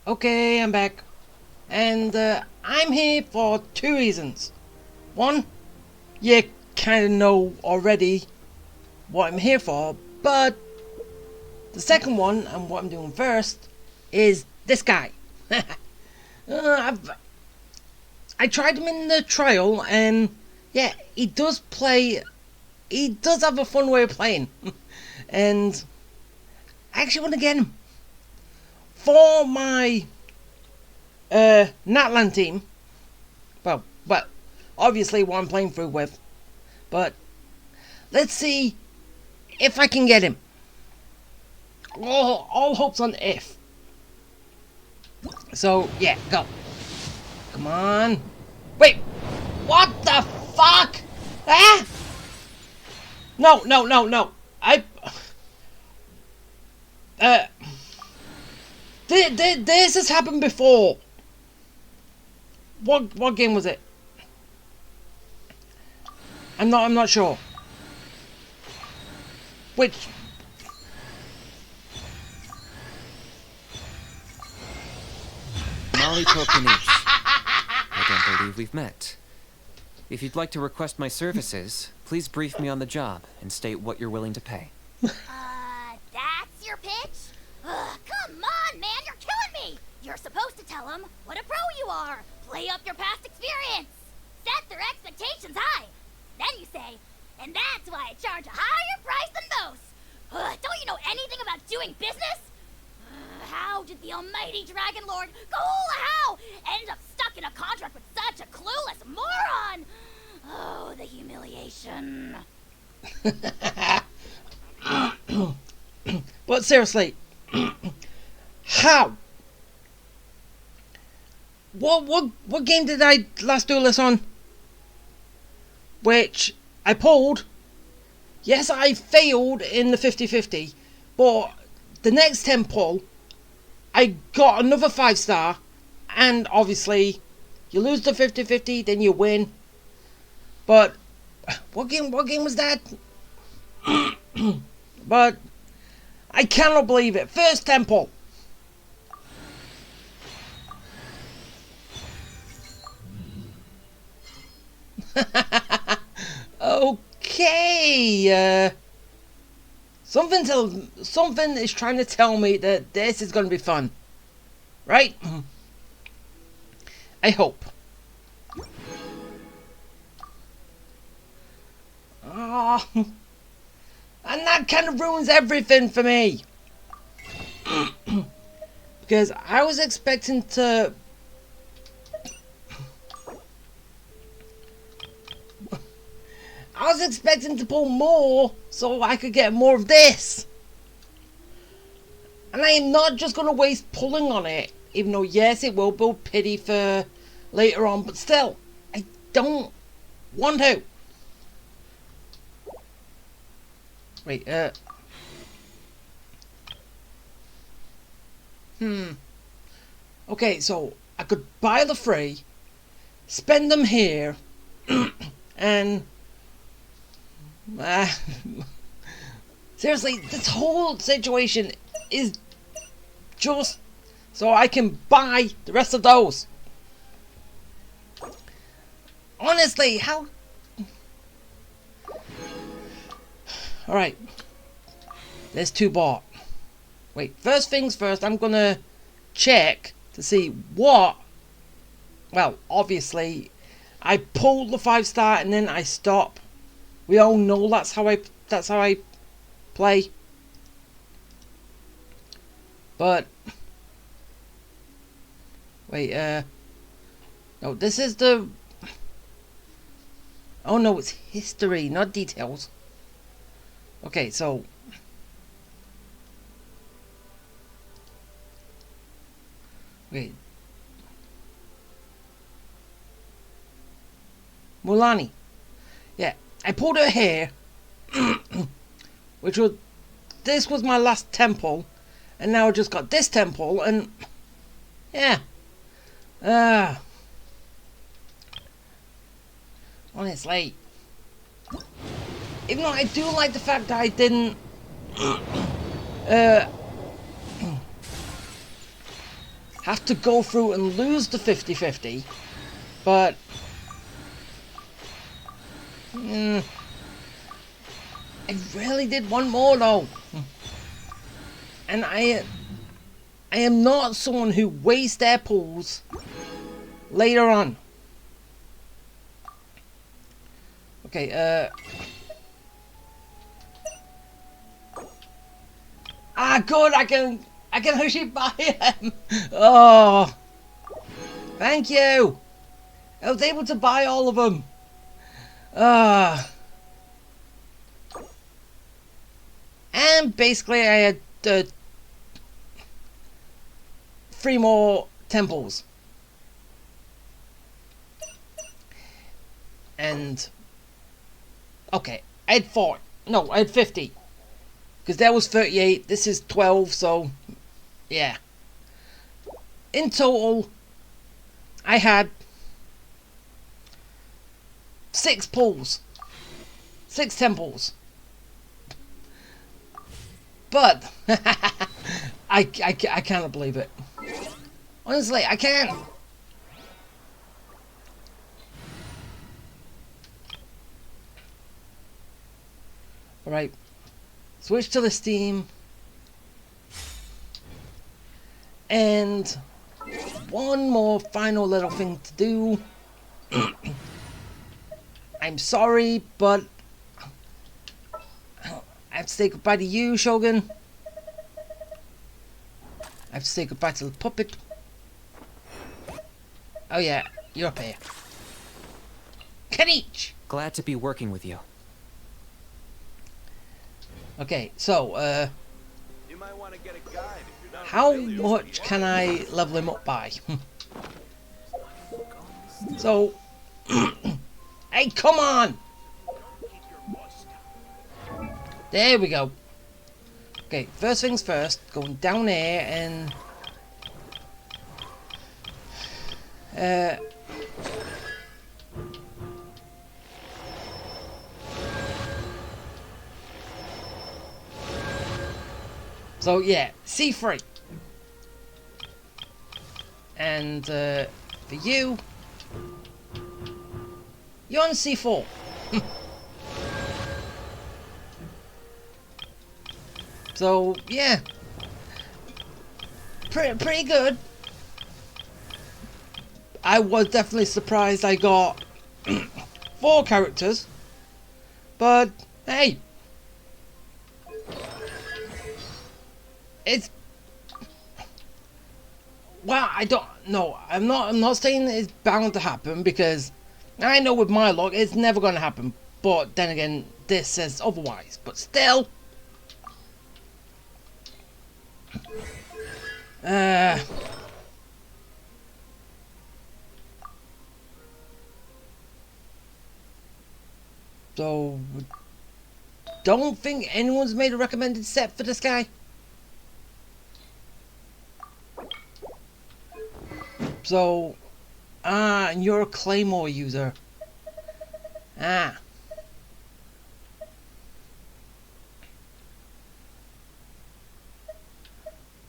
Okay, I'm back. And I'm here for two reasons. One, you kind of know already what I'm here for, but the second one, and what I'm doing first, is this guy. I tried him in the trial, and yeah, he does have a fun way of playing. And I actually want to get him for my Natlan team. Well, obviously what I'm playing through with. But let's see if I can get him. All hopes on if. So yeah, go. Come on. Wait. What the fuck? Ah! No. This has happened before. What game was it? I'm not sure. Which? Molly Tokenice. I don't believe we've met. If you'd like to request my services, please brief me on the job and state what you're willing to pay. That's your pitch? Come on, man, you're killing me! You're supposed to tell them what a pro you are. Play up your past experience. Set their expectations high. Then you say, and that's why I charge a higher price than most. Don't you know anything about doing business? How did the almighty Dragon Lord How end up stuck in a contract with such a clueless moron? Oh, the humiliation. But seriously, how? What game did I last do this on? Which I pulled. Yes, I failed in the 50-50, but the next 10 pull, I got another 5-star, and obviously, you lose the 50-50, then you win. But what game was that? But I cannot believe it. First 10 pull. Okay. Something is trying to tell me that this is going to be fun, right? I hope. Oh, and that kind of ruins everything for me. Because I was expecting to... pull more so I could get more of this. And I am not just going to waste pulling on it. Even though, yes, it will build pity for later on. But still, I don't want to. Wait, Okay, so I could buy the 3, spend them here, and... seriously, this whole situation is just so I can buy the rest of those. Honestly, how... Alright. There's 2 bought. Wait, first things first, I'm gonna check to see what... Well, obviously, I pulled the 5-star and then I stop. We all know that's how I play. But wait, no, this is the... Oh no, it's history, not details. Okay, so wait. Mulani. Yeah, I pulled her hair, this was my last temple, and now I just got this temple, and yeah, honestly, even though I do like the fact that I didn't, have to go through and lose the 50-50, but I really did want more though. And I am not someone who wastes their pulls later on. Okay, good, I can actually buy him. Oh, thank you. I was able to buy all of them. And basically I had 3 more temples. And okay, I had 4. No, I had 50. Because that was 38, this is 12, so yeah. In total, I had 6 pulls. 6 temples. But I cannot believe it. Honestly, I can't. Alright. Switch to the Steam. And one more final little thing to do. I'm sorry, but I have to say goodbye to you, Shogun. I have to say goodbye to the puppet. Oh yeah, you're up here. Kanich! Glad to be working with you. Okay, so, You might want to get a guide if you're not how familiar with much the can I level him up by? So, hey, come on! There we go. Okay, first things first, going down here and so yeah, C3. And for you, you're on C4. So yeah, pretty good. I was definitely surprised I got 4 characters, but hey, it's well, I don't know. I'm not saying it's bound to happen because I know with my luck it's never going to happen. But then again, this says otherwise. But still. So, don't think anyone's made a recommended set for this guy. So, and you're a Claymore user.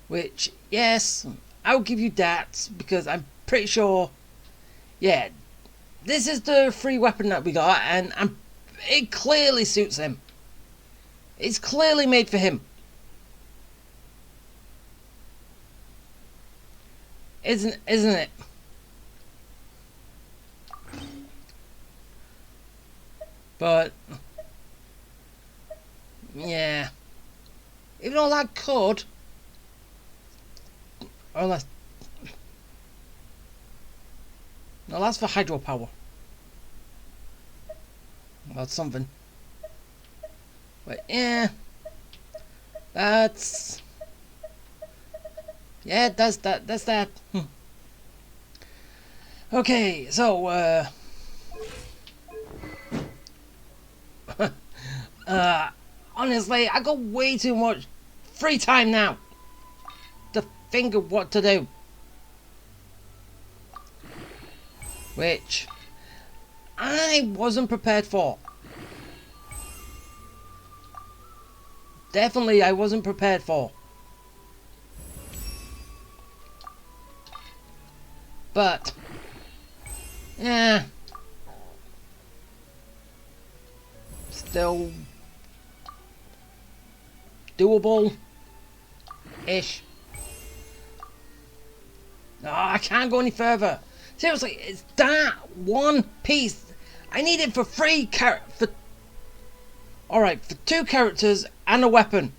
Which, yes, I'll give you that, because I'm pretty sure, yeah, this is the free weapon that we got, and it clearly suits him. It's clearly made for him. Isn't it? But, yeah, even though that could, unless, no, that's for hydropower. That's something. But yeah, that's that. Okay, so honestly, I got way too much free time now to think of what to do, which I wasn't prepared for. Definitely I wasn't prepared for. But, yeah, still doable-ish. No, I can't go any further. Seriously, it's that one piece. I need it for 3 Alright, for 2 characters and a weapon.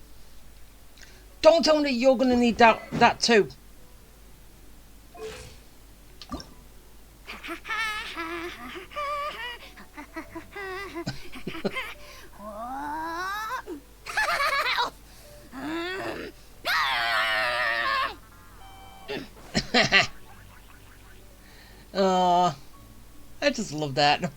Don't tell me that you're gonna need that too. Oh, I just love that.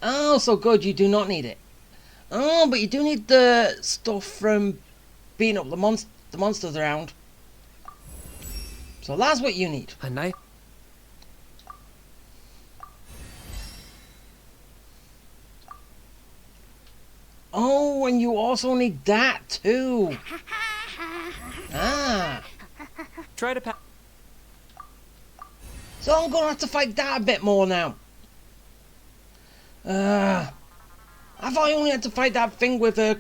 Oh, so good, you do not need it. Oh, but you do need the stuff from beating up the monsters around. So that's what you need. A knife? Oh, and you also need that too. Ah. Try to So I'm gonna have to fight that a bit more now. I thought I only had to fight that thing with a...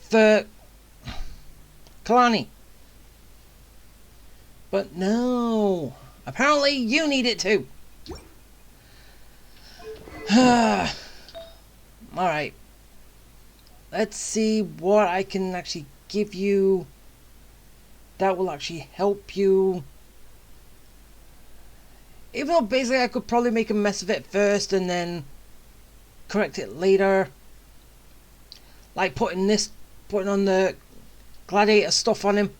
for... Kalani. But no. Apparently you need it too. Alright. Let's see what I can actually give you that will actually help you. Even though basically I could probably make a mess of it first and then correct it later. Like putting on the gladiator stuff on him.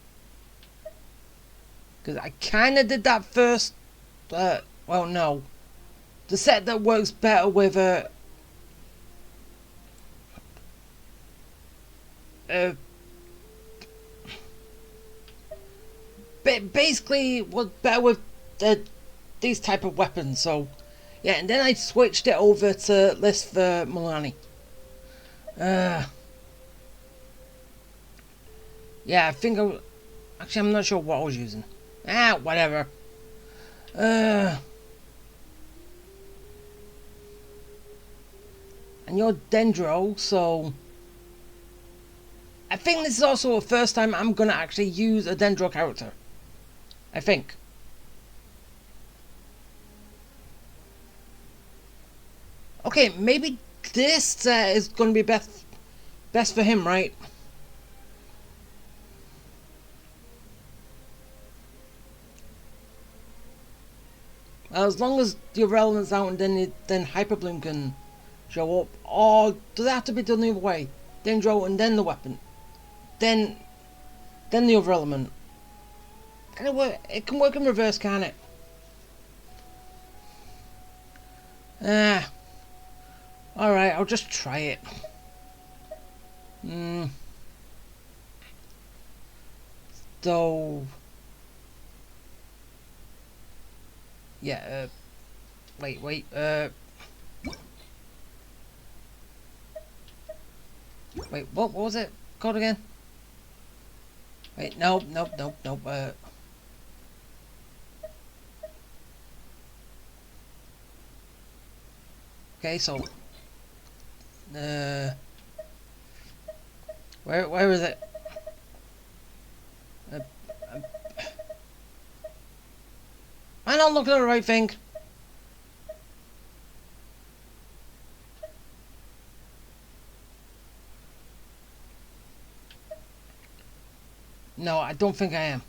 Because I kind of did that first. Well, no. The set that works better with basically was better with these type of weapons. So yeah, and then I switched it over to list for Milani. Yeah, I think actually I'm not sure what I was using. Whatever. And you're Dendro, so I think this is also the first time I'm gonna actually use a Dendro character. I think. Okay, maybe this is gonna be best for him, right? As long as the irrelevant's out and then Hyperbloom can show up. Or does it have to be done the other way? Dendro and then the weapon. Then the other element. Can it work? It can work in reverse, can't it? Alright, I'll just try it. So yeah, wait, wait, what was it called again? Wait, nope, okay, so, where is it? Am I not looking at the right thing? No, I don't think I am.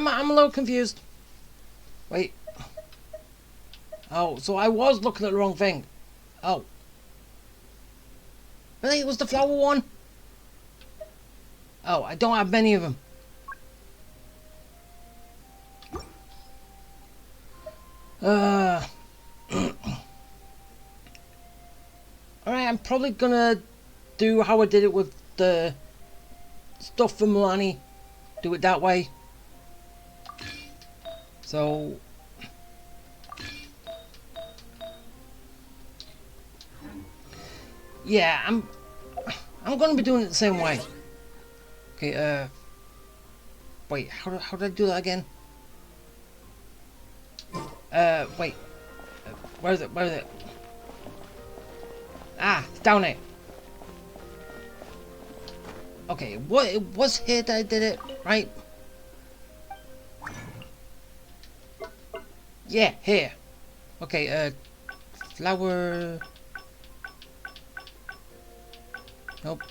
I'm a little confused. Wait. Oh, so I was looking at the wrong thing. Oh. Really? It was the flower one? Oh, I don't have many of them. Alright, I'm probably gonna do how I did it with the stuff from Milani. Do it that way. So yeah, I'm gonna be doing it the same way. Okay, wait, how did I do that again? Wait, where is it? Where is it? Ah, it's down there. Okay, what, it was here that I did it, right? Yeah, here. Okay, flower. Nope,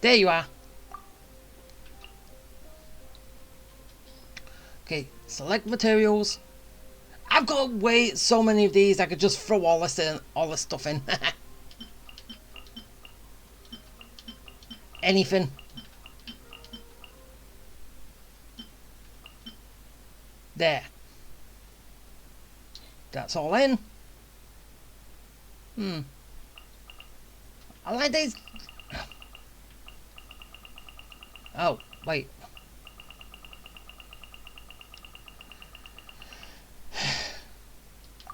there you are. Okay, select materials. I've got way so many of these. I could just throw all this stuff in. Anything. There. That's all in. I like these. Oh, wait.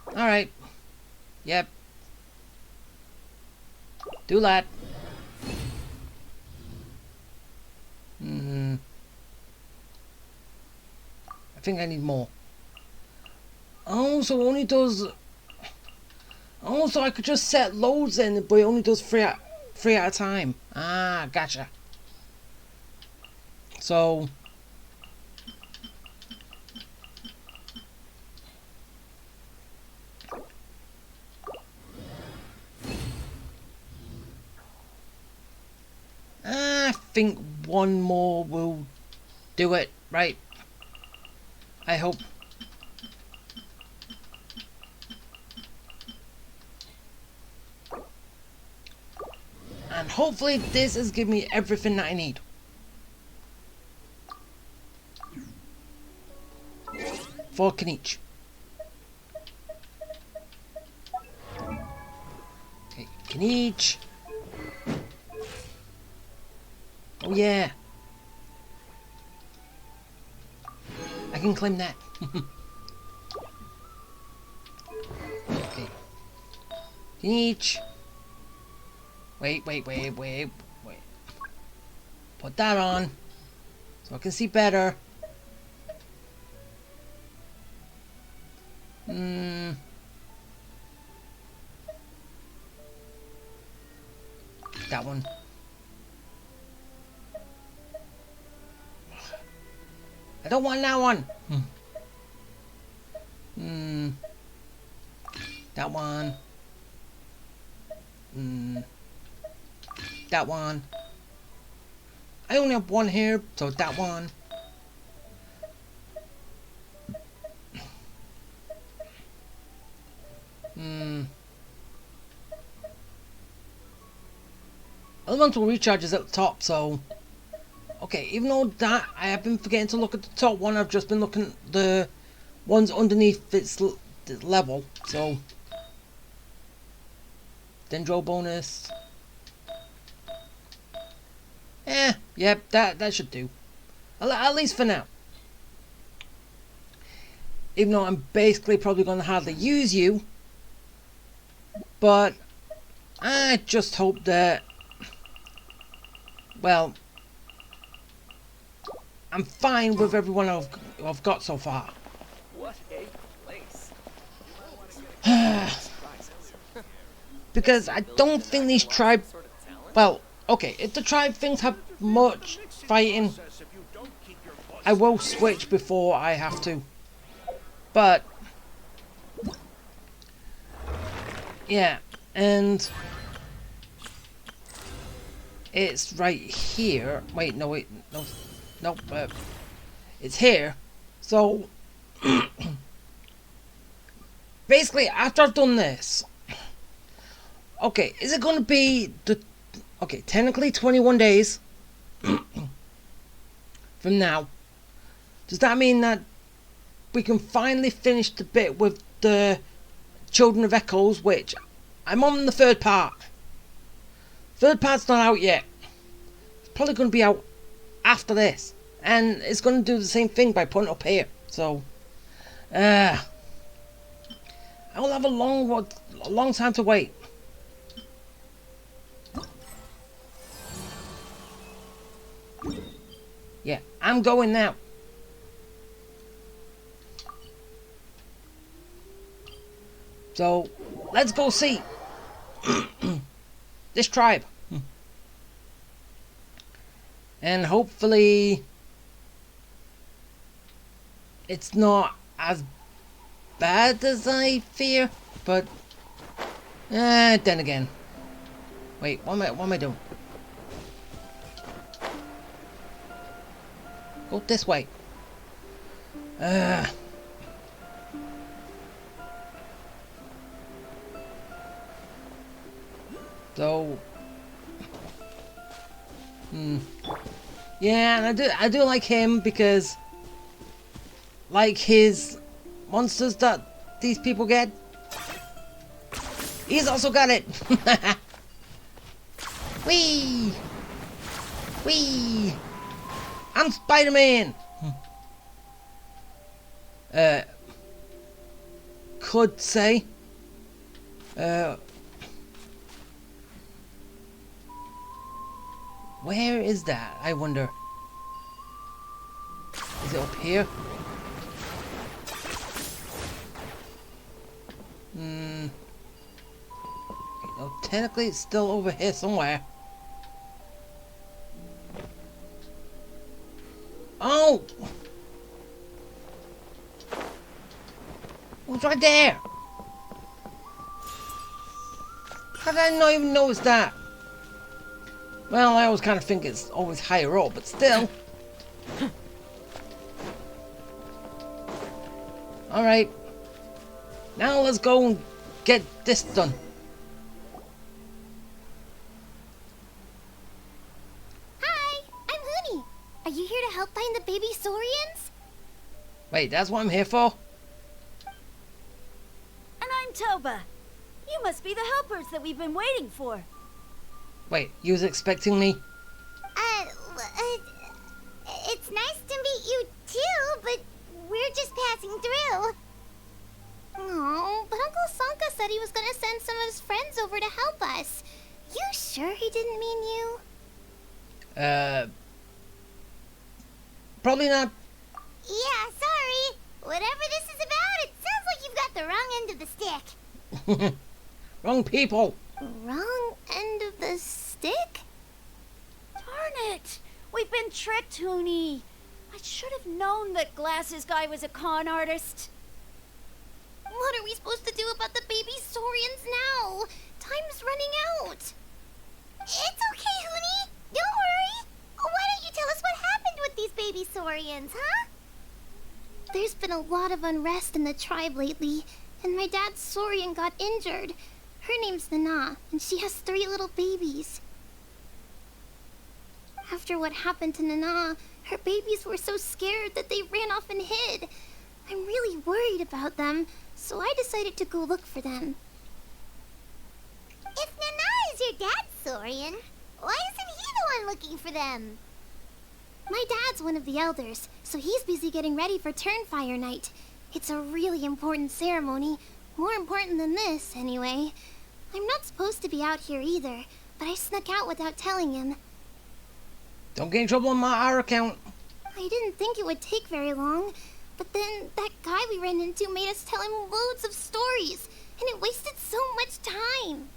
Alright. Yep. Do that. I think I need more. Oh, so only does... Oh, so I could just set loads in, but it only does three at a time. Ah, gotcha. So... I think one more will do it, right? I hope. And hopefully this is giving me everything that I need. For Kanich. Okay, Kanich. Oh yeah. I can claim that. Okay. Kanich. Wait. Put that on. So I can see better. That one. I don't want that one. That one. That one. I only have one here, so that one. Elemental recharge is at the top, so okay, even though that I have been forgetting to look at the top one, I've just been looking at the ones underneath its level, so Dendro bonus. Yep, that should do. At least for now. Even though I'm basically probably going to hardly use you. But I just hope that, well, I'm fine with everyone I've got so far. What a place. Because I don't think these tribe... Well, okay, if the tribe things have much fighting, I will switch before I have to. But... yeah, and... it's right here. Wait, no, nope, it's here. So... basically, after I've done this... okay, is it going to be the... okay, technically 21 days from now. Does that mean that we can finally finish the bit with Children of Echoes, which I'm on the third part. Third part's not out yet. It's probably going to be out after this, and it's going to do the same thing by putting it up here. So, I will have a long time to wait. Yeah, I'm going now. So, let's go see this tribe. And hopefully it's not as bad as I fear, but then again. Wait, what am I doing? Go this way. So, yeah, and I do like him because, like his monsters that these people get, he's also got it. Whee! Whee! I'm Spider-Man! Could say. Where is that, I wonder? Is it up here? No, technically it's still over here somewhere. Oh! It was right there! How did I not even notice that? Well, I always kind of think it's always higher up, but still. Alright. Now let's go and get this done. Hi, I'm Hooney. Are you here to help find the baby Saurians? Wait, that's what I'm here for? And I'm Toba. You must be the helpers that we've been waiting for. Wait, you was expecting me? It's nice to meet you too, but we're just passing through. Oh, but Uncle Sanka said he was gonna send some of his friends over to help us. You sure he didn't mean you? Probably not. Yeah, sorry. Whatever this is about, it sounds like you've got the wrong end of the stick. Wrong people. Wrong end of the stick? Darn it! We've been tricked, Hooney. I should have known that Glasses Guy was a con artist. What are we supposed to do about the baby Saurians now? Time's running out. It's okay, Hooney. Don't worry. Why don't you tell us what happened with these baby Saurians, huh? There's been a lot of unrest in the tribe lately, and my dad's Saurian got injured. Her name's Nana, and she has 3 little babies. After what happened to Nana, her babies were so scared that they ran off and hid. I'm really worried about them, so I decided to go look for them. If Nana is your dad's Saurian, why isn't he the one looking for them? My dad's one of the elders, so he's busy getting ready for Turnfire Night. It's a really important ceremony, more important than this, anyway. I'm not supposed to be out here either, but I snuck out without telling him. Don't get in trouble on our account. I didn't think it would take very long, but then that guy we ran into made us tell him loads of stories, and it wasted so much time.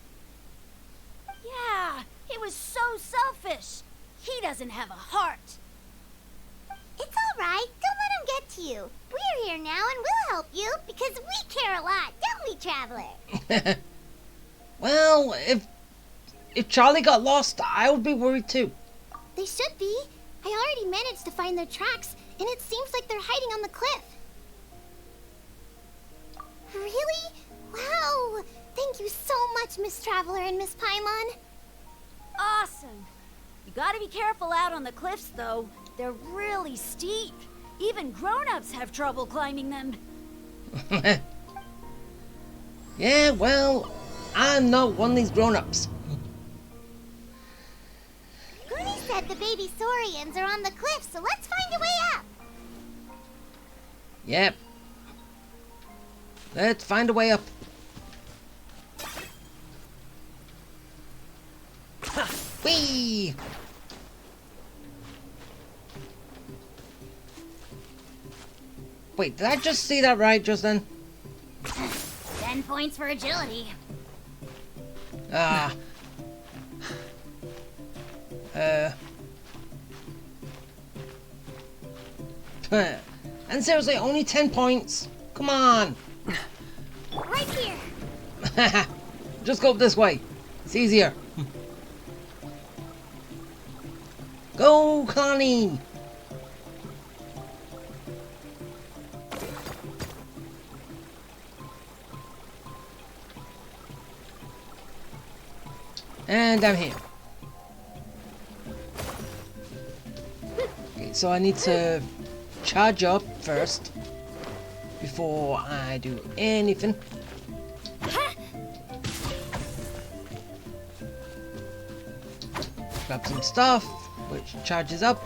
Yeah, he was so selfish. He doesn't have a heart. It's all right. Don't let him get to you. We're here now, and we'll help you, because we care a lot, don't we, Traveler? Well, if Charlie got lost, I would be worried too. They should be. I already managed to find their tracks, and it seems like they're hiding on the cliff. Really? Wow! Thank you so much, Miss Traveler and Miss Paimon. Awesome. You gotta be careful out on the cliffs, though. They're really steep. Even grown-ups have trouble climbing them. Yeah, well, I'm not one of these grown-ups. Goody said the baby Saurians are on the cliff, so let's find a way up. Yep. Let's find a way up. Whee! Wait, did I just see that right just then? 10 points for agility. Ah. And seriously, only 10 points? Come on! Right here. Just go this way. It's easier. Go, Connie! And I'm here. Okay, so I need to charge up first before I do anything. Grab some stuff, which charges up.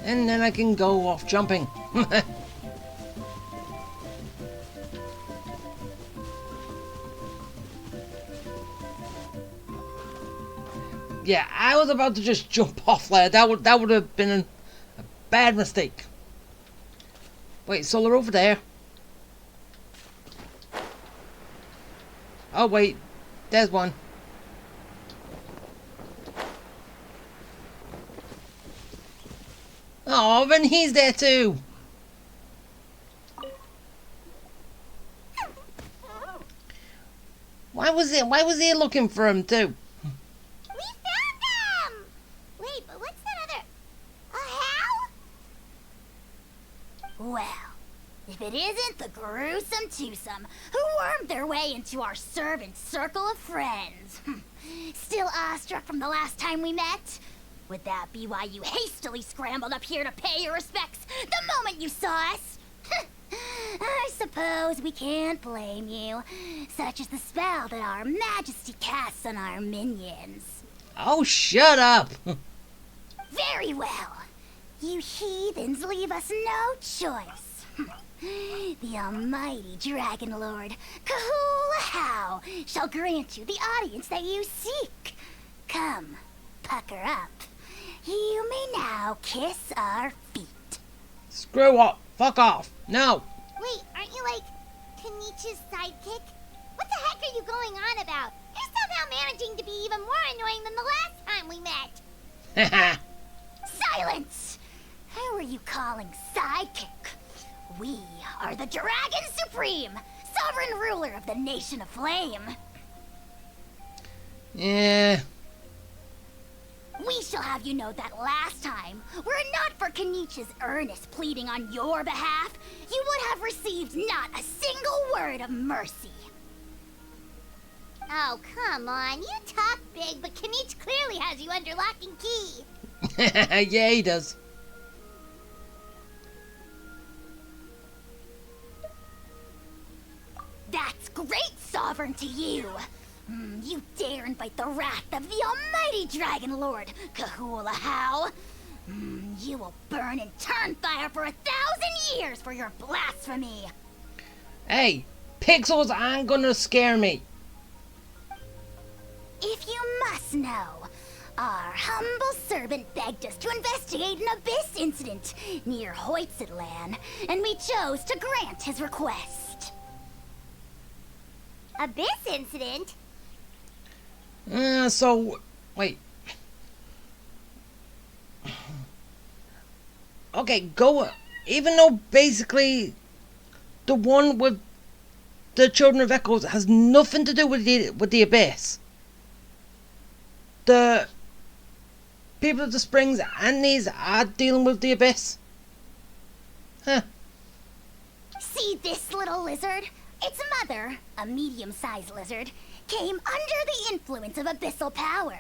And then I can go off jumping. Yeah, I was about to just jump off there. That would have been a bad mistake. Wait, so they're over there. Oh wait, there's one. Oh, then he's there too. Why was he looking for him too? We found them! Wait, but what's that other... a how? Well, if it isn't the gruesome twosome who wormed their way into our servant circle of friends. Still awestruck from the last time we met? Would that be why you hastily scrambled up here to pay your respects the moment you saw us? I suppose we can't blame you. Such is the spell that our majesty casts on our minions. Oh, shut up! Very well. You heathens leave us no choice. The almighty Dragon Lord, Kahula shall grant you the audience that you seek. Come, pucker up. You may now kiss our feet. Screw up! Fuck off! No! Wait, aren't you like Kenichi's sidekick? What the heck are you going on about? You're somehow managing to be even more annoying than the last time we met. Haha! Silence! Who are you calling sidekick? We are the Dragon Supreme, sovereign ruler of the Nation of Flame. Yeah. We shall have you know that last time, were it not for Kenichi's earnest pleading on your behalf, you would have received not a single word of mercy. Oh, come on. You talk big, but Kenichi clearly has you under lock and key. Yeah, he does. That's great, Sovereign, to you. You dare invite the wrath of the almighty Dragon Lord, Kahula How. You will burn in turn fire for 1,000 years for your blasphemy. Hey, pixels aren't gonna scare me. If you must know, our humble servant begged us to investigate an abyss incident near Hoytsidland, and we chose to grant his request. Abyss incident? So, wait. Okay, go. Even though basically the one with the Children of Echoes has nothing to do with the Abyss. The people of the Springs and these are dealing with the Abyss. Huh. See this little lizard? Its mother, a medium-sized lizard, came under the influence of abyssal power.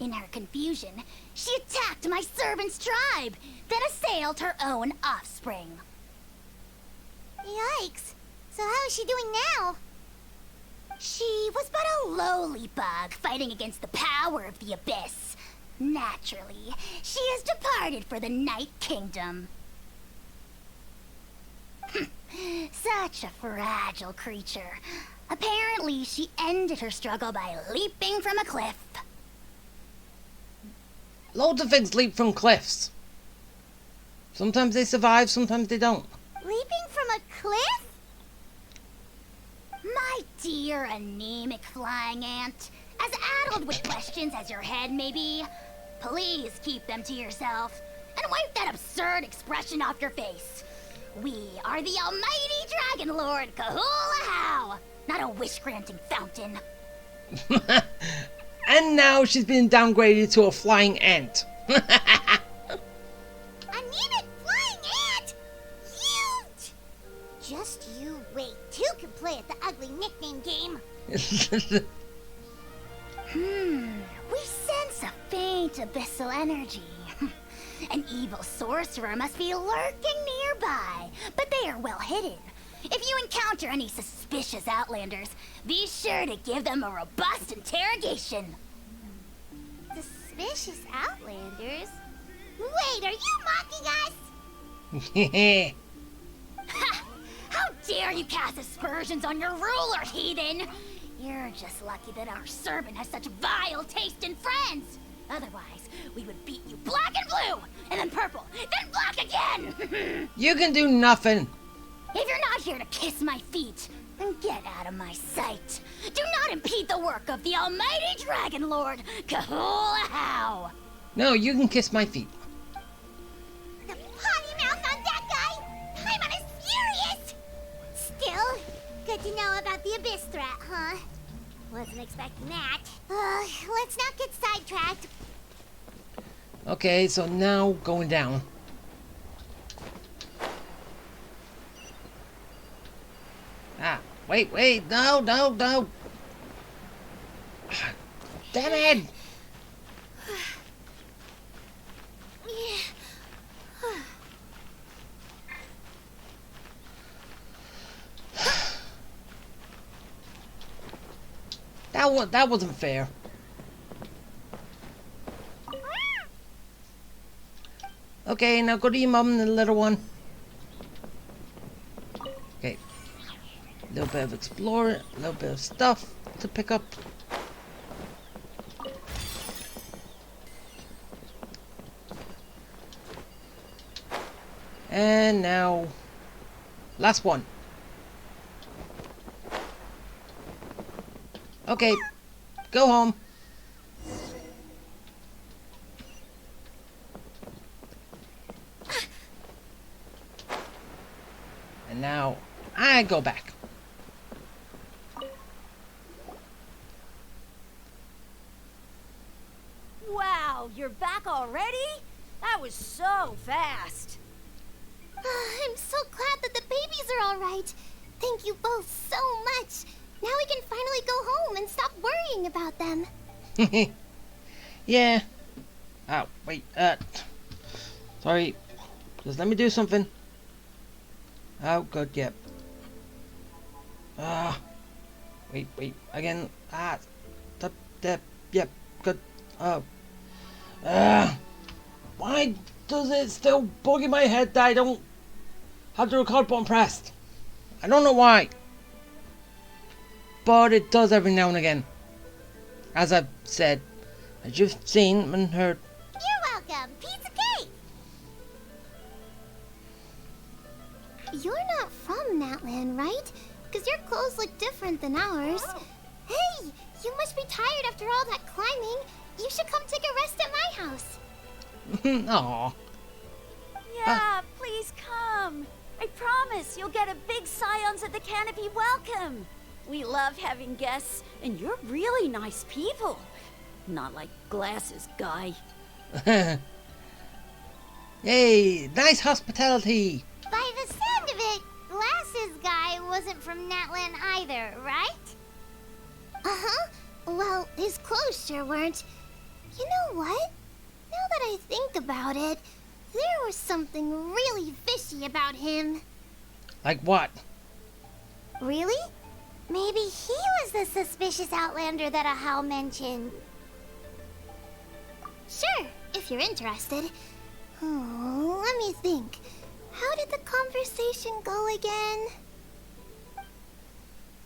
In her confusion, she attacked my servant's tribe, then assailed her own offspring. Yikes. So how is she doing now? She was but a lowly bug fighting against the power of the Abyss. Naturally, she has departed for the Night Kingdom. Such a fragile creature. Apparently, she ended her struggle by leaping from a cliff. Loads of things leap from cliffs. Sometimes they survive, sometimes they don't. Leaping from a cliff? My dear anemic flying ant, as addled with questions as your head may be, please keep them to yourself and wipe that absurd expression off your face. We are the almighty Dragon Lord Kahula-How, not a wish-granting fountain. And now she's been downgraded to a flying ant. Anemic flying ant? Huge! Just you wait. Two can play at the ugly nickname game. We sense a faint abyssal energy. An evil sorcerer must be lurking nearby, but they are well hidden. If you encounter any suspicious outlanders, be sure to give them a robust interrogation. Suspicious outlanders? Wait, are you mocking us? Ha! How dare you cast aspersions on your ruler, heathen! You're just lucky that our servant has such vile taste in friends. Otherwise, we would beat you black and blue, and then purple, then black again! You can do nothing. If you're not here to kiss my feet, then get out of my sight. Do not impede the work of the almighty Dragon Lord, Kahula-How. No, you can kiss my feet. The potty mouth on that guy! Paimon is furious! Still, good to know about the Abyss threat, huh? Wasn't expecting that. Let's not get sidetracked. Okay, so now going down. Ah, wait, no. Damn it! That wasn't fair. Okay, now go to your mum and the little one. Okay. A little bit of exploring, a little bit of stuff to pick up. And now, last one. Okay, go home. And now, I go back. Wow, you're back already? That was so fast. I'm so glad that the babies are all right. Thank you both so much. Now we can finally go home and stop worrying about them. Yeah. Oh, wait, sorry. Just let me do something. Oh, good, yep. Wait, again. Yep, good. Oh. Why does it still bug in my head that I don't have the record button pressed? I don't know why. But it does every now and again. As I've said, as you've seen and heard. You're welcome. Piece of cake. You're not from Natland, right? Because your clothes look different than ours. Hey, you must be tired after all that climbing. You should come take a rest at my house. Aww. Yeah, please come. I promise you'll get a big Scions at the Canopy welcome. We love having guests, and you're really nice people. Not like Glasses guy. Yay, nice hospitality. By the sound of it, Glasses guy wasn't from Natland either, right? Uh-huh. Well, his clothes sure weren't. You know what? Now that I think about it, there was something really fishy about him. Like what? Really? Maybe he was the suspicious outlander that Ahau mentioned. Sure, if you're interested. Oh, let me think. How did the conversation go again?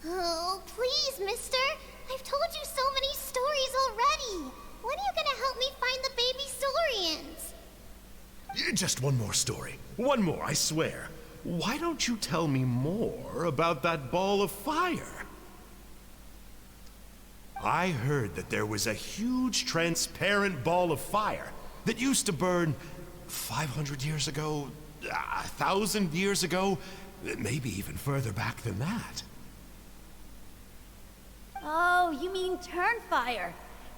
Oh, please, mister. I've told you so many stories already. When are you gonna help me find the baby Saurians? Just one more story. One more, I swear. Why don't you tell me more about that ball of fire? I heard that there was a huge transparent ball of fire that used to burn 500 years ago, 1,000 years ago, maybe even further back than that. Oh, you mean Turnfire.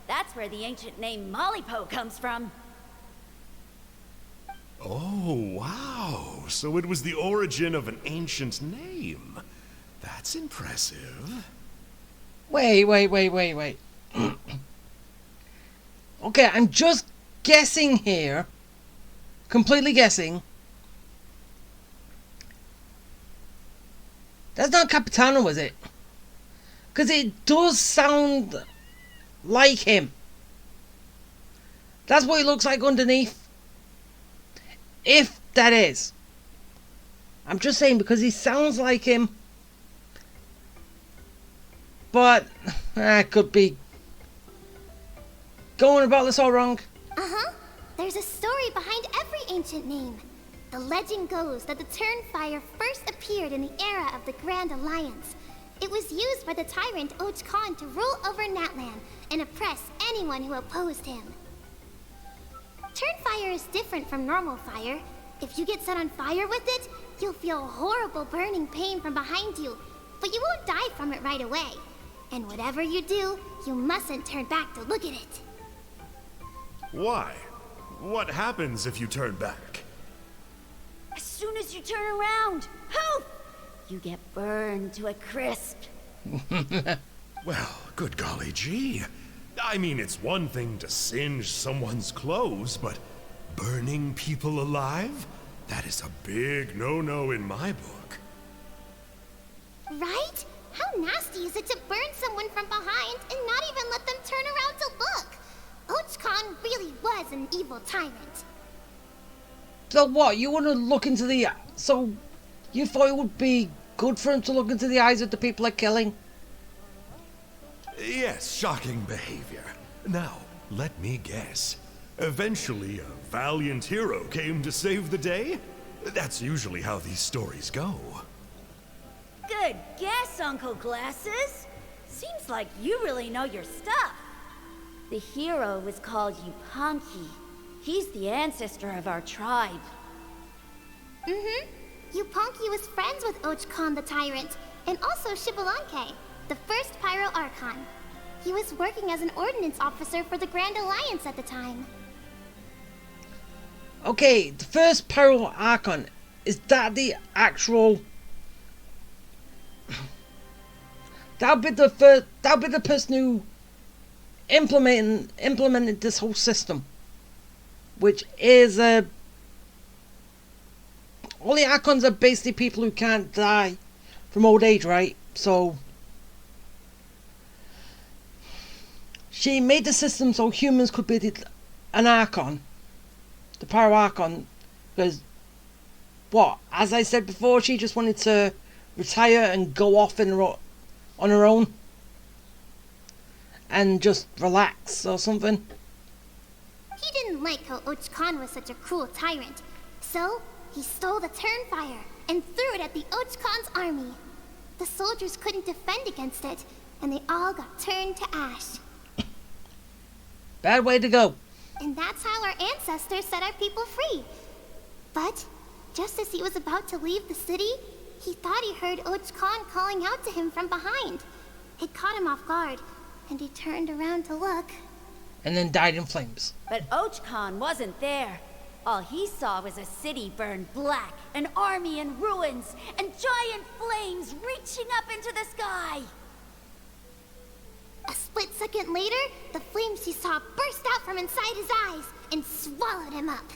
That's where the ancient name Mollypo comes from. Oh, wow. So it was the origin of an ancient name. That's impressive. Wait. Okay, I'm just guessing here. Completely guessing. That's not Capitano, is it? Because it does sound like him. That's what he looks like underneath. If that is. I'm just saying because he sounds like him. But I could be going about this all wrong. Uh-huh. There's a story behind every ancient name. The legend goes that the Turnfire first appeared in the era of the Grand Alliance. It was used by the tyrant Och Khan to rule over Natlan and oppress anyone who opposed him. Turnfire is different from normal fire. If you get set on fire with it, you'll feel horrible burning pain from behind you, but you won't die from it right away. And whatever you do, you mustn't turn back to look at it. Why? What happens if you turn back? As soon as you turn around, poof! You get burned to a crisp. Well, good golly gee. I mean, it's one thing to singe someone's clothes, but burning people alive? That is a big no-no in my book. Right? How nasty is it to burn someone from behind and not even let them turn around to look? Och Khan really was an evil tyrant. So what? You want to look into the... So you thought it would be good for him to look into the eyes of the people they're killing? Yes, shocking behavior. Now, let me guess. Eventually, a valiant hero came to save the day? That's usually how these stories go. Good guess, Uncle Glasses. Seems like you really know your stuff. The hero was called Yupanqui. He's the ancestor of our tribe. Mm-hmm. Yupanqui was friends with Och Khan the Tyrant, and also Shibalanke, the first Pyro Archon. He was working as an ordnance officer for the Grand Alliance at the time. Okay, the first Pyro Archon, is that the actual... That'll be the person who implemented this whole system, which is all the Archons are basically people who can't die from old age, right? So she made the system so humans could be an Archon, the Pyro Archon, because what? As I said before, she just wanted to retire and go off on her own and just relax or something. He didn't like how Och Khan was such a cruel tyrant, so he stole the Turnfire and threw it at the Och Khan's army. The soldiers couldn't defend against it, and they all got turned to ash. Bad way to go. And that's how our ancestors set our people free. But just as he was about to leave the city, he thought he heard Och Khan calling out to him from behind. It caught him off guard, and he turned around to look. And then died in flames. But Och Khan wasn't there. All he saw was a city burned black, an army in ruins, and giant flames reaching up into the sky. A split second later, the flames he saw burst out from inside his eyes and swallowed him up.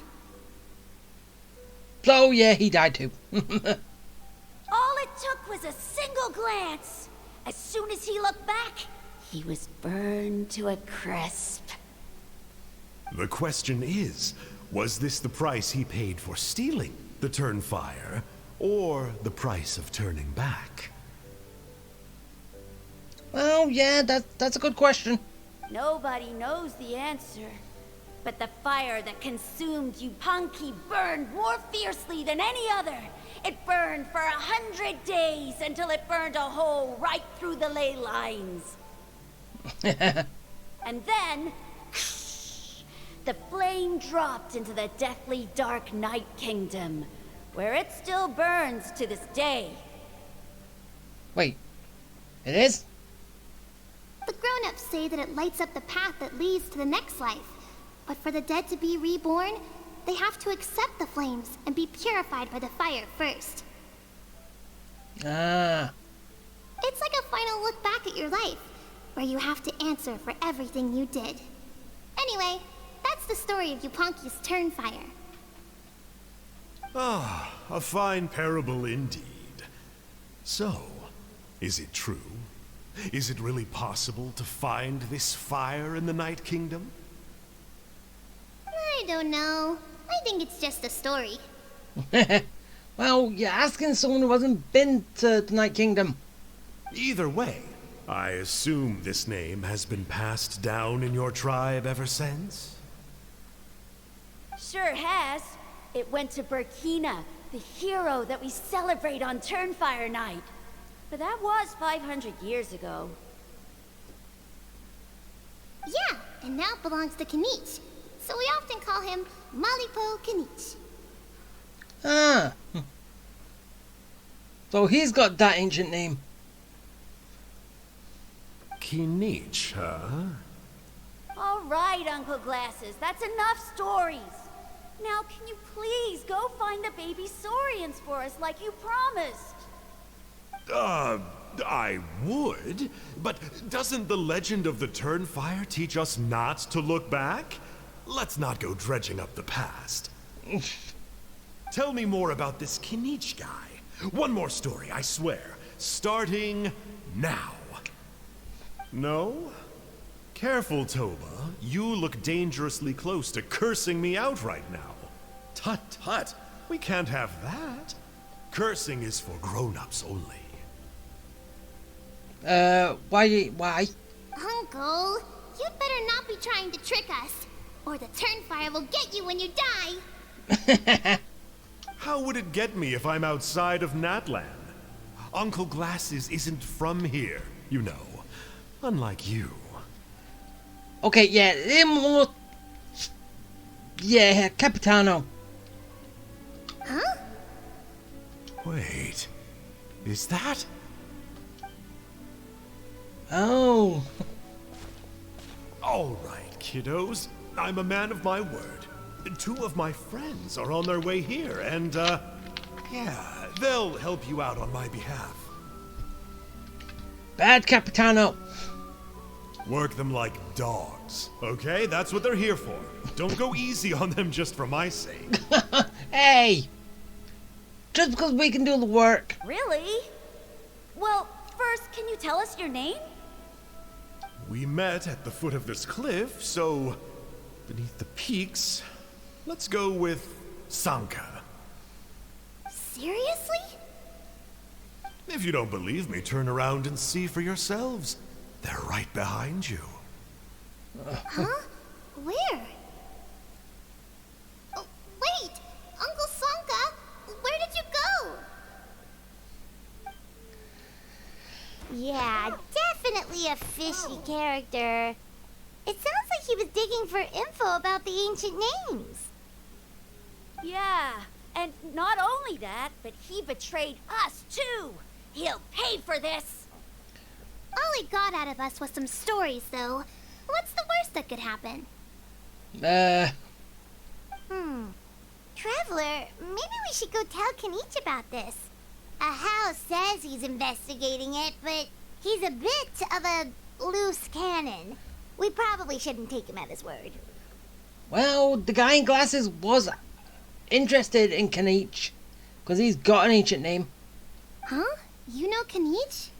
So yeah, he died too. it took was a single glance. As soon as he looked back, he was burned to a crisp. The question is, was this the price he paid for stealing the Turnfire, or the price of turning back? Well, yeah, that's a good question. Nobody knows the answer. But the fire that consumed Yupanqui burned more fiercely than any other. It burned for 100 days until it burned a hole right through the ley lines. And then, the flame dropped into the deathly dark Night Kingdom, where it still burns to this day. Wait, it is? The grown-ups say that it lights up the path that leads to the next life. But for the dead to be reborn, they have to accept the flames and be purified by the fire first. Ah. It's like a final look back at your life, where you have to answer for everything you did. Anyway, that's the story of Yupanqui's Turnfire. Ah, a fine parable indeed. So, is it true? Is it really possible to find this fire in the Night Kingdom? I don't know. I think it's just a story. Well, you're asking someone who hasn't been to the Night Kingdom. Either way, I assume this name has been passed down in your tribe ever since? Sure has. It went to Burkina, the hero that we celebrate on Turnfire Night. But that was 500 years ago. Yeah, and now it belongs to Kanich. So we often call him Malipo Kanich. Ah. So he's got that ancient name. Kinich, huh? All right, Uncle Glasses, that's enough stories. Now, can you please go find the baby Saurians for us like you promised? I would, but doesn't the legend of the Turnfire teach us not to look back? Let's not go dredging up the past. Tell me more about this Kinich guy. One more story, I swear. Starting now. No? Careful, Toba. You look dangerously close to cursing me out right now. Tut tut. We can't have that. Cursing is for grown-ups only. Why? Uncle, you'd better not be trying to trick us, or the Turnfire will get you when you die. How would it get me if I'm outside of Natlan? Uncle Glasses isn't from here, you know. Unlike you. Okay, yeah, yeah, Capitano. Huh? Wait, is that? Oh. All right, kiddos. I'm a man of my word. 2 of my friends are on their way here, and, yeah, they'll help you out on my behalf. Bad Capitano. Work them like dogs, okay? That's what they're here for. Don't go easy on them just for my sake. Hey! Just because we can do the work. Really? Well, first, can you tell us your name? We met at the foot of this cliff, so beneath the peaks, let's go with Sanka. Seriously? If you don't believe me, turn around and see for yourselves. They're right behind you. Huh? Where? Oh, wait! Uncle Sanka, where did you go? Yeah, definitely a fishy character. It sounds like he was digging for info about the ancient names. Yeah, and not only that, but he betrayed us too. He'll pay for this. All he got out of us was some stories, though. What's the worst that could happen? Traveler, maybe we should go tell Kanich about this. Ahau says he's investigating it, but he's a bit of a loose cannon. We probably shouldn't take him at his word. Well, the guy in glasses was interested in Kanich, because he's got an ancient name. Huh? You know Kanich?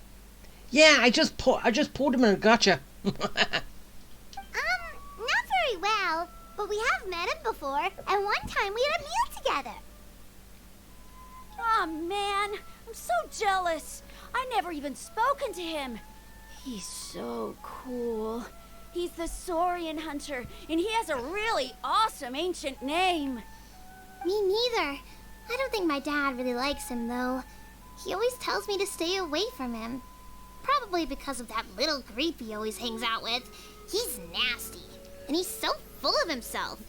Yeah, I just pulled him in a gotcha. Not very well, but we have met him before, and one time we had a meal together. Aw, man, I'm so jealous. I never even spoken to him. He's so cool. He's the Saurian hunter, and he has a really awesome ancient name. Me neither. I don't think my dad really likes him, though. He always tells me to stay away from him. Probably because of that little creep he always hangs out with. He's nasty, and he's so full of himself.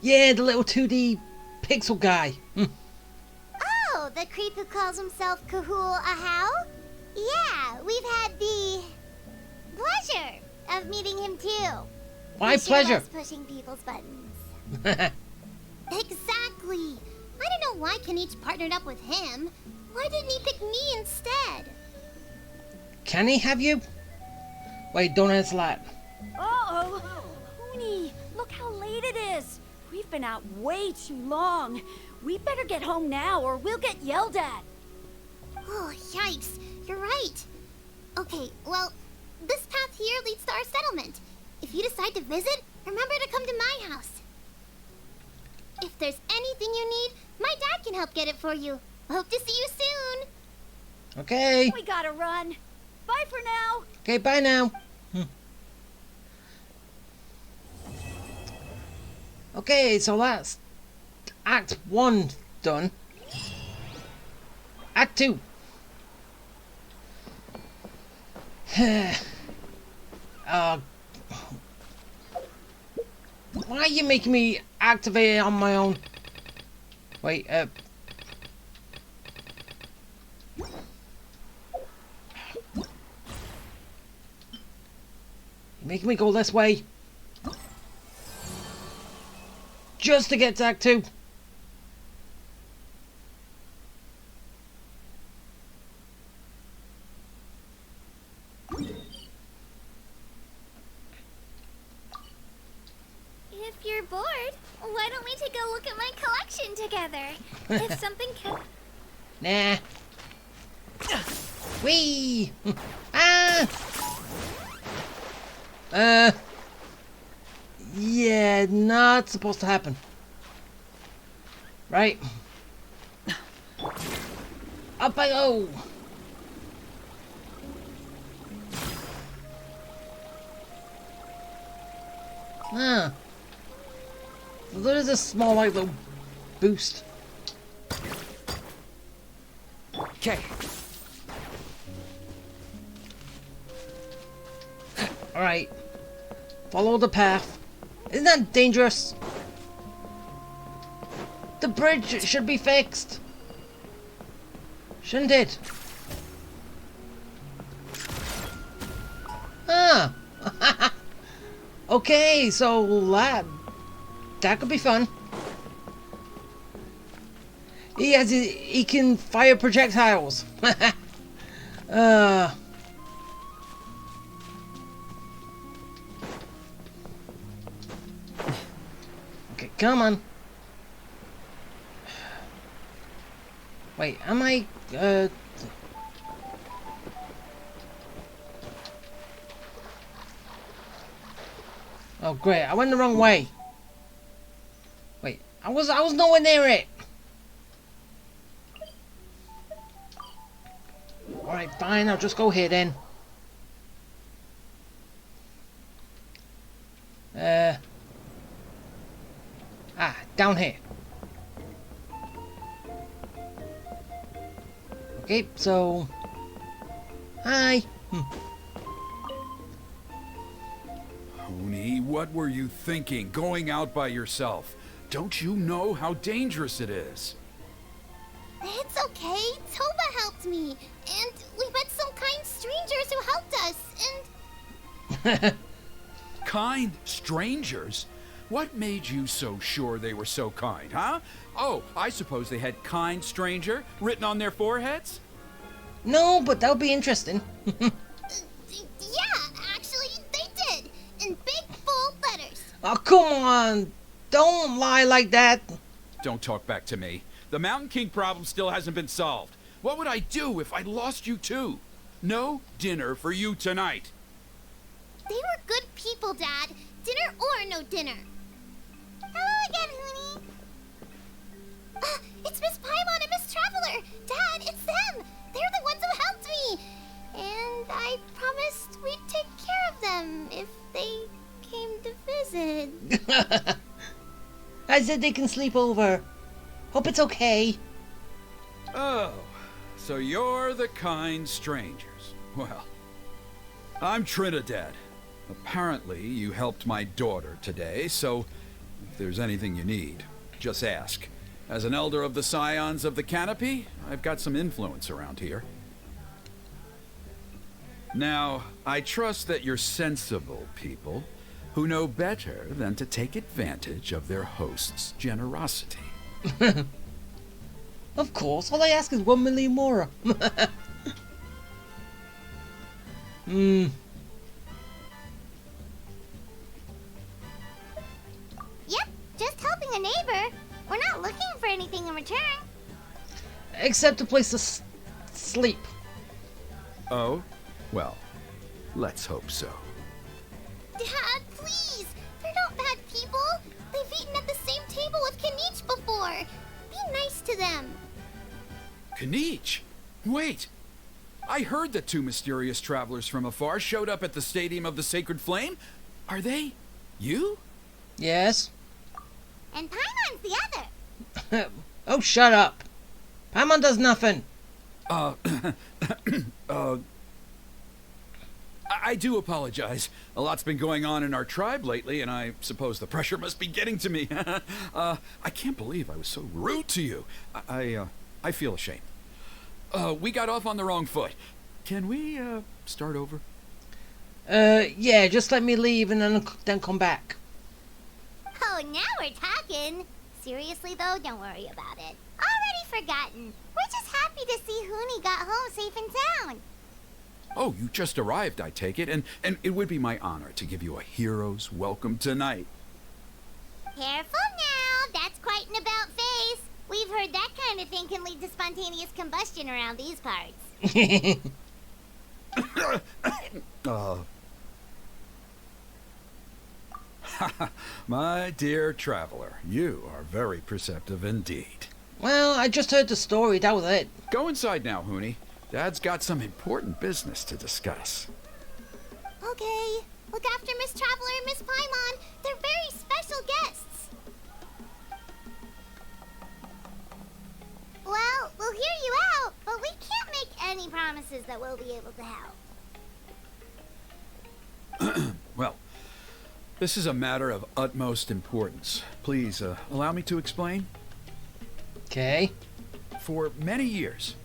Yeah, the little 2D pixel guy. Oh, the creep who calls himself Kahul Ahau? Yeah, we've had the pleasure of meeting him too. My He sure pleasure. loves pushing people's buttons. Exactly. I don't know why Kanich partnered up with him. Why didn't he pick me instead? Can he have you? Wait, don't answer that. Uh-oh. Hooney, look how late it is. We've been out way too long. We better get home now or we'll get yelled at. Oh, yikes. You're right. Okay, well, this path here leads to our settlement. If you decide to visit, remember to come to my house. If there's anything you need, my dad can help get it for you. Hope to see you soon. Okay. We gotta run. Bye for now. Okay, bye now. Okay, so that's Act 1 done. Act 2. Why are you making me activate it on my own? Wait, You're making me go this way. Just to get to Act 2. If you're bored, why don't we take a look at my collection together? If something can... Nah. Whee! Ah! Yeah, not supposed to happen. Right. Up I go! Ah. So there's a small, like, little boost. Okay. Alright. Follow the path. Isn't that dangerous? The bridge should be fixed. Shouldn't it? Ah. Okay, so that could be fun. He can fire projectiles. Okay, come on. Wait, am I Oh great, I went the wrong way. Wait, I was nowhere near it. Alright, fine, I'll just go here then. Down here. Okay, so hi. Honey, what were you thinking, going out by yourself? Don't you know how dangerous it is? It's okay. Toba helped me. And we met some kind strangers who helped us. And Kind strangers? What made you so sure they were so kind, huh? Oh, I suppose they had kind stranger written on their foreheads? No, but that'll be interesting. yeah, actually, they did. In big, bold letters. Oh, come on. Don't lie like that. Don't talk back to me. The Mountain King problem still hasn't been solved. What would I do if I lost you too? No dinner for you tonight. They were good people, Dad. Dinner or no dinner. Hello again, Hoonie. It's Miss Paimon and Miss Traveler. Dad, it's them. They're the ones who helped me. And I promised we'd take care of them if they came to visit. I said they can sleep over. Hope it's okay. Oh, so you're the kind strangers. Well, I'm Trinidad. Apparently, you helped my daughter today, so if there's anything you need, just ask. As an elder of the Scions of the Canopy, I've got some influence around here. Now, I trust that you're sensible people who know better than to take advantage of their host's generosity. Of course, all I ask is 1 million more. Yep, just helping a neighbor. We're not looking for anything in return. Except a place to sleep. Oh? Well, let's hope so. Dad, please! They're not bad people. They've eaten at the same table with Kanich before. Be nice to them. Kanich? Wait! I heard that two mysterious travelers from afar showed up at the Stadium of the Sacred Flame. Are they you? Yes. And Paimon's the other. Oh, shut up. Paimon does nothing. I do apologize. A lot's been going on in our tribe lately, and I suppose the pressure must be getting to me. I can't believe I was so rude to you. I feel ashamed. We got off on the wrong foot. Can we, start over? Yeah, just let me leave and then come back. Oh, now we're talking. Seriously, though, don't worry about it. Already forgotten. We're just happy to see Hoonie got home safe and sound. Oh, you just arrived, I take it, and it would be my honor to give you a hero's welcome tonight. Careful now, that's quite an about face. We've heard that kind of thing can lead to spontaneous combustion around these parts. My dear traveler, you are very perceptive indeed. Well, I just heard the story, that was it. Go inside now, Hoonie. Dad's got some important business to discuss. Okay, look after Miss Traveler and Miss Paimon. They're very special guests. Well, we'll hear you out, but we can't make any promises that we'll be able to help. Well, this is a matter of utmost importance. Please, allow me to explain. Okay. For many years,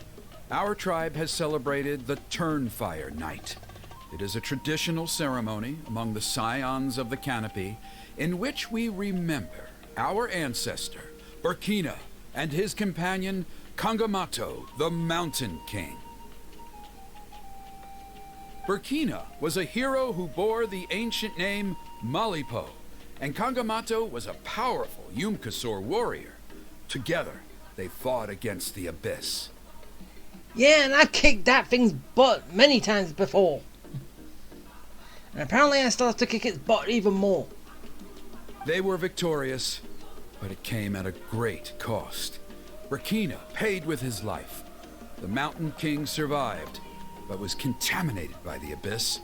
our tribe has celebrated the Turnfire Night. It is a traditional ceremony among the Scions of the Canopy in which we remember our ancestor, Burkina, and his companion, Kangamato, the Mountain King. Burkina was a hero who bore the ancient name Malipo, and Kangamato was a powerful Yumkasor warrior. Together, they fought against the Abyss. Yeah, and I kicked that thing's butt many times before. And apparently I still have to kick its butt even more. They were victorious, but it came at a great cost. Burkina paid with his life. The Mountain King survived, but was contaminated by the Abyss,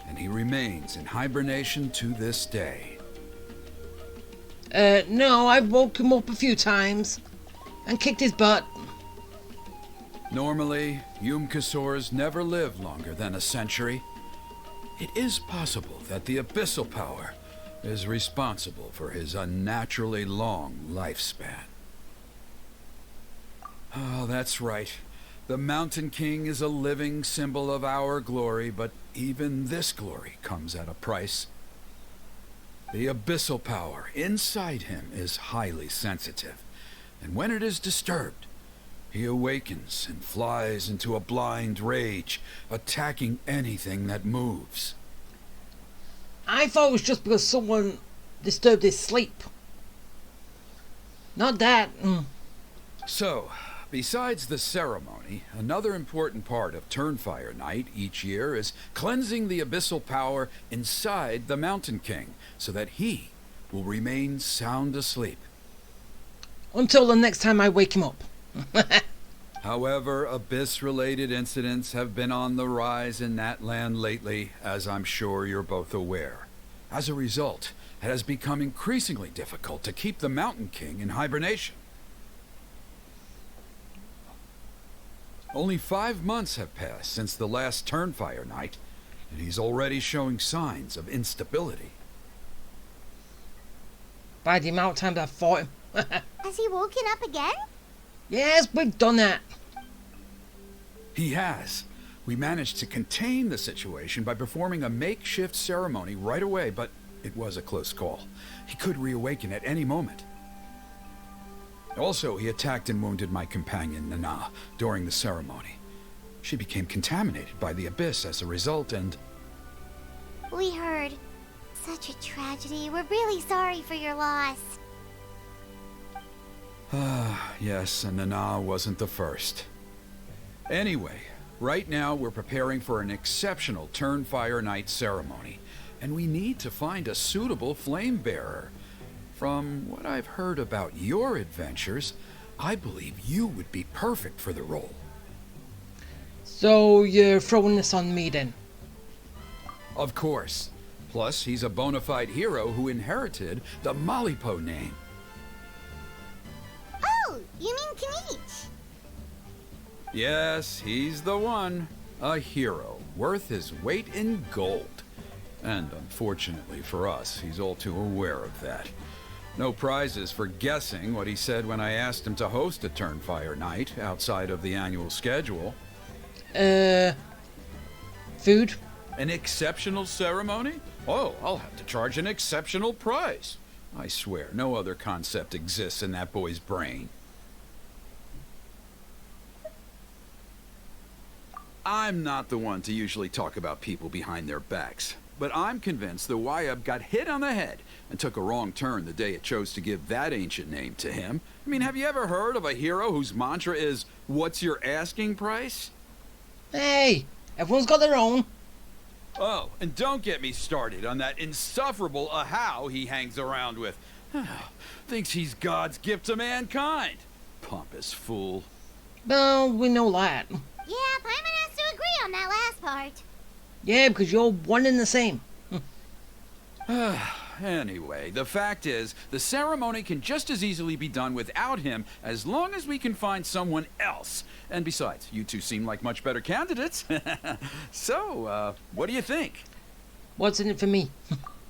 and he remains in hibernation to this day. No, I've woke him up a few times and kicked his butt. Normally, Yumkasors never live longer than a century. It is possible that the abyssal power is responsible for his unnaturally long lifespan. Oh, that's right. The Mountain King is a living symbol of our glory, but even this glory comes at a price. The abyssal power inside him is highly sensitive, and when it is disturbed, he awakens and flies into a blind rage, attacking anything that moves. I thought it was just because someone disturbed his sleep. Not that. So, Besides the ceremony, another important part of Turnfire Night each year is cleansing the abyssal power inside the Mountain King so that he will remain sound asleep. Until the next time I wake him up. However, abyss-related incidents have been on the rise in that land lately, as I'm sure you're both aware. As a result, it has become increasingly difficult to keep the Mountain King in hibernation. Only 5 months have passed since the last Turnfire Night, and he's already showing signs of instability. By the amount of times I've fought him. Has he woken up again? Yes, we've done that. He has. We managed to contain the situation by performing a makeshift ceremony right away, but it was a close call. He could reawaken at any moment. Also, he attacked and wounded my companion, Nana, during the ceremony. She became contaminated by the abyss as a result, and... We heard. Such a tragedy. We're really sorry for your loss. Yes, and Nana wasn't the first. Anyway, right now we're preparing for an exceptional Turnfire Night ceremony, and we need to find a suitable flame bearer. From what I've heard about your adventures, I believe you would be perfect for the role. So you're throwing this on me then? Of course. Plus, he's a bona fide hero who inherited the Malipo name. Oh, you mean Kanich? Yes, he's the one. A hero, worth his weight in gold. And unfortunately for us, he's all too aware of that. No prizes for guessing what he said when I asked him to host a Turnfire Night outside of the annual schedule. Food? An exceptional ceremony? Oh, I'll have to charge an exceptional price. I swear, no other concept exists in that boy's brain. I'm not the one to usually talk about people behind their backs, but I'm convinced the Wyab got hit on the head and took a wrong turn the day it chose to give that ancient name to him. I mean, have you ever heard of a hero whose mantra is, "What's your asking price?" Hey, everyone's got their own. Oh, and don't get me started on that insufferable Ahau he hangs around with. Thinks he's God's gift to mankind. Pompous fool. Well, we know that. Yeah, Paimon has to agree on that last part. Yeah, because you're one and the same. Anyway, the fact is, the ceremony can just as easily be done without him as long as we can find someone else. And besides, you two seem like much better candidates. So, what do you think? What's in it for me?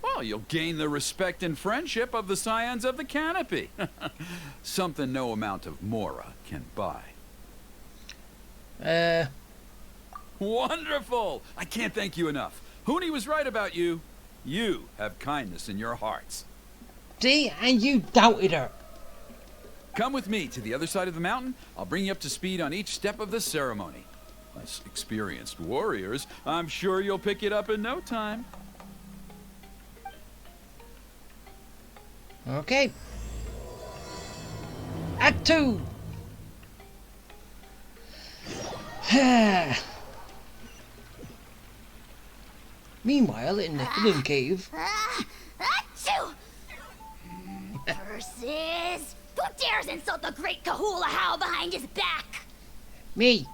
Well, you'll gain the respect and friendship of the Scions of the Canopy. Something no amount of Mora can buy. Wonderful! I can't thank you enough. Huni was right about you. You have kindness in your hearts. See, and you doubted her. Come with me to the other side of the mountain. I'll bring you up to speed on each step of the ceremony. As experienced warriors, I'm sure you'll pick it up in no time. Okay. Act 2. Meanwhile, in the hidden cave. Achoo! Versus... Who dares insult the great Kahula How behind his back? Me.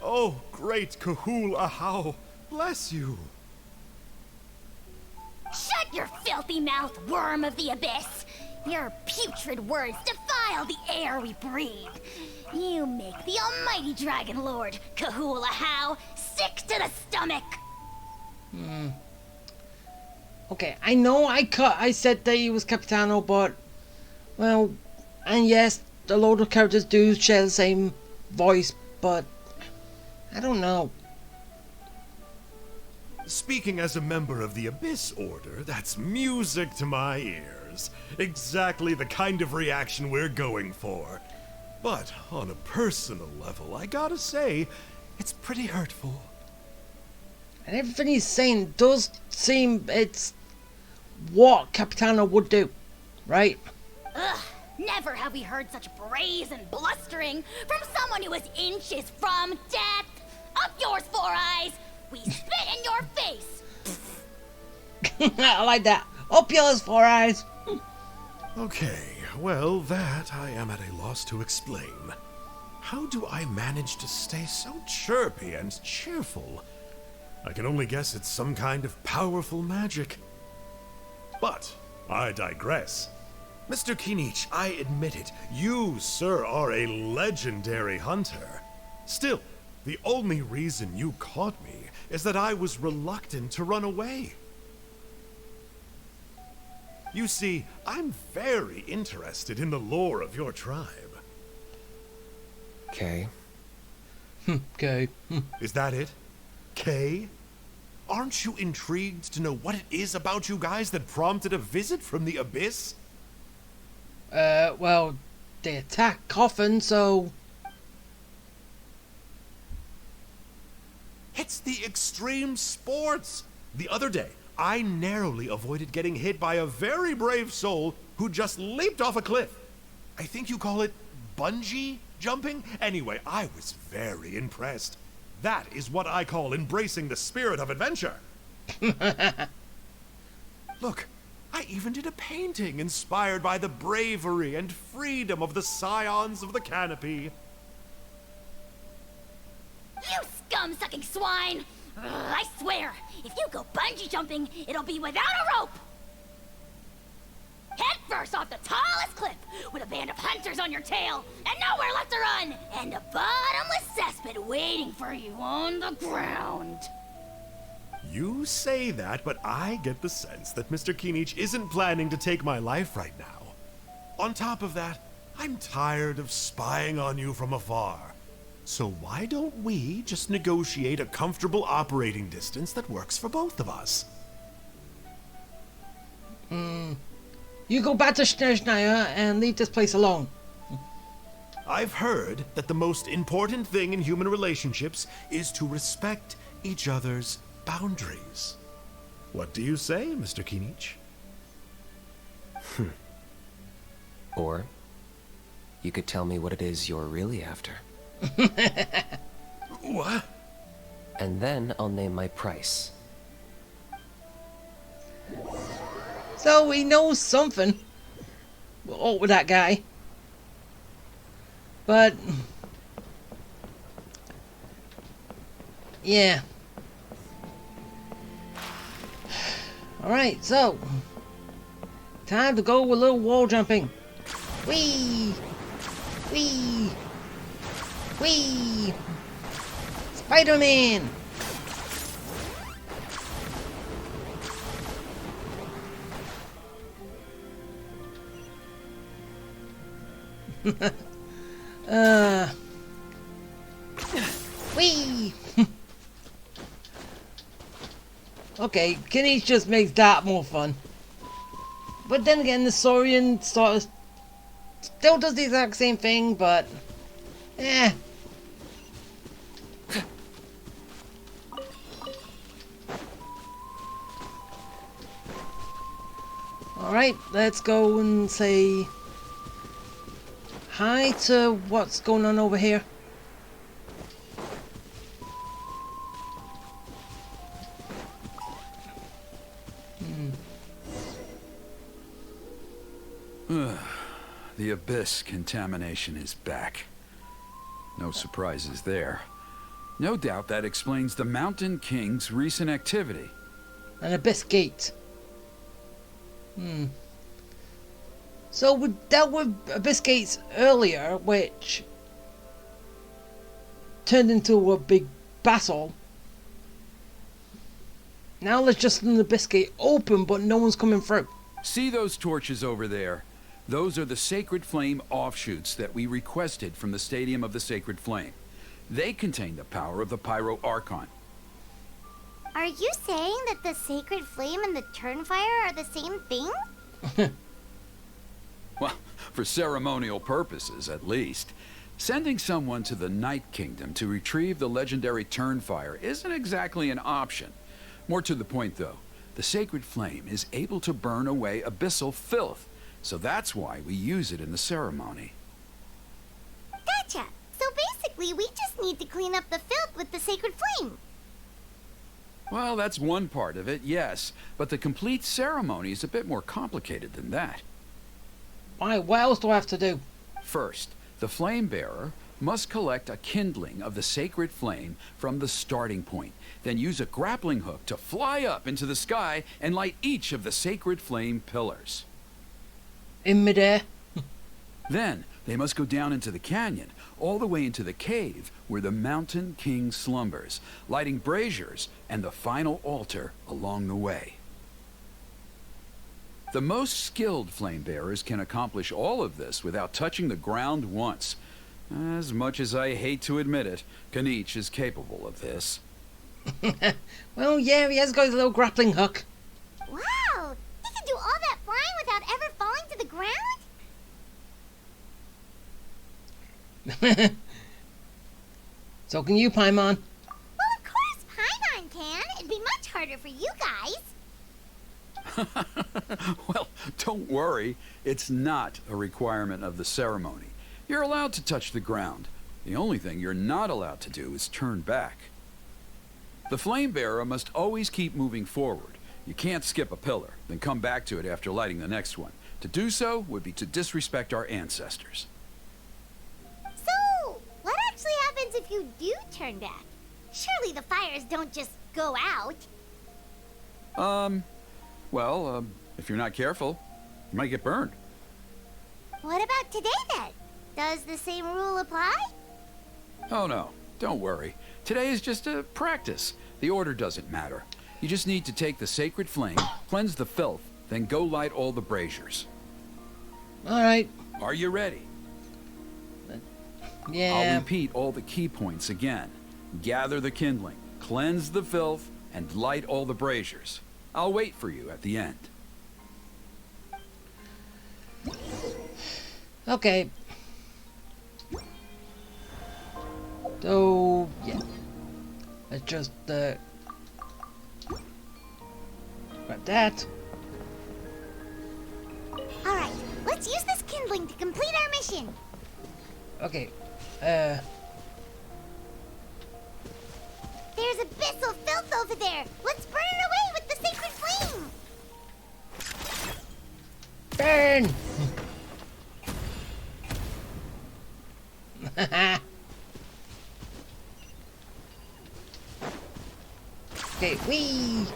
Oh, great Kahul Ahau, bless you. Shut your filthy mouth, worm of the abyss! Your putrid words defile the air we breathe. You make the almighty Dragon Lord, Kahula How, sick to the stomach. Okay, I know I said that he was Capitano, but well, and yes, a load of characters do share the same voice, but I don't know. Speaking as a member of the Abyss Order, that's music to my ears. Exactly the kind of reaction we're going for. But on a personal level, I gotta say, it's pretty hurtful. And everything he's saying does seem it's what Capitano would do, right? Ugh, Never have we heard such brazen blustering from someone who is inches from death. Up yours, Four Eyes! We spit in your face! I like that. Up yours, Four Eyes. Okay, well, that I am at a loss to explain. How do I manage to stay so chirpy and cheerful? I can only guess it's some kind of powerful magic. But I digress. Mr. Kinich, I admit it, you, sir, are a legendary hunter. Still, the only reason you caught me is that I was reluctant to run away. You see, I'm very interested in the lore of your tribe. Okay. Okay. Is that it? Kay? Aren't you intrigued to know what it is about you guys that prompted a visit from the Abyss? Well, they attack Coffin, so... It's the extreme sports! The other day, I narrowly avoided getting hit by a very brave soul who just leaped off a cliff. I think you call it bungee jumping? Anyway, I was very impressed. That is what I call embracing the spirit of adventure. Look, I even did a painting inspired by the bravery and freedom of the Scions of the Canopy. You scum-sucking swine! Ugh, I swear, if you go bungee jumping, it'll be without a rope! Head first off the tallest cliff, with a band of hunters on your tail, and nowhere left to run, and a bottomless cesspit waiting for you on the ground. You say that, but I get the sense that Mr. Kinich isn't planning to take my life right now. On top of that, I'm tired of spying on you from afar. So why don't we just negotiate a comfortable operating distance that works for both of us? You go back to Schneider and leave this place alone. I've heard that the most important thing in human relationships is to respect each other's boundaries. What do you say, Mr. Kinich? Or you could tell me what it is you're really after. What? And then I'll name my price. So he knows something. Oh, with that guy. But... yeah. Alright, so... time to go with a little wall jumping. Whee! Whee! Whee! Spider-Man! Whee! Okay, Kenny just makes that more fun. But then again, the Saurian sort of still does the exact same thing, but... eh. Alright, let's go and say hi to what's going on over here. The Abyss contamination is back. No surprises there. No doubt that explains the Mountain King's recent activity. An Abyss Gate. So we dealt with Abyss Gates earlier, which turned into a big battle. Now there's just an Abyss Gate open, but no one's coming through. See those torches over there? Those are the Sacred Flame offshoots that we requested from the Stadium of the Sacred Flame. They contain the power of the Pyro Archon. Are you saying that the Sacred Flame and the Turnfire are the same thing? Well, for ceremonial purposes, at least. Sending someone to the Night Kingdom to retrieve the legendary Turnfire isn't exactly an option. More to the point, though, the Sacred Flame is able to burn away abyssal filth, so that's why we use it in the ceremony. Gotcha. So basically, we just need to clean up the filth with the sacred flame. Well, that's one part of it, yes, but the complete ceremony is a bit more complicated than that. Why, what else do I have to do? First, the flame bearer must collect a kindling of the sacred flame from the starting point, then use a grappling hook to fly up into the sky and light each of the sacred flame pillars. In midair? Then, they must go down into the canyon, all the way into the cave where the Mountain King slumbers, lighting braziers and the final altar along the way. The most skilled flame bearers can accomplish all of this without touching the ground once. As much as I hate to admit it, Kanich is capable of this. Well, yeah, he has got his little grappling hook. Wow! He can do all that flying without ever falling to the ground? So can you, Paimon? Well, of course Paimon can. It'd be much harder for you guys. Well, don't worry. It's not a requirement of the ceremony. You're allowed to touch the ground. The only thing you're not allowed to do is turn back. The flame bearer must always keep moving forward. You can't skip a pillar, then come back to it after lighting the next one. To do so would be to disrespect our ancestors. So, what actually happens if you do turn back? Surely the fires don't just go out. If you're not careful, you might get burned. What about today then? Does the same rule apply? Oh no, don't worry. Today is just a practice. The order doesn't matter. You just need to take the sacred flame, cleanse the filth, then go light all the braziers. Alright. Are you ready? Yeah. I'll repeat all the key points again. Gather the kindling, cleanse the filth, and light all the braziers. I'll wait for you at the end. Okay. So, yeah. Let's just, grab that. Alright, let's use this kindling to complete our mission. Okay. There's abyssal filth over there. Let's burn it away with the sacred flame. Burn! Okay, whee!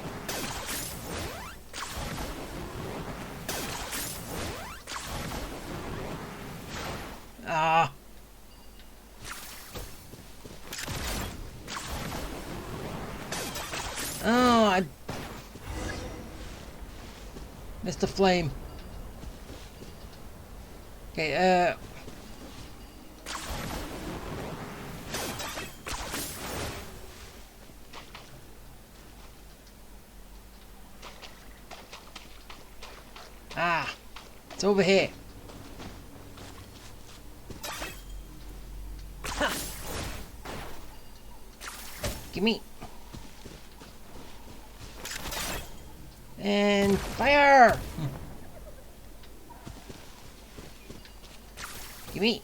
Ah. Oh, I missed the flame. Okay, Ah, it's over here. Gimme. And fire! Gimme.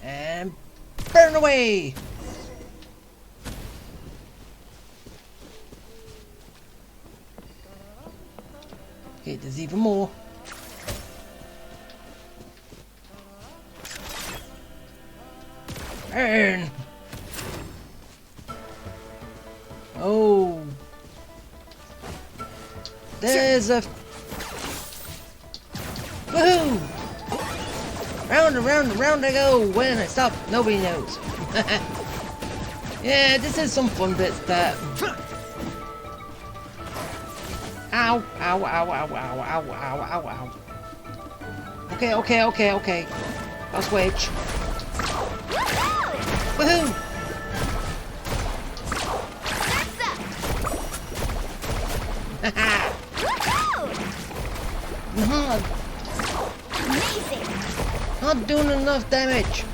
And burn away! Okay, there's even more. Burn! Oh. There's a... Woohoo! Round and round and round I go. When I stop, nobody knows. Yeah, this is some fun bits that... Ow, ow, ow, ow, ow, ow, ow, ow, ow. Okay. I'll switch. Woohoo! Haha! Amazing. Not doing enough damage.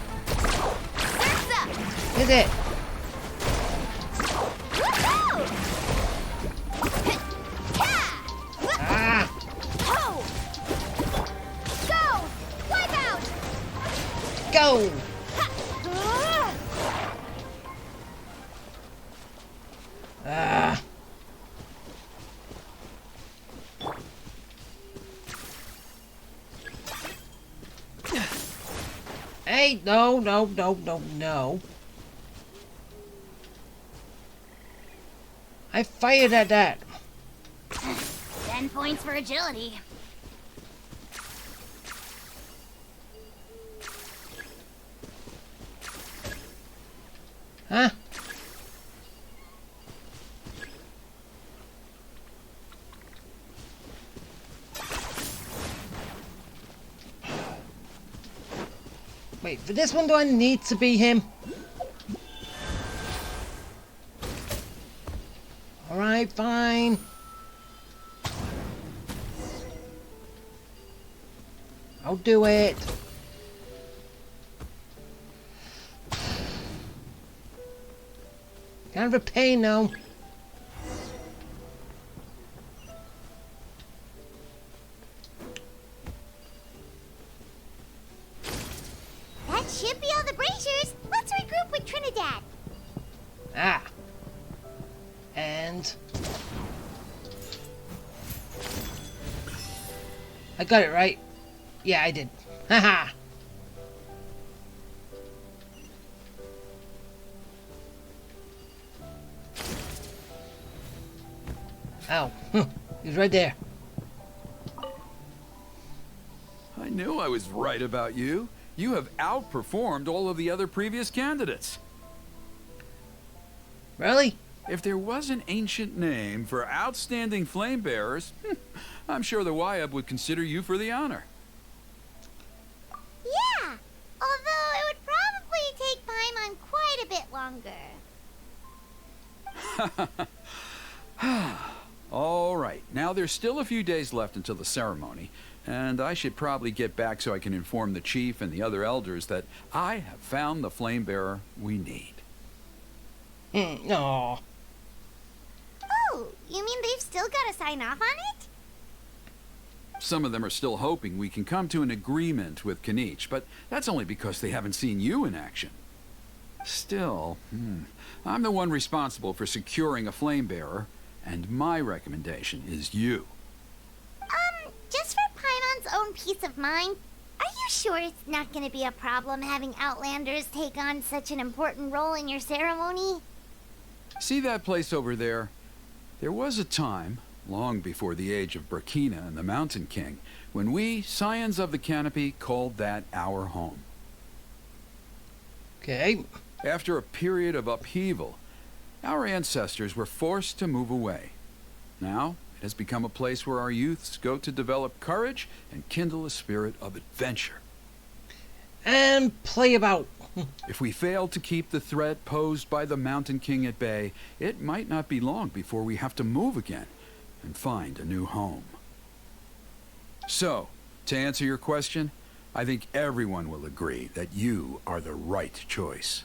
Is it? Ah! go! Ah. Hey, no. I fired at that. 10 points for agility. Huh? Wait, for this one do I need to be him? Alright, fine. I'll do it. Kind of a pain though. That should be all the braziers. Let's regroup with Trinidad. Ah. And... I got it right. Yeah, I did. Haha. Ow. He's right there. I knew I was right about you. You have outperformed all of the other previous candidates. Really? If there was an ancient name for outstanding flame bearers, I'm sure the Wyab would consider you for the honor. Yeah, although it would probably take Paimon quite a bit longer. All right, now there's still a few days left until the ceremony, and I should probably get back so I can inform the chief and the other elders that I have found the flame bearer we need. Aw. Oh, you mean they've still got to sign off on it? Some of them are still hoping we can come to an agreement with Canich, but that's only because they haven't seen you in action. Still, I'm the one responsible for securing a flame bearer, and my recommendation is you. Just for Paimon's own peace of mind, are you sure it's not going to be a problem having Outlanders take on such an important role in your ceremony? See that place over there? There was a time, long before the age of Burkina and the Mountain King, when we, Scions of the Canopy, called that our home. Okay. After a period of upheaval, our ancestors were forced to move away. Now, it has become a place where our youths go to develop courage and kindle a spirit of adventure. And play about. If we fail to keep the threat posed by the Mountain King at bay, it might not be long before we have to move again and find a new home. So, to answer your question, I think everyone will agree that you are the right choice.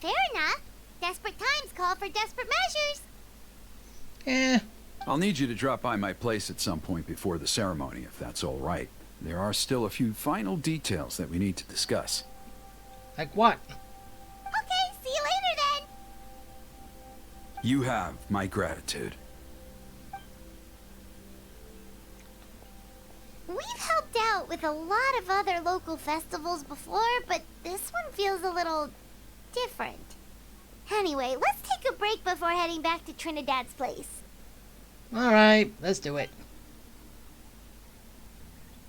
Fair enough. Desperate times call for desperate measures. Eh. I'll need you to drop by my place at some point before the ceremony, if that's all right. There are still a few final details that we need to discuss. Like what? Okay, see you later then. You have my gratitude. We've helped out with a lot of other local festivals before, but this one feels a little different. Anyway, let's take a break before heading back to Trinidad's place. Alright, let's do it.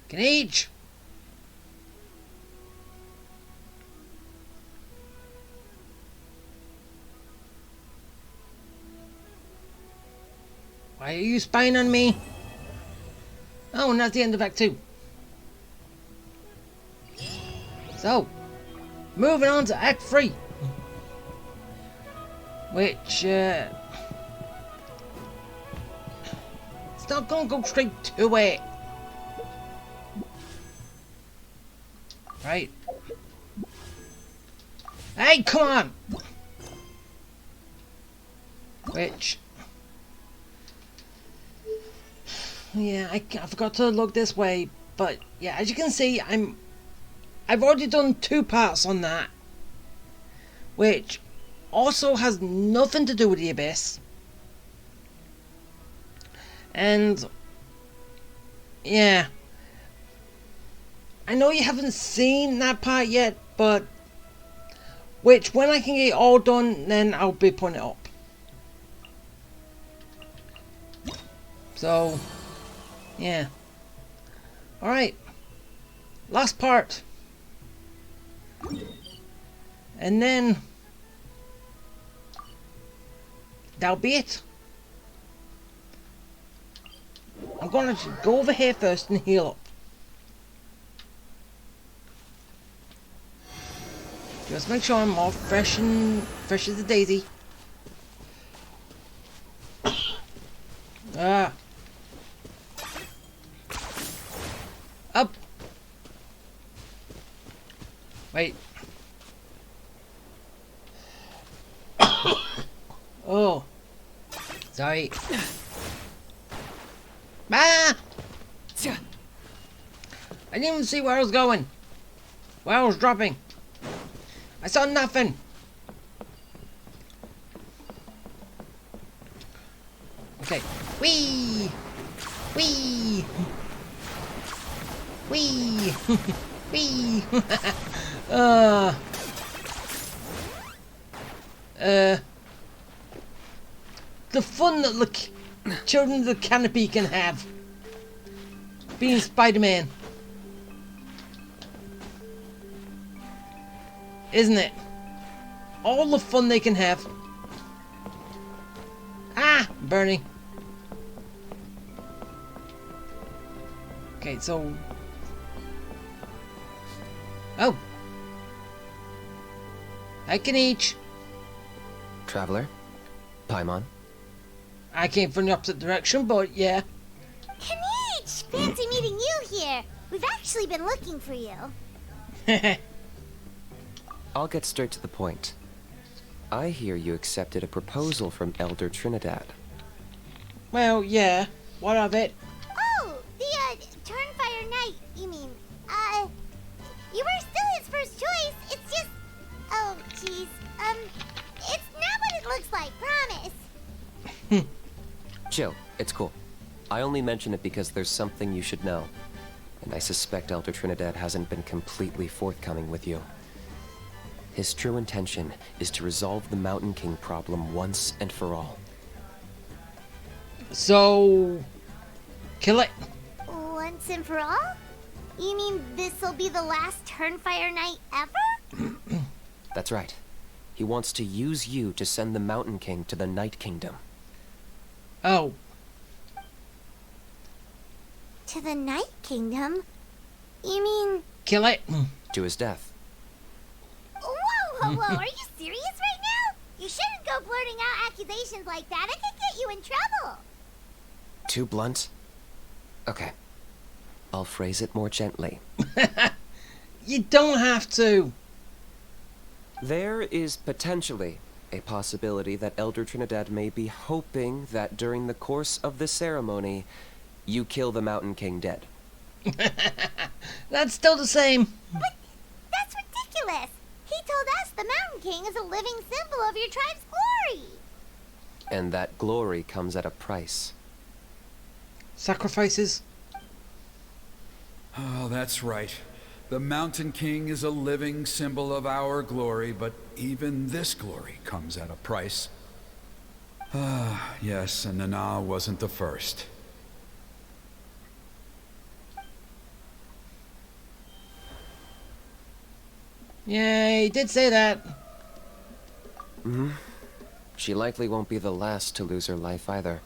Canich! Why are you spying on me? Oh, and that's the end of Act 2. So, moving on to Act 3. Which, it's not gonna go straight to it. Right. Hey, come on! Which... yeah, I forgot to look this way, but yeah, as you can see, I'm I've already done 2 parts on that, which also has nothing to do with the Abyss. And yeah, I know you haven't seen that part yet, but which when I can get it all done, then I'll be putting it up. So yeah, alright, last part, and then that'll be it. I'm gonna go over here first and heal up. Just make sure I'm all fresh as a daisy. Ah. Up. Wait. Oh. Sorry. Ah! I didn't even see where I was going. Where I was dropping. I saw nothing. Okay. Whee! Whee! Whee! Whee! The fun that the children of the Canopy can have being Spider-Man, isn't it? All the fun they can have. Ah, burning. Okay, so oh, I can each. Traveler, Paimon. I came from the opposite direction, but yeah. Kanich! Fancy meeting you here. We've actually been looking for you. I'll get straight to the point. I hear you accepted a proposal from Elder Trinidad. Well, yeah. What of it? Oh, the, Turnfire Knight, you mean. You were still his first choice. It's just... Oh, jeez. It's not what it looks like, promise. Chill, it's cool. I only mention it because there's something you should know. And I suspect Elder Trinidad hasn't been completely forthcoming with you. His true intention is to resolve the Mountain King problem once and for all. So... kill it. Once and for all? You mean this'll be the last Turnfire Knight ever? That's right. He wants to use you to send the Mountain King to the Night Kingdom. Oh. To the Night Kingdom? You mean... Kill it. To his death. Whoa, are you serious right now? You shouldn't go blurting out accusations like that. It could get you in trouble. Too blunt? Okay. I'll phrase it more gently. You don't have to. There is potentially a possibility that Elder Trinidad may be hoping that during the course of the ceremony, you kill the Mountain King dead. That's still the same. But that's ridiculous. He told us the Mountain King is a living symbol of your tribe's glory. And that glory comes at a price. Sacrifices. Oh, that's right. The Mountain King is a living symbol of our glory, but even this glory comes at a price. Ah, yes, and Nana wasn't the first. Yeah, he did say that. Mm-hmm. She likely won't be the last to lose her life either.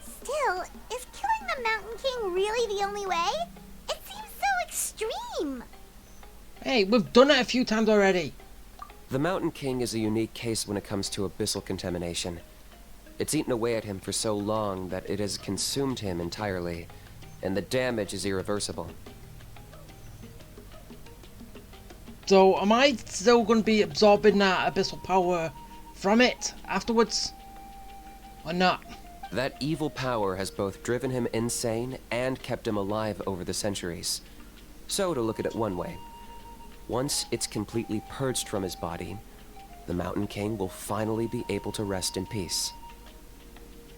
Still, is killing the Mountain King really the only way? It seems so extreme. Hey, we've done it a few times already. The Mountain King is a unique case when it comes to abyssal contamination. It's eaten away at him for so long that it has consumed him entirely, and the damage is irreversible. So, am I still going to be absorbing that abyssal power from it afterwards? Or not? That evil power has both driven him insane and kept him alive over the centuries. So, to look at it one way, once it's completely purged from his body, the Mountain King will finally be able to rest in peace.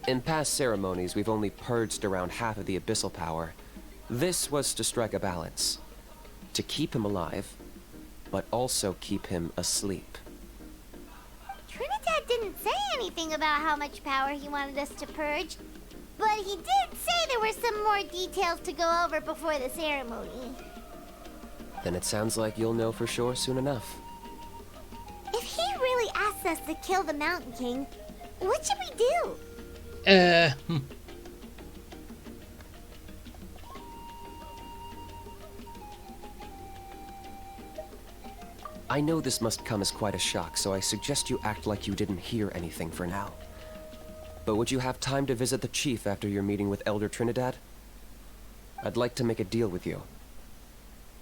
In past ceremonies, we've only purged around half of the abyssal power. This was to strike a balance. To keep him alive, but also keep him asleep. Trinidad didn't say anything about how much power he wanted us to purge, but he did say there were some more details to go over before the ceremony. Then it sounds like you'll know for sure soon enough. If he really asks us to kill the Mountain King, what should we do? I know this must come as quite a shock, so I suggest you act like you didn't hear anything for now. But would you have time to visit the chief after your meeting with Elder Trinidad? I'd like to make a deal with you.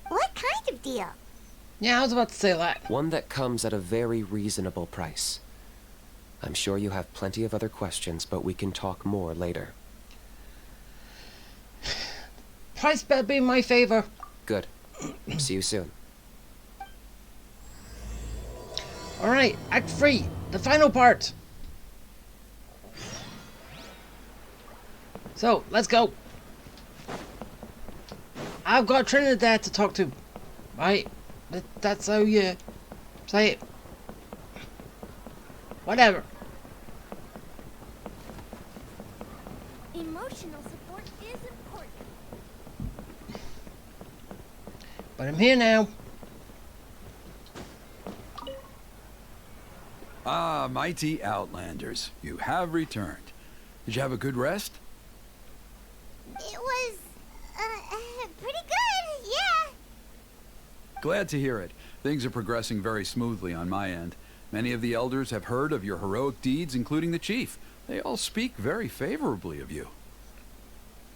What kind of deal? Yeah, I was about to say that. One that comes at a very reasonable price. I'm sure you have plenty of other questions, but we can talk more later. Price better be in my favor. Good. See you soon. Alright, Act 3, the final part. So, let's go. I've got Trinidad to talk to. Right? That's how you say it. Whatever. Emotional support is important. But I'm here now. Ah, mighty Outlanders, you have returned. Did you have a good rest? It was, pretty good, yeah. Glad to hear it. Things are progressing very smoothly on my end. Many of the elders have heard of your heroic deeds, including the chief. They all speak very favorably of you.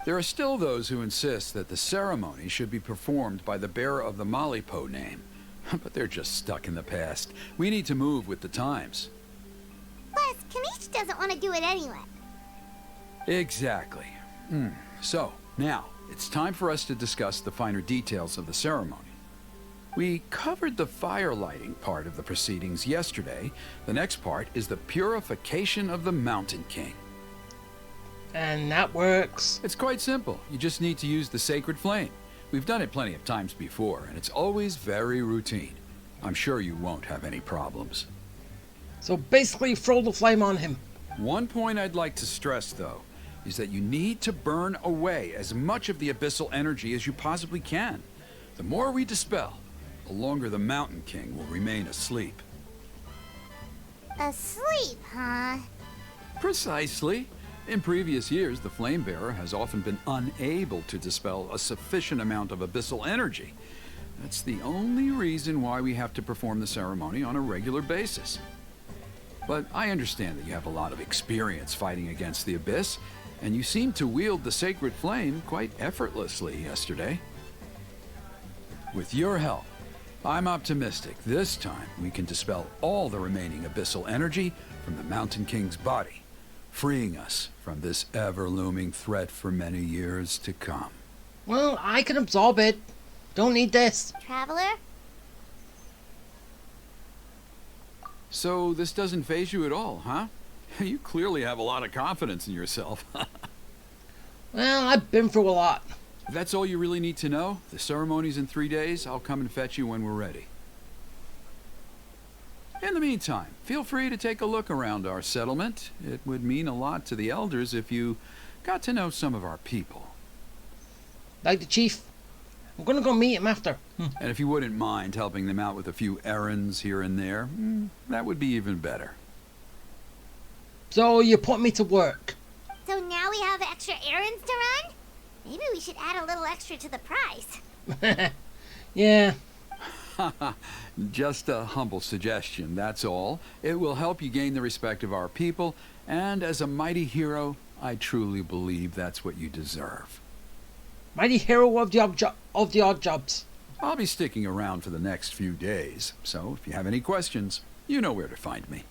There are still those who insist that the ceremony should be performed by the bearer of the Malipo name. But they're just stuck in the past. We need to move with the times. Plus, Kanish doesn't want to do it anyway. Exactly. So, now, it's time for us to discuss the finer details of the ceremony. We covered the fire lighting part of the proceedings yesterday. The next part is the purification of the Mountain King. And that works. It's quite simple. You just need to use the sacred flame. We've done it plenty of times before, and it's always very routine. I'm sure you won't have any problems. So basically throw the flame on him. One point I'd like to stress, though, is that you need to burn away as much of the abyssal energy as you possibly can. The more we dispel, the longer the Mountain King will remain asleep. Asleep, huh? Precisely. In previous years, the Flame Bearer has often been unable to dispel a sufficient amount of abyssal energy. That's the only reason why we have to perform the ceremony on a regular basis. But I understand that you have a lot of experience fighting against the Abyss, and you seem to wield the sacred flame quite effortlessly yesterday. With your help, I'm optimistic this time we can dispel all the remaining abyssal energy from the Mountain King's body, freeing us from this ever-looming threat for many years to come. Well, I can absorb it. Don't need this. Traveler? So this doesn't faze you at all, huh? You clearly have a lot of confidence in yourself. Well, I've been through a lot. If that's all you really need to know, the ceremony's in 3 days. I'll come and fetch you when we're ready. In the meantime, feel free to take a look around our settlement. It would mean a lot to the elders if you got to know some of our people. Like the chief. I'm gonna go meet him after. And if you wouldn't mind helping them out with a few errands here and there, that would be even better. So you put me to work. So now we have extra errands to run? Maybe we should add a little extra to the price. Yeah. Just a humble suggestion, that's all. It will help you gain the respect of our people, and as a mighty hero, I truly believe that's what you deserve. Mighty hero of the odd jobs. I'll be sticking around for the next few days, so if you have any questions, you know where to find me.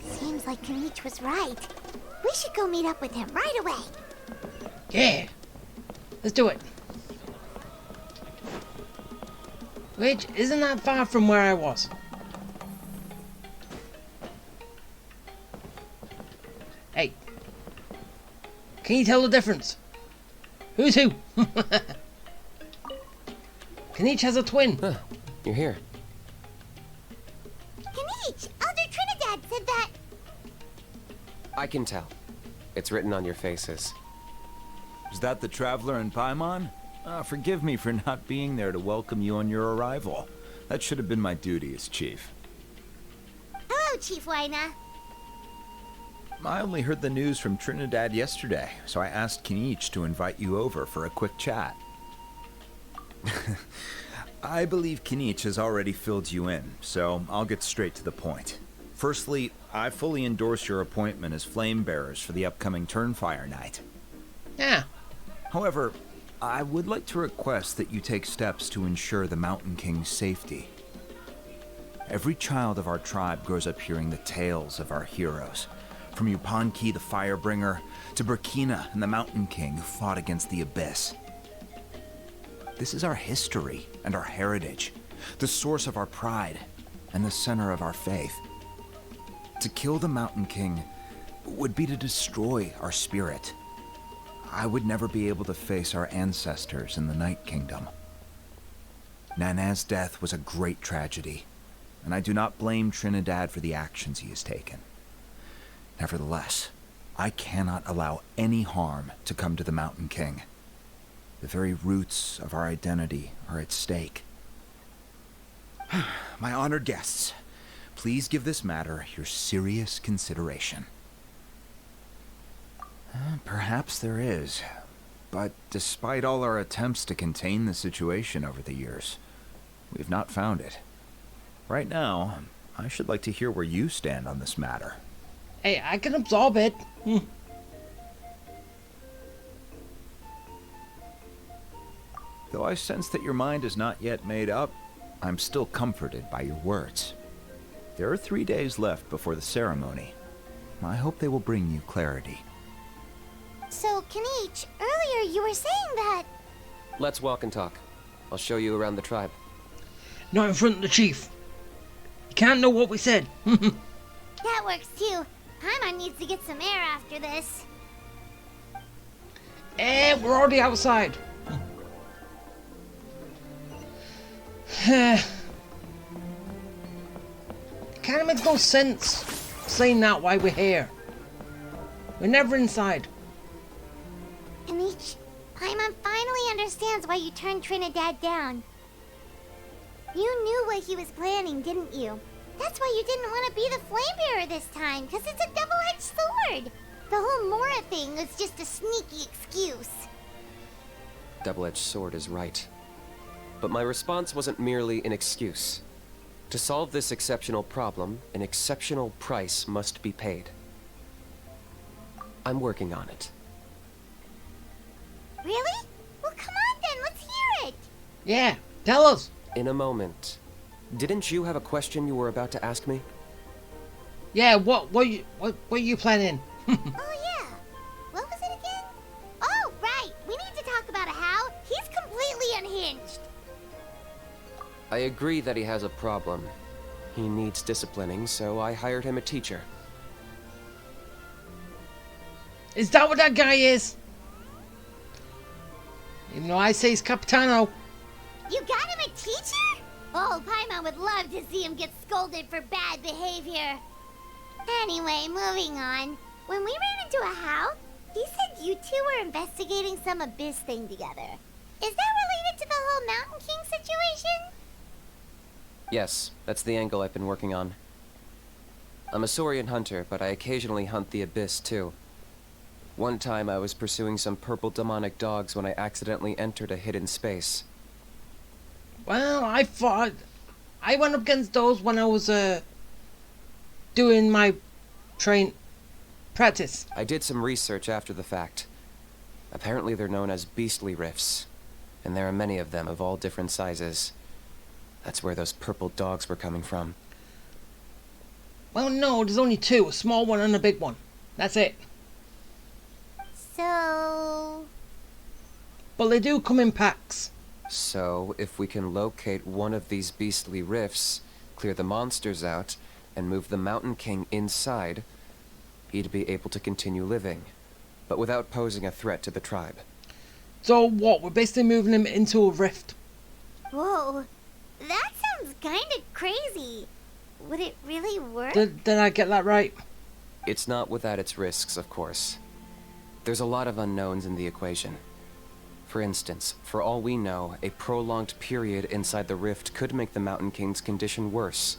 Seems like Kanich was right. We should go meet up with him right away. Yeah. Let's do it. Which isn't that far from where I was. Hey. Can you tell the difference? Who's who? Canich has a twin. Huh, you're here. Canich, Elder Trinidad said that. I can tell. It's written on your faces. Is that the Traveler in Paimon? Forgive me for not being there to welcome you on your arrival. That should have been my duty as chief. Hello, Chief Waina. I only heard the news from Trinidad yesterday, so I asked Canich to invite you over for a quick chat. I believe Canich has already filled you in, so I'll get straight to the point. Firstly, I fully endorse your appointment as flame bearers for the upcoming Turnfire Night. Yeah. However, I would like to request that you take steps to ensure the Mountain King's safety. Every child of our tribe grows up hearing the tales of our heroes, from Yupanqui the Firebringer to Burkina and the Mountain King who fought against the Abyss. This is our history and our heritage, the source of our pride and the center of our faith. To kill the Mountain King would be to destroy our spirit. I would never be able to face our ancestors in the Night Kingdom. Nana's death was a great tragedy, and I do not blame Trinidad for the actions he has taken. Nevertheless, I cannot allow any harm to come to the Mountain King. The very roots of our identity are at stake. My honored guests, please give this matter your serious consideration. Perhaps there is, but despite all our attempts to contain the situation over the years, we've not found it. Right now, I should like to hear where you stand on this matter. Hey, I can absorb it. Though I sense that your mind is not yet made up, I'm still comforted by your words. There are 3 days left before the ceremony. I hope they will bring you clarity. So, Canich, earlier you were saying that... Let's walk and talk. I'll show you around the tribe. Not in front of the chief. You can't know what we said. That works too. Paimon needs to get some air after this. We're already outside. Kind of makes no sense saying that while we're here. We're never inside. Canich, Paimon finally understands why you turned Trinidad down. You knew what he was planning, didn't you? That's why you didn't want to be the flame bearer this time, because it's a double-edged sword. The whole Mora thing was just a sneaky excuse. Double-edged sword is right. But my response wasn't merely an excuse. To solve this exceptional problem, an exceptional price must be paid. I'm working on it. Really? Well, come on then, let's hear it. Yeah, tell us. In a moment. Didn't you have a question you were about to ask me? Yeah, what are you planning? Oh yeah. What was it again? Oh, right. We need to talk about How. He's completely unhinged. I agree that he has a problem. He needs disciplining, so I hired him a teacher. Is that what that guy is? Even though I say he's Capitano. You got him a teacher? Oh, Paimon would love to see him get scolded for bad behavior. Anyway, moving on. When we ran into How, he said you two were investigating some Abyss thing together. Is that related to the whole Mountain King situation? Yes, that's the angle I've been working on. I'm a Saurian hunter, but I occasionally hunt the Abyss too. One time I was pursuing some purple demonic dogs when I accidentally entered a hidden space. Well, I went up against those when I was doing my practice. I did some research after the fact. Apparently they're known as beastly rifts, and there are many of them of all different sizes. That's where those purple dogs were coming from. Well, no, there's only two, a small one and a big one. That's it. So... But they do come in packs. So, if we can locate one of these beastly rifts, clear the monsters out, and move the Mountain King inside, he'd be able to continue living, but without posing a threat to the tribe. So what? We're basically moving him into a rift. Whoa, that sounds kind of crazy. Would it really work? Did I get that right? It's not without its risks, of course. There's a lot of unknowns in the equation. For instance, for all we know, a prolonged period inside the rift could make the Mountain King's condition worse.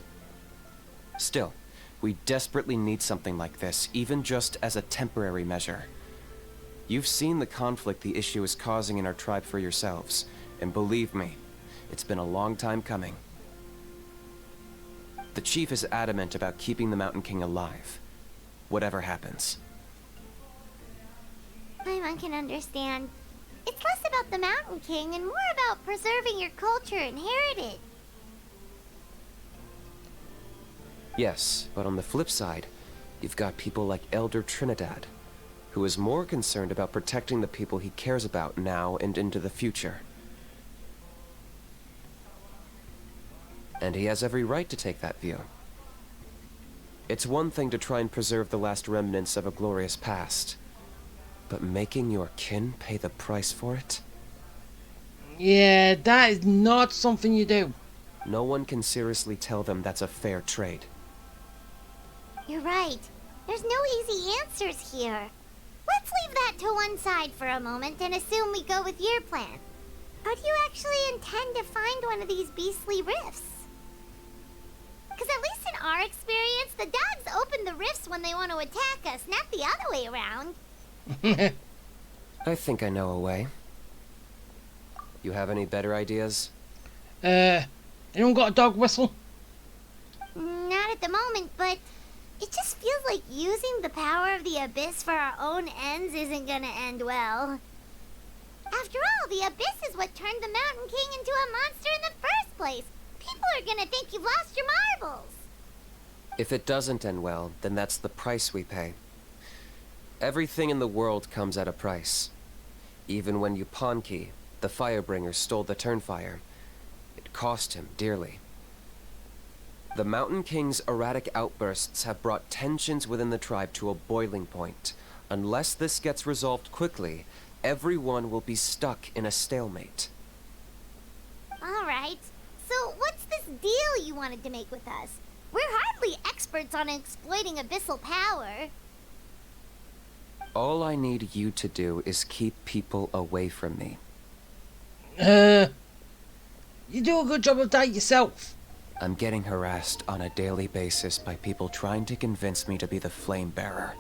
Still, we desperately need something like this, even just as a temporary measure. You've seen the conflict the issue is causing in our tribe for yourselves, and believe me, it's been a long time coming. The chief is adamant about keeping the Mountain King alive, whatever happens. I can understand. It's less about the Mountain King and more about preserving your culture and heritage. Yes, but on the flip side, you've got people like Elder Trinidad, who is more concerned about protecting the people he cares about now and into the future. And he has every right to take that view. It's one thing to try and preserve the last remnants of a glorious past, but making your kin pay the price for it? Yeah, that is not something you do. No one can seriously tell them that's a fair trade. You're right. There's no easy answers here. Let's leave that to one side for a moment and assume we go with your plan. How do you actually intend to find one of these beastly rifts? Because at least in our experience, the dogs open the rifts when they want to attack us, not the other way around. I think I know a way. You have any better ideas? Anyone got a dog whistle? Not at the moment, but it just feels like using the power of the Abyss for our own ends isn't gonna end well. After all, the Abyss is what turned the Mountain King into a monster in the first place. People are gonna think you've lost your marbles. If it doesn't end well, then that's the price we pay. Everything in the world comes at a price. Even when Yupanqui, the Firebringer, stole the Turnfire, it cost him dearly. The Mountain King's erratic outbursts have brought tensions within the tribe to a boiling point. Unless this gets resolved quickly, everyone will be stuck in a stalemate. Alright, so what's this deal you wanted to make with us? We're hardly experts on exploiting abyssal power. All I need you to do is keep people away from me. You do a good job of that yourself. I'm getting harassed on a daily basis by people trying to convince me to be the flame bearer.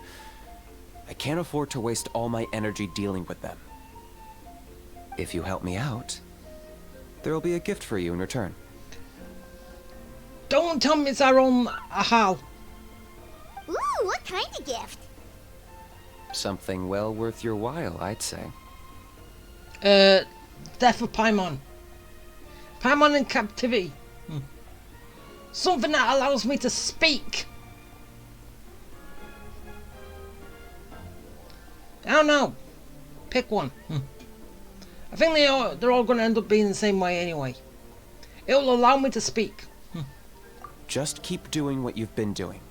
I can't afford to waste all my energy dealing with them. If you help me out, there'll be a gift for you in return. Don't tell me it's our own Ahal. Ooh, what kind of gift? Something well worth your while, I'd say. Death of Paimon. Paimon in captivity. Something that allows me to speak. I don't know. Pick one. I think they're all going to end up being the same way anyway. It'll allow me to speak. Just keep doing what you've been doing.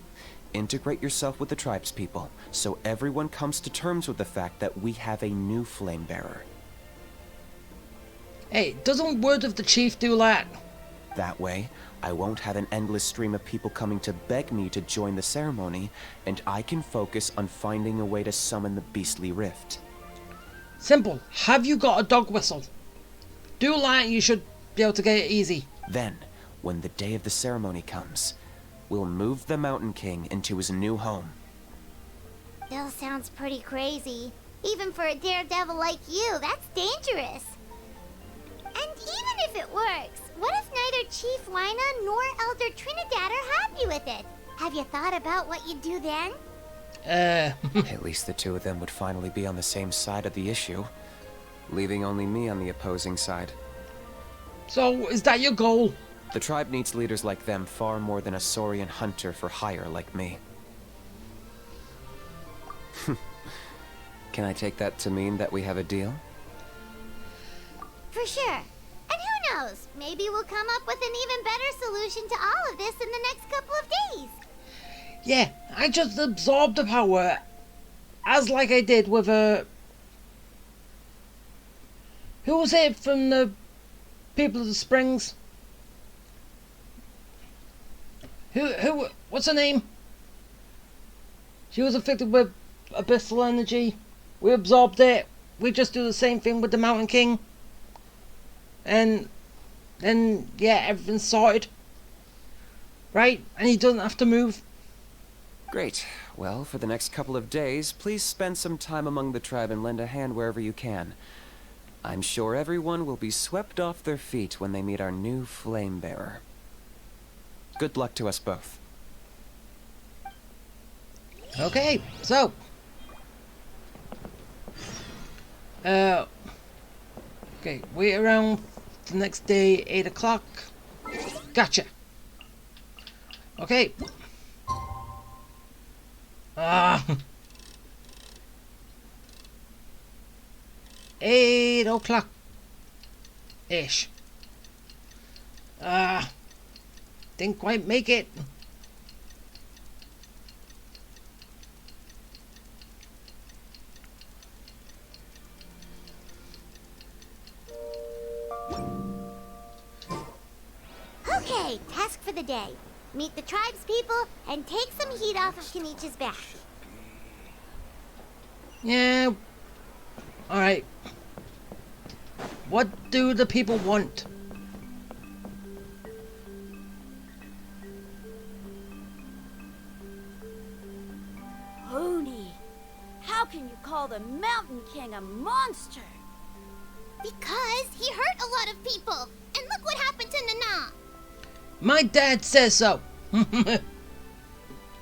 Integrate yourself with the tribespeople, so everyone comes to terms with the fact that we have a new flame bearer. Hey, doesn't word of the chief do that? That way, I won't have an endless stream of people coming to beg me to join the ceremony, and I can focus on finding a way to summon the beastly rift. Simple. Have you got a dog whistle? Do that and you should be able to get it easy. Then, when the day of the ceremony comes, we'll move the Mountain King into his new home. Still sounds pretty crazy. Even for a daredevil like you, that's dangerous. And even if it works, what if neither Chief Wyna nor Elder Trinidad are happy with it? Have you thought about what you'd do then? At least the two of them would finally be on the same side of the issue, leaving only me on the opposing side. So, is that your goal? The tribe needs leaders like them far more than a Saurian hunter for hire like me. Can I take that to mean that we have a deal? For sure. And knows? Maybe we'll come up with an even better solution to all of this in the next couple of days. Yeah, I just absorbed the power, as like I did with who was it from the people of the Springs? What's her name? She was affected with abyssal energy. We absorbed it. We just do the same thing with the Mountain King. And then, yeah, everything's sorted. Right? And he doesn't have to move. Great. Well, for the next couple of days, please spend some time among the tribe and lend a hand wherever you can. I'm sure everyone will be swept off their feet when they meet our new flame bearer. Good luck to us both. Okay, so okay, wait around the next day, 8 o'clock. Gotcha. Okay. 8 o'clock ish. Didn't quite make it. Okay, task for the day. Meet the tribe's people and take some heat off of Kenichi's back. Yeah. Alright. What do the people want? Oni, how can you call the Mountain King a monster? Because he hurt a lot of people. And look what happened to Nana. My dad says so. But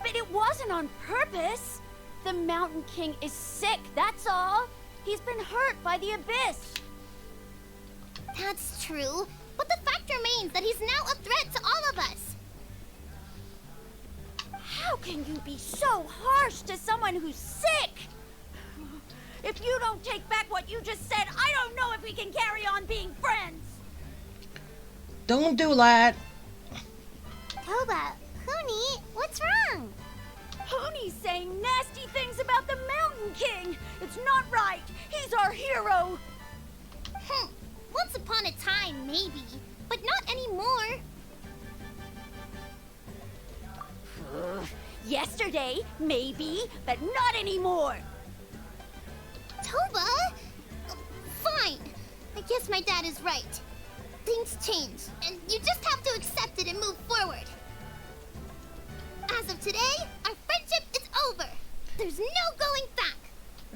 it wasn't on purpose. The Mountain King is sick, that's all. He's been hurt by the abyss. That's true. But the fact remains that he's now a threat to all of us. How can you be so harsh to someone who's sick? If you don't take back what you just said, I don't know if we can carry on being friends. Don't do that. Toba, Huni, what's wrong? Honi's saying nasty things about the Mountain King. It's not right. He's our hero. Once upon a time, maybe. But not anymore. Yesterday, maybe, but not anymore. Toba? Fine. I guess my dad is right. Things change, and you just have to accept it and move forward. As of today, our friendship is over. There's no going back.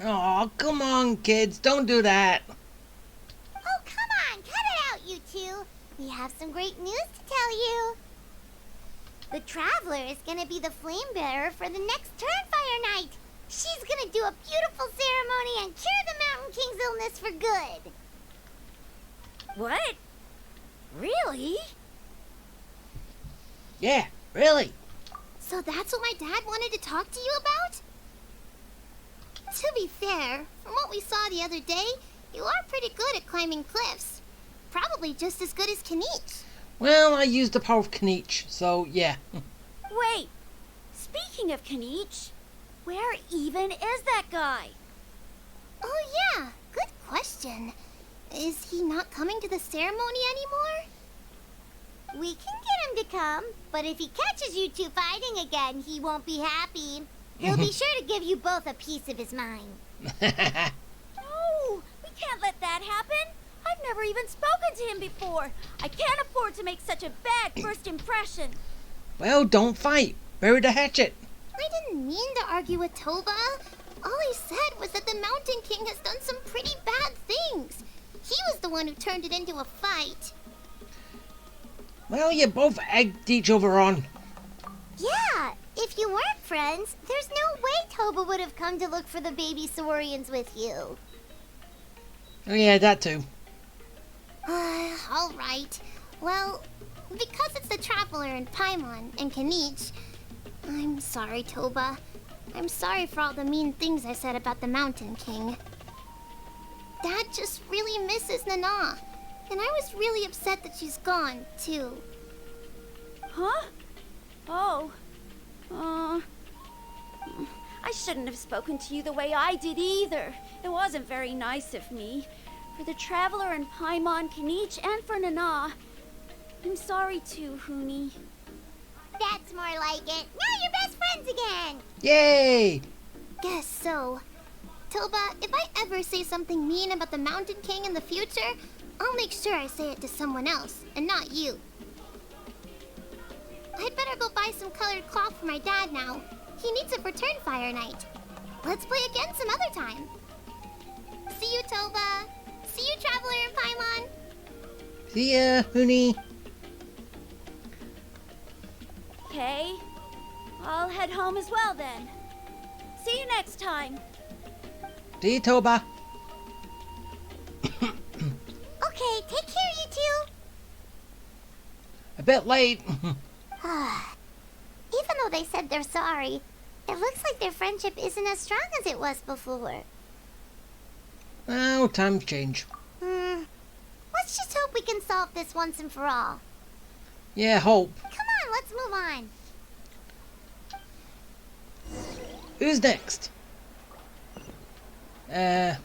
Oh, come on, kids. Don't do that. Oh, come on. Cut it out, you two. We have some great news to tell you. The Traveler is going to be the flame bearer for the next Turnfire night. She's going to do a beautiful ceremony and cure the Mountain King's illness for good. What? Really? Yeah, really. So that's what my dad wanted to talk to you about? To be fair, from what we saw the other day, you are pretty good at climbing cliffs. Probably just as good as Kanich. Well, I used the power of Kanich, so yeah. Wait, speaking of Kanich, where even is that guy? Oh yeah, good question. Is he not coming to the ceremony anymore? We can get him to come, but if he catches you two fighting again, he won't be happy. He'll be sure to give you both a piece of his mind. No, we can't let that happen. I've never even spoken to him before. I can't afford to make such a bad first impression. Well, don't fight. Bury the hatchet. I didn't mean to argue with Toba. All I said was that the Mountain King has done some pretty bad things. He was the one who turned it into a fight. Well, you both egged each other on. Yeah, if you weren't friends, there's no way Toba would have come to look for the baby Saurians with you. Oh yeah, that too. All right. Well, because it's the Traveler and Paimon and Kanich, I'm sorry, Toba. I'm sorry for all the mean things I said about the Mountain King. Dad just really misses Nana. And I was really upset that she's gone, too. Huh? Oh. I shouldn't have spoken to you the way I did either. It wasn't very nice of me. For the Traveler and Paimon, Kanich, and for Nana. I'm sorry too, Huni. That's more like it. Now you're best friends again! Yay! Guess so. Toba, if I ever say something mean about the Mountain King in the future, I'll make sure I say it to someone else, and not you. I'd better go buy some colored cloth for my dad now. He needs it for Turnfire night. Let's play again some other time. See you, Toba. See you, Traveler and Paimon. See ya, Huni. Okay. I'll head home as well then. See you next time. See you, Toba. Okay, take care, you two. A bit late. Even though they said they're sorry, it looks like their friendship isn't as strong as it was before. Oh, times change. Let's just hope we can solve this once and for all. Yeah, hope. Come on, let's move on. Who's next? Okay,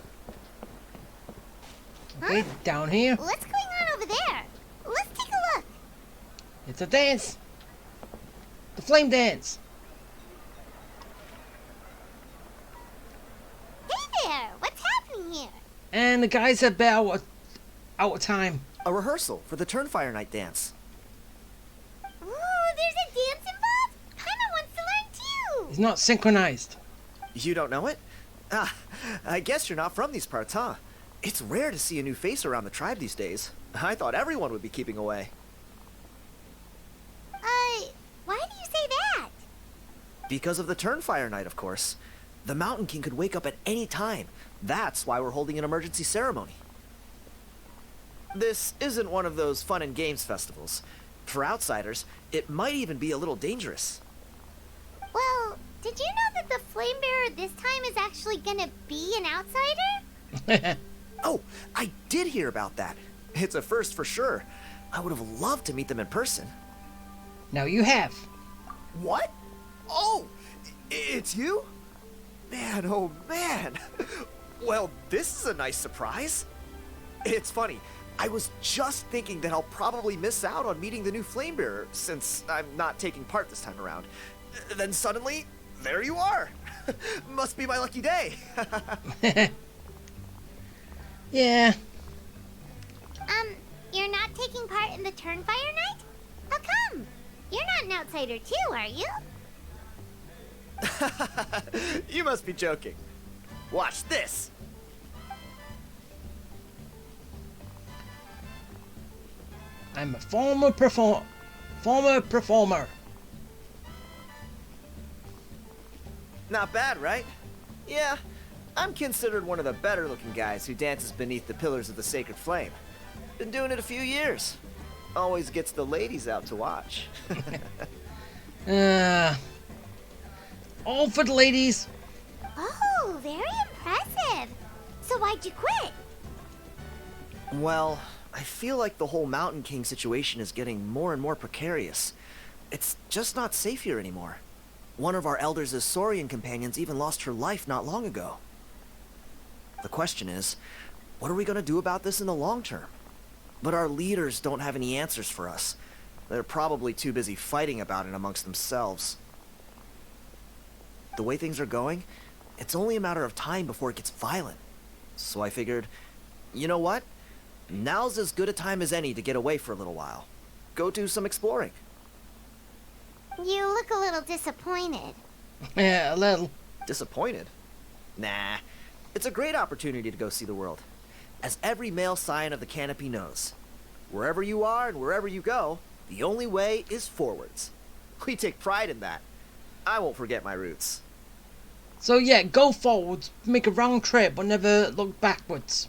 down here. What's going on over there? Let's take a look. It's a dance. The flame dance. Hey there, what's happening here? And the guys are about out of time. A rehearsal for the Turnfire Night dance. Ooh, there's a dance involved? Kinda wants to learn too. It's not synchronized. You don't know it? Ah, I guess you're not from these parts, huh? It's rare to see a new face around the tribe these days. I thought everyone would be keeping away. Why do you say that? Because of the Turnfire Night, of course. The Mountain King could wake up at any time. That's why we're holding an emergency ceremony. This isn't one of those fun and games festivals. For outsiders, it might even be a little dangerous. Well, did you know that the flame bearer this time is actually gonna be an outsider? Oh, I did hear about that. It's a first for sure. I would have loved to meet them in person. Now you have. What? Oh, it's you? Man, oh man. Well, this is a nice surprise. It's funny. I was just thinking that I'll probably miss out on meeting the new Flamebearer since I'm not taking part this time around. Then suddenly, there you are. Must be my lucky day. Yeah. You're not taking part in the Turnfire Night? How come? You're not an outsider too, are you? You must be joking. Watch this. I'm a former performer. Not bad, right? Yeah, I'm considered one of the better looking guys who dances beneath the pillars of the sacred flame. Been doing it a few years. Always gets the ladies out to watch. All for the ladies. Oh, very impressive. So why'd you quit? Well, I feel like the whole Mountain King situation is getting more and more precarious. It's just not safe here anymore. One of our elders' Saurian companions even lost her life not long ago. The question is, what are we going to do about this in the long term? But our leaders don't have any answers for us. They're probably too busy fighting about it amongst themselves. The way things are going, it's only a matter of time before it gets violent. So I figured, you know what? Now's as good a time as any to get away for a little while. Go do some exploring. You look a little disappointed. Yeah, a little. Disappointed? Nah. It's a great opportunity to go see the world. As every male scion of the Canopy knows, wherever you are and wherever you go, the only way is forwards. We take pride in that. I won't forget my roots. So yeah, go forwards, make a round trip, but never look backwards.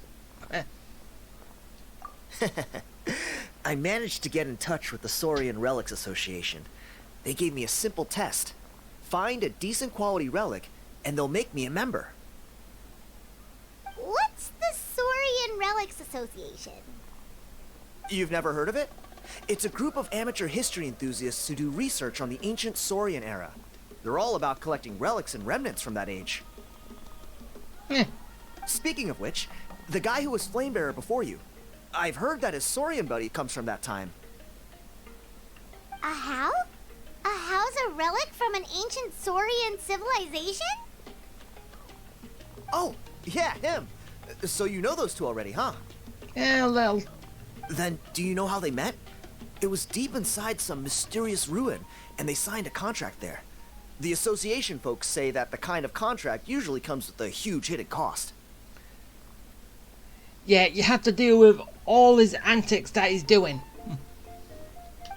I managed to get in touch with the Saurian Relics Association. They gave me a simple test. Find a decent quality relic, and they'll make me a member. What's the Saurian Relics Association? You've never heard of it? It's a group of amateur history enthusiasts who do research on the ancient Saurian era. They're all about collecting relics and remnants from that age. Speaking of which, the guy who was Flamebearer before you, I've heard that his Saurian buddy comes from that time. A how? A how's a relic from an ancient Saurian civilization? Oh, yeah, him. So you know those two already, huh? Yeah, well. Then, do you know how they met? It was deep inside some mysterious ruin, and they signed a contract there. The association folks say that the kind of contract usually comes with a huge hidden cost. Yeah, you have to deal with all his antics that he's doing.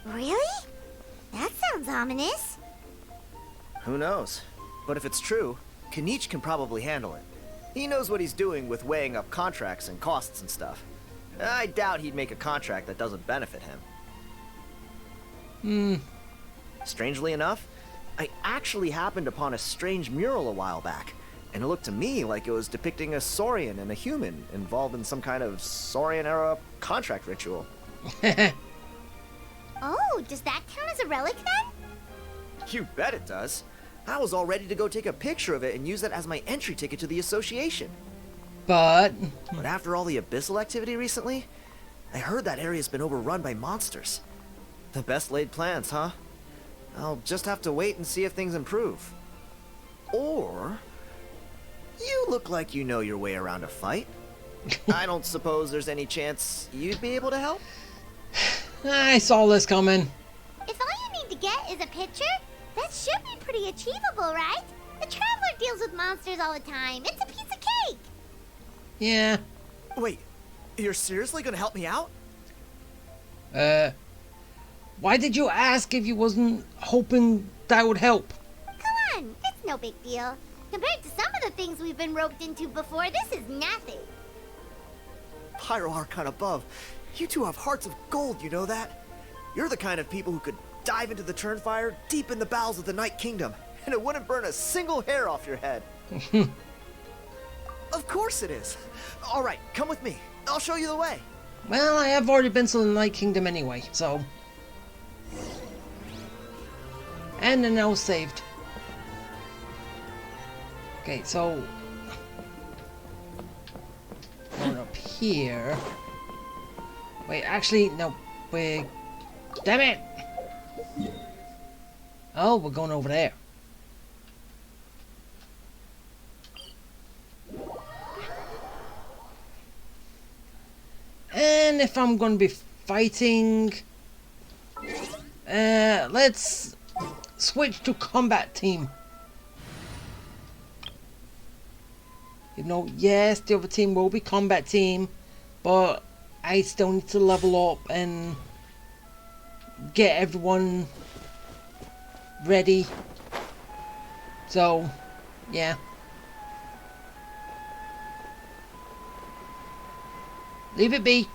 Really? That sounds ominous. Who knows? But if it's true, Kanich can probably handle it. He knows what he's doing with weighing up contracts and costs and stuff. I doubt he'd make a contract that doesn't benefit him. Strangely enough, I actually happened upon a strange mural a while back, and it looked to me like it was depicting a Saurian and a human involved in some kind of Saurian-era contract ritual. Oh, does that count as a relic then? You bet it does. I was all ready to go take a picture of it and use that as my entry ticket to the association. But after all the abyssal activity recently, I heard that area's been overrun by monsters. The best laid plans, huh? I'll just have to wait and see if things improve. Or... you look like you know your way around a fight. I don't suppose there's any chance you'd be able to help? I saw this coming. If all you need to get is a picture, that should be pretty achievable, right? The Traveler deals with monsters all the time. It's a piece of cake. Yeah. Wait, you're seriously gonna help me out? Why did you ask if you wasn't hoping that would help? Come on, it's no big deal. Compared to some of the things we've been roped into before, this is nothing. Pyro Archon above, you two have hearts of gold, you know that? You're the kind of people who could dive into the Turnfire deep in the bowels of the Night Kingdom, and it wouldn't burn a single hair off your head. Of course it is. All right, come with me. I'll show you the way. Well, I have already been to the Night Kingdom anyway, so... and then I was saved. Okay, so... going up here... wait, actually, no, wait... damn it! Oh, we're going over there. And if I'm going to be fighting... let's switch to combat team. You know, yes, the other team will be combat team, but I still need to level up and get everyone ready. So, yeah. Leave it be.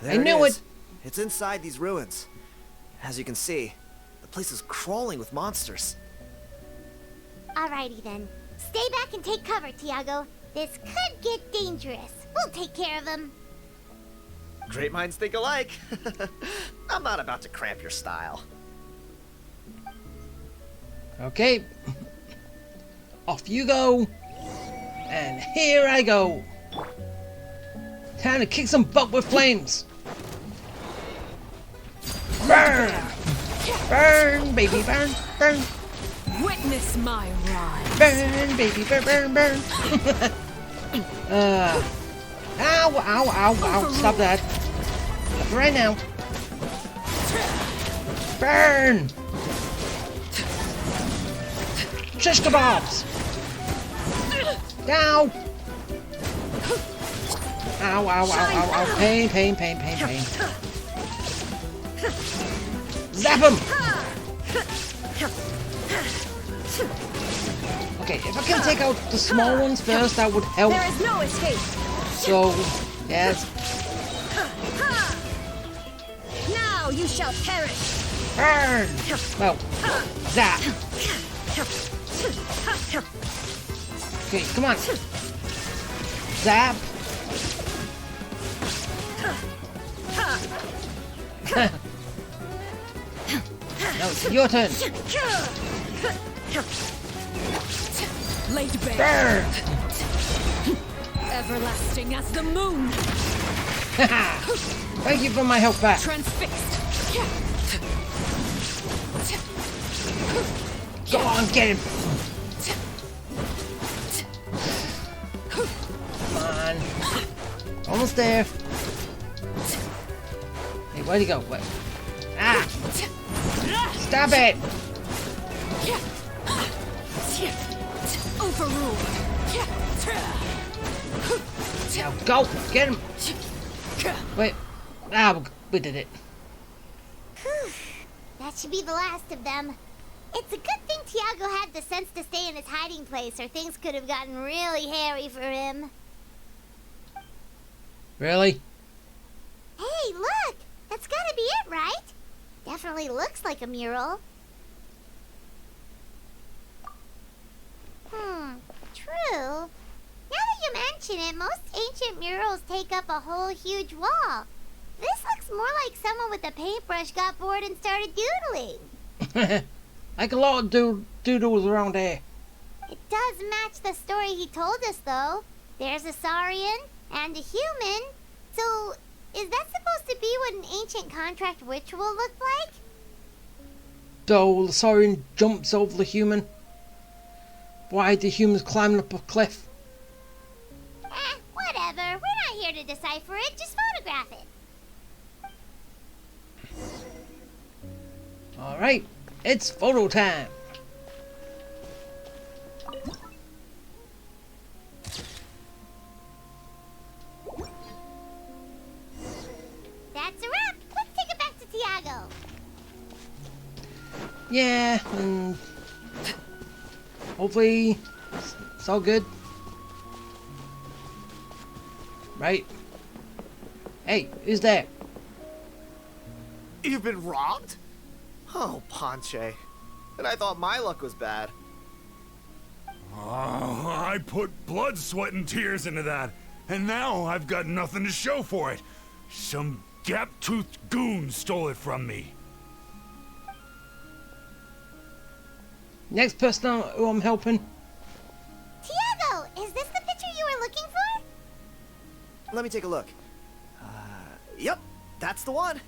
There I knew it. It's inside these ruins. As you can see, the place is crawling with monsters. Alrighty then. Stay back and take cover, Tiago. This could get dangerous. We'll take care of him. Great minds think alike. I'm not about to cramp your style. Okay. Off you go. And here I go. Time to kick some butt with flames. Burn! Burn, baby, burn, burn. Witness my rise. Burn, baby, burn, burn, burn. Ow, ow, ow, ow. Stop that. Stop right now. Burn! Shish kebabs! Ow! Ow, ow, ow, ow, ow. Pain, pain, pain, pain, pain. Zap him! Okay, if I can take out the small ones first, that would help. There is no escape. So, yes. Now you shall perish. Burn! Well, zap. Okay, come on. Zap. Now it's your turn. Laid bare. Burn. Everlasting as the moon. Thank you for my help back. Transfixed. Go on, get him. Come on. Almost there. Hey, where'd he go? Wait. Ah! Stop it! Overruled. Now go! Get him! Wait. Ah, we did it. Whew. That should be the last of them. It's a good thing Tiago had the sense to stay in his hiding place, or things could have gotten really hairy for him. Really? Hey, look! That's gotta be it, right? Definitely looks like a mural. True. Now that you mention it, most ancient murals take up a whole huge wall. This looks more like someone with a paintbrush got bored and started doodling. Like a lot of doodles around here. It does match the story he told us, though. There's a Saurian and a human. So, is that supposed to be what an ancient contract ritual looked like? So the Saurian jumps over the human. Why the human's climbing up a cliff? Whatever. We're not here to decipher it. Just photograph it. Alright, it's photo time. That's a wrap. Let's take it back to Tiago. Yeah, and hopefully it's all good. Right? Hey, who's there? You've been robbed? Oh, Ponche. And I thought my luck was bad. Oh, I put blood, sweat, and tears into that, and now I've got nothing to show for it. Some gap-toothed goon stole it from me. Next person who I'm helping. Tiago, is this the picture you were looking for? Let me take a look. Yep, that's the one.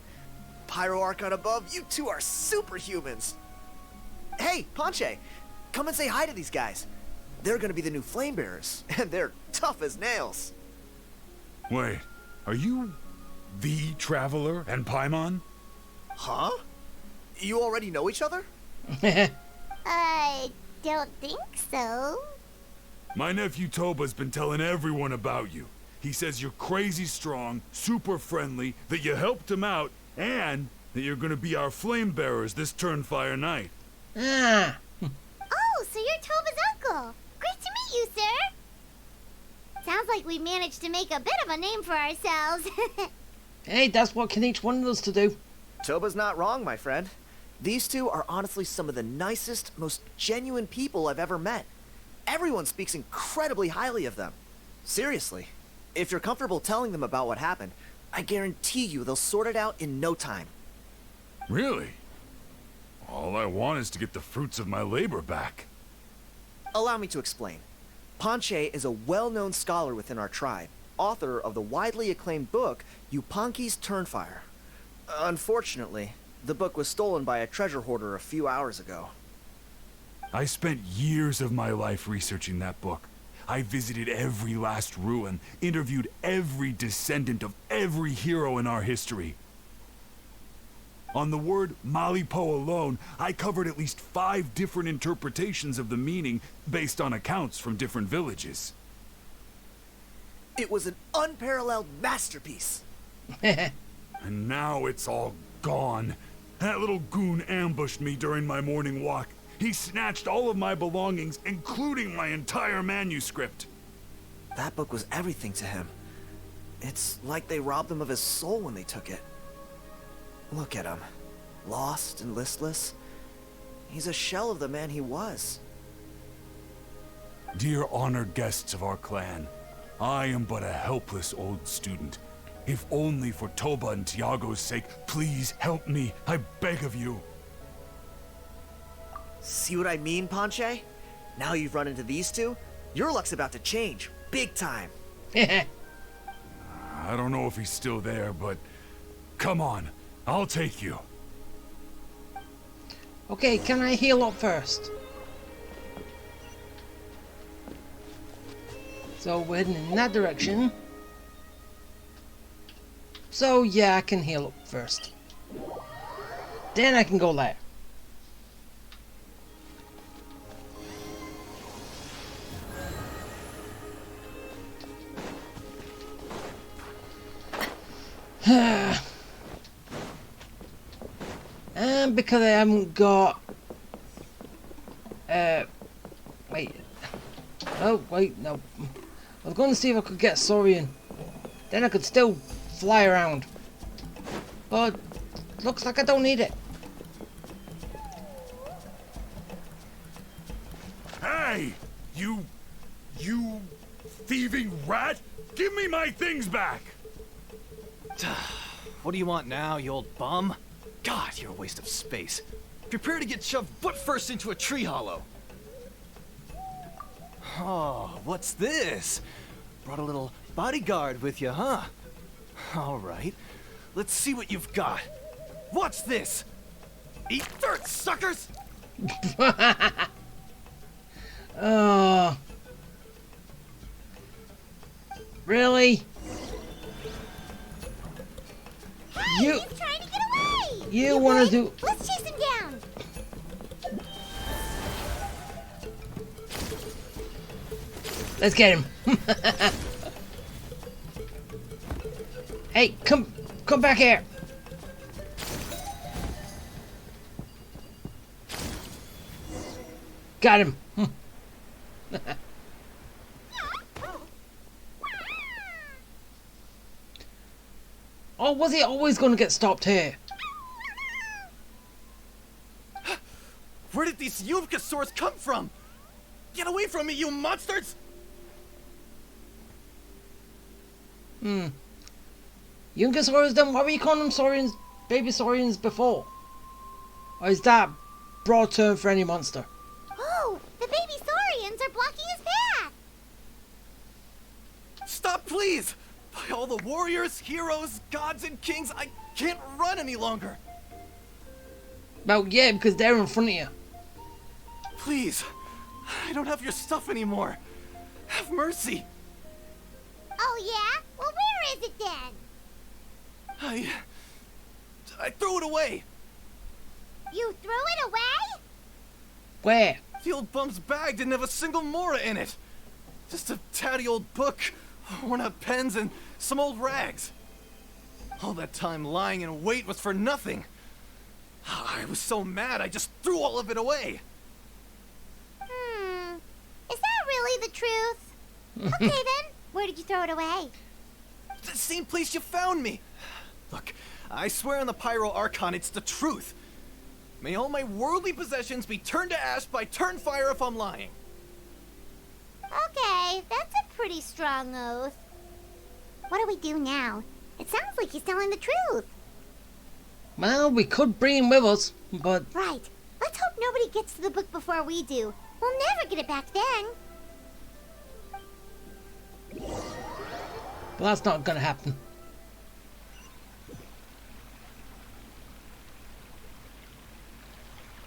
Pyro Archon above, you two are superhumans. Hey, Ponche, come and say hi to these guys. They're gonna be the new flame bearers, and they're tough as nails. Wait, are you the Traveler and Paimon? Huh? You already know each other? I don't think so. My nephew Toba's been telling everyone about you. He says you're crazy strong, super friendly, that you helped him out, and that you're gonna be our flame bearers this Turnfire night. Ah. Oh, so you're Toba's uncle. Great to meet you, sir. Sounds like we managed to make a bit of a name for ourselves. Hey, that's what can each one of us to do. Toba's not wrong, my friend. These two are honestly some of the nicest, most genuine people I've ever met. Everyone speaks incredibly highly of them. Seriously. If you're comfortable telling them about what happened, I guarantee you they'll sort it out in no time. Really? All I want is to get the fruits of my labor back. Allow me to explain. Ponche is a well-known scholar within our tribe, author of the widely acclaimed book, Yupanqui's Turnfire. Unfortunately, the book was stolen by a treasure hoarder a few hours ago. I spent years of my life researching that book. I visited every last ruin, interviewed every descendant of every hero in our history. On the word Malipo alone, I covered at least 5 different interpretations of the meaning based on accounts from different villages. It was an unparalleled masterpiece. And now it's all gone. That little goon ambushed me during my morning walk. He snatched all of my belongings, including my entire manuscript. That book was everything to him. It's like they robbed him of his soul when they took it. Look at him. Lost and listless. He's a shell of the man he was. Dear honored guests of our clan, I am but a helpless old student. If only for Toba and Tiago's sake, please help me, I beg of you. See what I mean, Ponche? Now you've run into these two, your luck's about to change, big time. I don't know if he's still there, but come on, I'll take you. Okay, can I heal up first? So we're heading in that direction. So yeah, I can heal up first. Then I can go there. And because I haven't got wait. Oh wait, no. I was going to see if I could get Saurian. Then I could still fly around. But looks like I don't need it. Hey! You thieving rat! Give me my things back! What do you want now, you old bum? God, you're a waste of space. Prepare to get shoved butt first into a tree hollow. Oh, what's this? Brought a little bodyguard with you, huh? All right, let's see what you've got. What's this? Eat dirt, suckers! Really? Hey, he's trying to get away! You want to do... Let's chase him down! Let's get him. Hey, come back here. Got him. Oh, was he always going to get stopped here? Where did these Yubkasaurs come from? Get away from me, you monsters! Yunkasaurus, then what were you calling them Saurians, baby Saurians before? Or is that broad term for any monster? Oh, the baby Saurians are blocking his path! Stop, please! By all the warriors, heroes, gods, and kings, I can't run any longer! Well, yeah, because they're in front of you. Please, I don't have your stuff anymore. Have mercy. Oh yeah? Well, where is it then? I threw it away. You threw it away? Where? The old bum's bag didn't have a single mora in it. Just a tatty old book, worn out pens, and some old rags. All that time lying in wait was for nothing. I was so mad, I just threw all of it away. Is that really the truth? Okay then, where did you throw it away? The same place you found me. Look, I swear on the Pyro Archon it's the truth. May all my worldly possessions be turned to ash by Turnfire if I'm lying. Okay, that's a pretty strong oath. What do we do now? It sounds like he's telling the truth. Well, we could bring him with us, but... Right. Let's hope nobody gets to the book before we do. We'll never get it back then. Well, that's not gonna happen.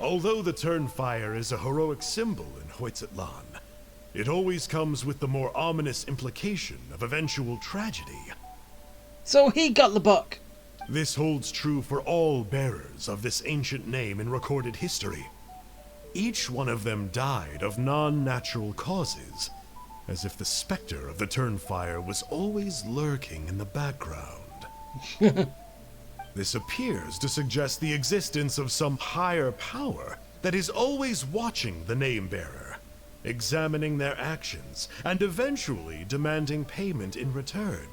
Although the Turnfire is a heroic symbol in Hoytzatlan, it always comes with the more ominous implication of eventual tragedy. So he got the book. This holds true for all bearers of this ancient name in recorded history. Each one of them died of non-natural causes, as if the specter of the Turnfire was always lurking in the background. This appears to suggest the existence of some higher power that is always watching the name-bearer, examining their actions, and eventually demanding payment in return.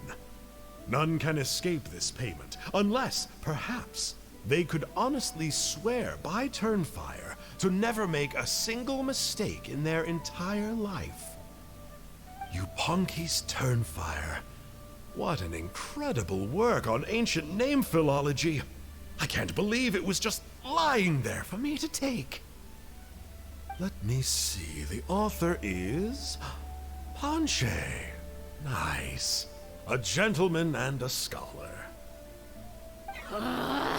None can escape this payment, unless, perhaps, they could honestly swear by Turnfire to never make a single mistake in their entire life. Yupanqui's Turnfire. What an incredible work on ancient name philology. I can't believe it was just lying there for me to take. Let me see. The author is Ponche. Nice. A gentleman and a scholar.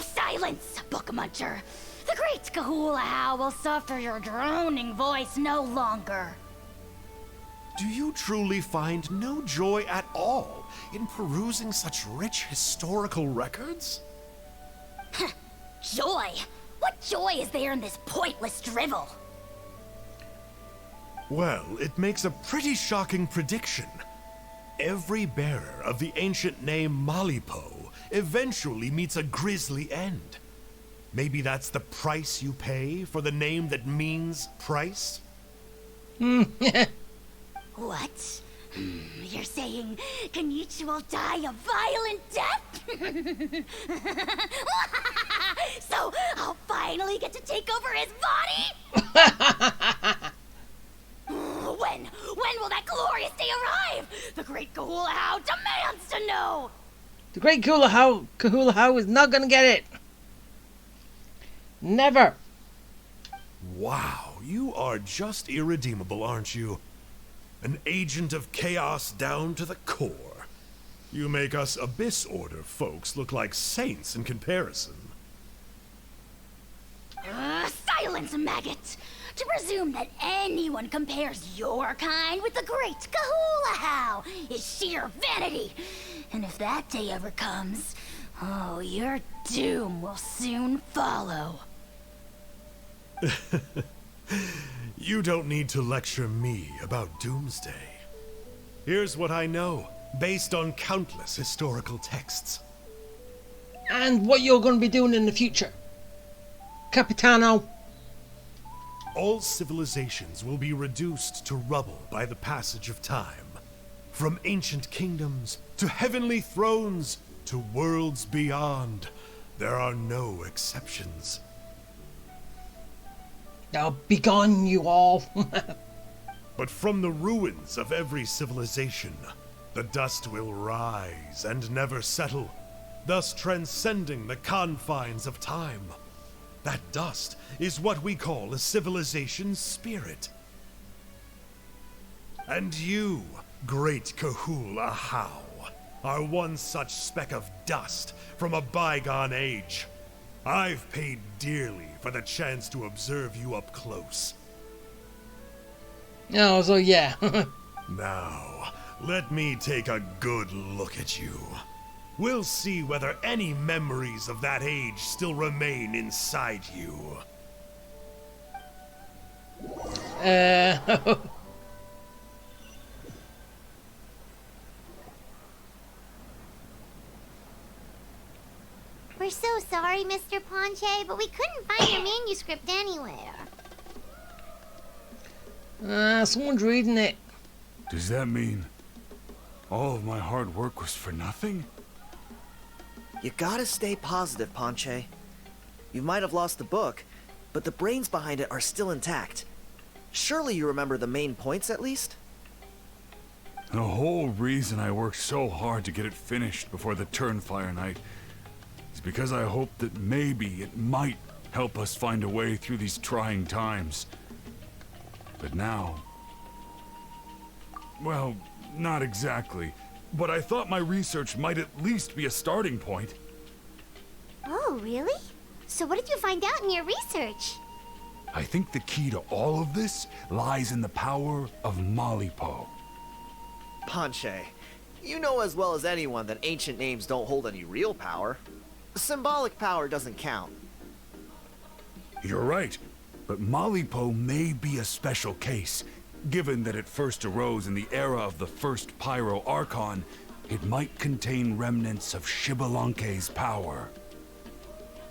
Silence, book muncher. The great Kahula will suffer your droning voice no longer. Do you truly find no joy at all in perusing such rich historical records? Joy? What joy is there in this pointless drivel? Well, it makes a pretty shocking prediction. Every bearer of the ancient name Malipo eventually meets a grisly end. Maybe that's the price you pay for the name that means price? What? You're saying Kenichi will die a violent death? So I'll finally get to take over his body? When will that glorious day arrive? The great Kahula demands to know! The great Kahula is not gonna get it. Never. Wow, you are just irredeemable, aren't you? An agent of chaos down to the core. You make us Abyss Order folks look like saints in comparison. Silence, maggot! To presume that anyone compares your kind with the great Kahula is sheer vanity. And if that day ever comes, oh, your doom will soon follow. You don't need to lecture me about Doomsday. Here's what I know, based on countless historical texts. And what you're going to be doing in the future, Capitano. All civilizations will be reduced to rubble by the passage of time. From ancient kingdoms, to heavenly thrones, to worlds beyond. There are no exceptions. Now be gone, you all. But from the ruins of every civilization, the dust will rise and never settle, thus transcending the confines of time. That dust is what we call a civilization's spirit. And you, great Kahula How, are one such speck of dust from a bygone age. I've paid dearly for the chance to observe you up close. Oh, so yeah. Now, let me take a good look at you. We'll see whether any memories of that age still remain inside you. We're so sorry, Mr. Ponche, but we couldn't find your manuscript anywhere. Someone's reading it. Does that mean all of my hard work was for nothing? You gotta stay positive, Ponche. You might have lost the book, but the brains behind it are still intact. Surely you remember the main points at least? The whole reason I worked so hard to get it finished before the Turnfire night is because I hoped that maybe it might help us find a way through these trying times. But now... well, not exactly. But I thought my research might at least be a starting point. Oh, really? So what did you find out in your research? I think the key to all of this lies in the power of Malipo. Ponche, you know as well as anyone that ancient names don't hold any real power. Symbolic power doesn't count. You're right, but Malipo may be a special case. Given that it first arose in the era of the first Pyro Archon, it might contain remnants of Shibalanke's power.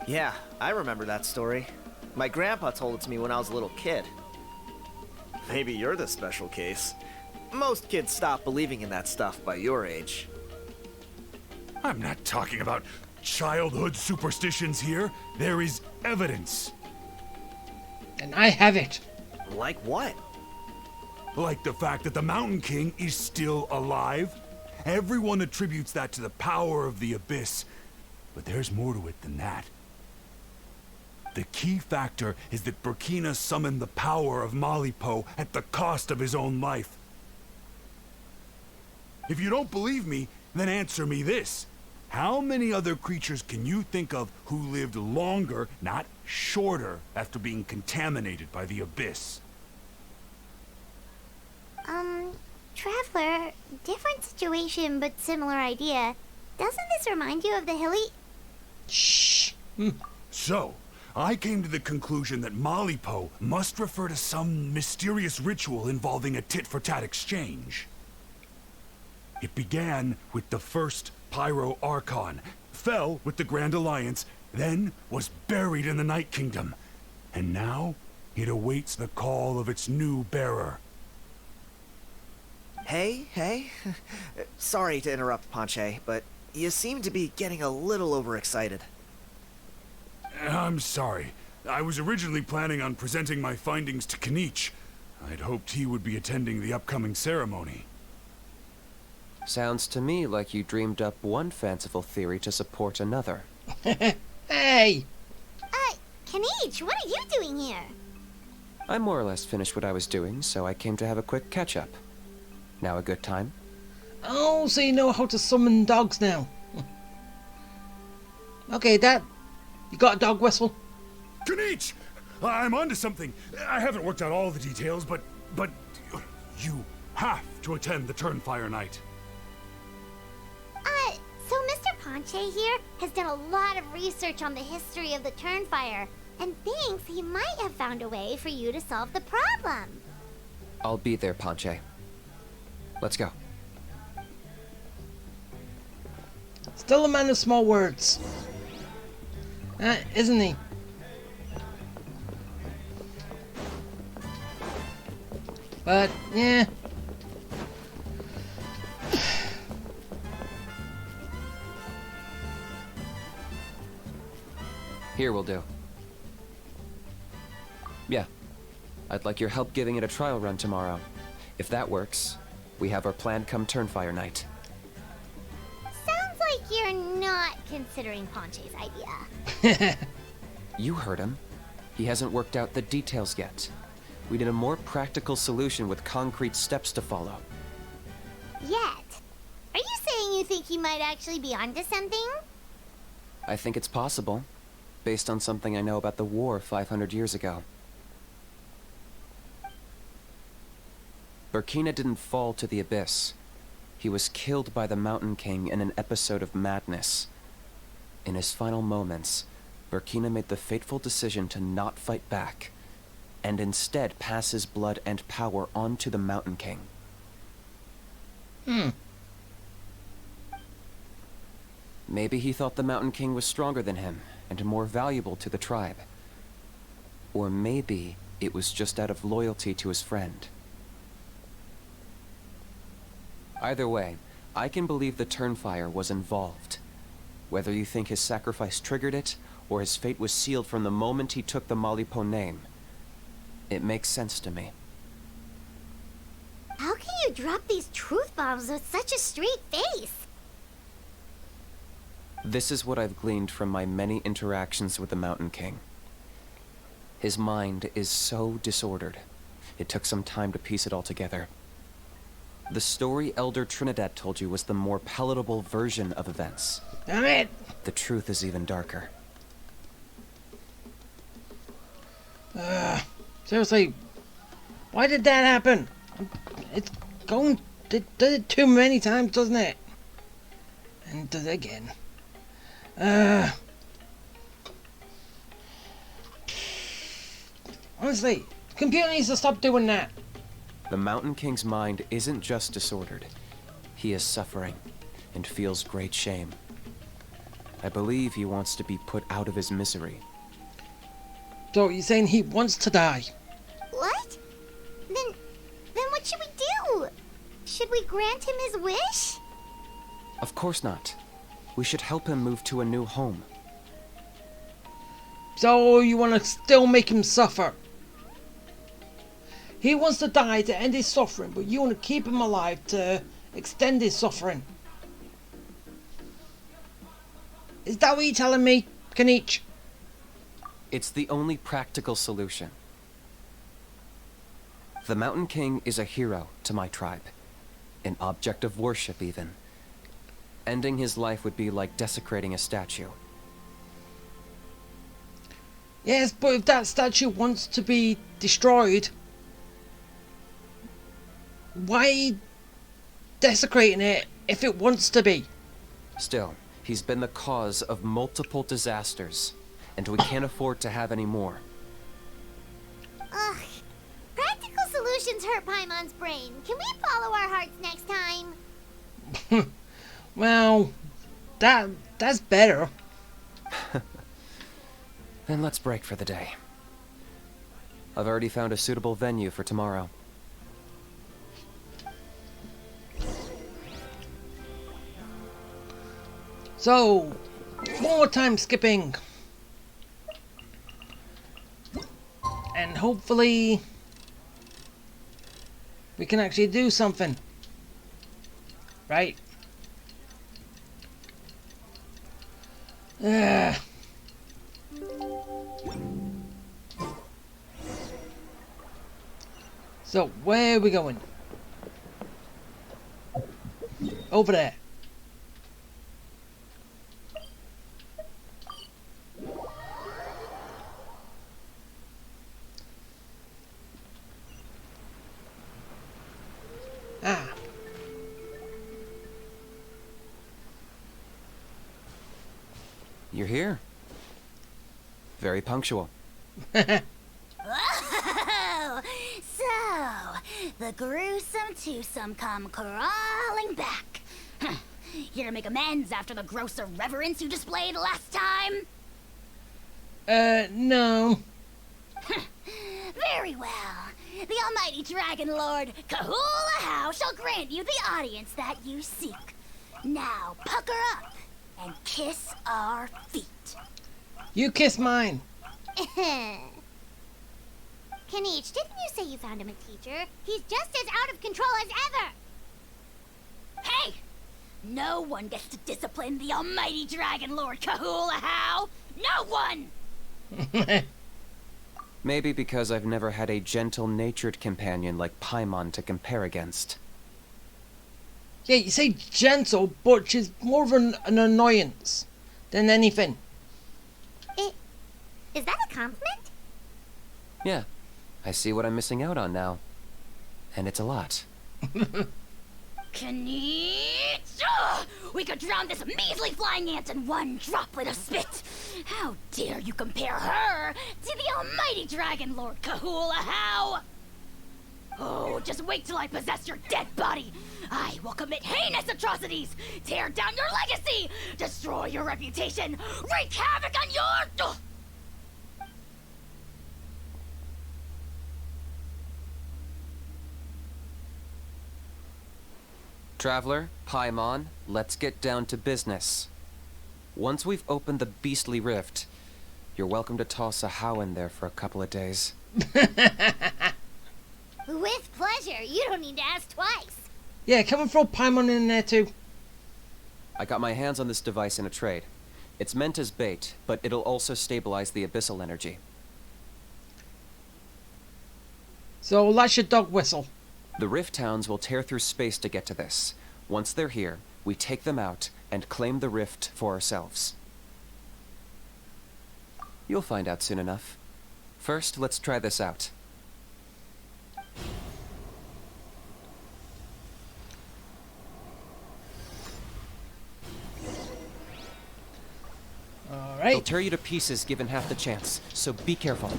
Yeah, I remember that story. My grandpa told it to me when I was a little kid. Maybe you're the special case. Most kids stop believing in that stuff by your age. I'm not talking about childhood superstitions here. There is evidence. And I have it. Like what? Like the fact that the Mountain King is still alive? Everyone attributes that to the power of the Abyss. But there's more to it than that. The key factor is that Burkina summoned the power of Malipo at the cost of his own life. If you don't believe me, then answer me this. How many other creatures can you think of who lived longer, not shorter, after being contaminated by the Abyss? Traveler, different situation but similar idea. Doesn't this remind you of the hilly... Shh. So, I came to the conclusion that Malipo must refer to some mysterious ritual involving a tit-for-tat exchange. It began with the first Pyro Archon, fell with the Grand Alliance, then was buried in the Night Kingdom, and now it awaits the call of its new bearer. Hey. Sorry to interrupt, Ponche, but you seem to be getting a little overexcited. I'm sorry. I was originally planning on presenting my findings to Kanich. I'd hoped he would be attending the upcoming ceremony. Sounds to me like you dreamed up one fanciful theory to support another. Hey! Kanich, what are you doing here? I more or less finished what I was doing, so I came to have a quick catch-up. Now a good time? Oh, so you know how to summon dogs now. Okay, Dad. You got a dog whistle? Kanich! I'm onto something. I haven't worked out all the details, but you have to attend the Turnfire Night. So Mr. Ponche here has done a lot of research on the history of the Turnfire and thinks he might have found a way for you to solve the problem. I'll be there, Ponche. Let's go. Still a man of small words. Isn't he? But, yeah. Here will do. Yeah. I'd like your help giving it a trial run tomorrow. If that works, we have our plan come Turnfire Night. Sounds like you're not considering Ponche's idea. You heard him. He hasn't worked out the details yet. We need a more practical solution with concrete steps to follow. Yet? Are you saying you think he might actually be onto something? I think it's possible, based on something I know about the war 500 years ago. Burkina didn't fall to the Abyss. He was killed by the Mountain King in an episode of madness. In his final moments, Burkina made the fateful decision to not fight back, and instead pass his blood and power on to the Mountain King. Maybe he thought the Mountain King was stronger than him, and more valuable to the tribe. Or maybe it was just out of loyalty to his friend. Either way, I can believe the Turnfire was involved. Whether you think his sacrifice triggered it, or his fate was sealed from the moment he took the Malipo name, it makes sense to me. How can you drop these truth bombs with such a straight face? This is what I've gleaned from my many interactions with the Mountain King. His mind is so disordered. It took some time to piece it all together. The story Elder Trinidad told you was the more palatable version of events. Damn it! The truth is even darker. Seriously, why did that happen? It's going... It does it too many times, doesn't it? And does it again. Honestly, computer needs to stop doing that. The Mountain King's mind isn't just disordered. He is suffering and feels great shame. I believe he wants to be put out of his misery. So you're saying he wants to die? What? Then what should we do? Should we grant him his wish? Of course not. We should help him move to a new home. So you want to still make him suffer? He wants to die to end his suffering, but you want to keep him alive to extend his suffering. Is that what you're telling me, Kanich? It's the only practical solution. The Mountain King is a hero to my tribe. An object of worship, even. Ending his life would be like desecrating a statue. Yes, but if that statue wants to be destroyed, why desecrating it if it wants to be? Still, he's been the cause of multiple disasters, and we can't afford to have any more. Ugh. Practical solutions hurt Paimon's brain. Can we follow our hearts next time? Well, that's better. Then let's break for the day. I've already found a suitable venue for tomorrow. So, one more time skipping. And hopefully we can actually do something. Right? So, where are we going? Over there. Ah. You're here. Very punctual. Oh, so the gruesome twosome come crawling back. Huh. Here to make amends after the gross irreverence you displayed last time? No. Very well. The almighty Dragon Lord Kahula shall grant you the audience that you seek. Now pucker up and kiss our feet. You kiss mine. Kanich, didn't you say you found him a teacher? He's just as out of control as ever! Hey! No one gets to discipline the almighty Dragon Lord Kahula. No one! Maybe because I've never had a gentle-natured companion like Paimon to compare against. Yeah, you say gentle, but she's more of an annoyance than anything. Is that a compliment? Yeah, I see what I'm missing out on now. And it's a lot. Kanich! We could drown this measly flying ant in one droplet of spit! How dare you compare her to the almighty Dragon Lord Kahula? Oh, just wait till I possess your dead body! I will commit heinous atrocities! Tear down your legacy! Destroy your reputation! Wreak havoc on your... Traveler, Paimon, let's get down to business. Once we've opened the beastly rift, you're welcome to toss a how in there for a couple of days. With pleasure. You don't need to ask twice. Yeah, come and throw Paimon in there too. I got my hands on this device in a trade. It's meant as bait, but it'll also stabilize the abyssal energy. So that's your dog whistle. The Rift Hounds will tear through space to get to this. Once they're here, we take them out and claim the rift for ourselves. You'll find out soon enough. First, let's try this out. Alright. They'll tear you to pieces given half the chance, so be careful.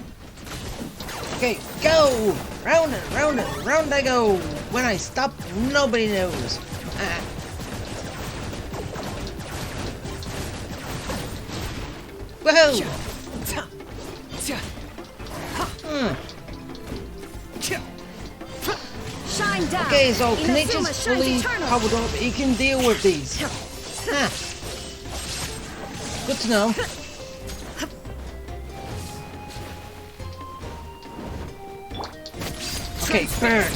Okay, go! Round and round and round I go! When I stop, nobody knows. Ah. Woohoo! Shine down. Okay, so Kanich Inazuma is shines fully eternal. powered up. He can deal with these. Ah. Good to know. Okay, burn.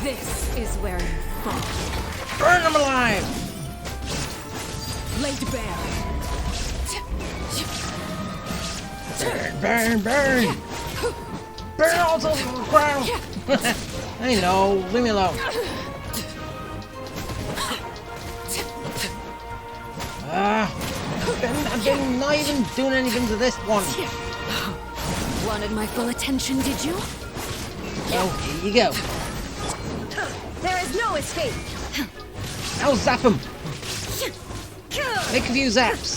This is where you fall. Burn them alive. Laid bare. Burn, burn, burn. Burn all to the ground. I know, leave me alone. I've been not even doing anything to this one. Wanted my full attention, did you? Well, here you go. There is no escape. I'll zap him. Make a few zaps.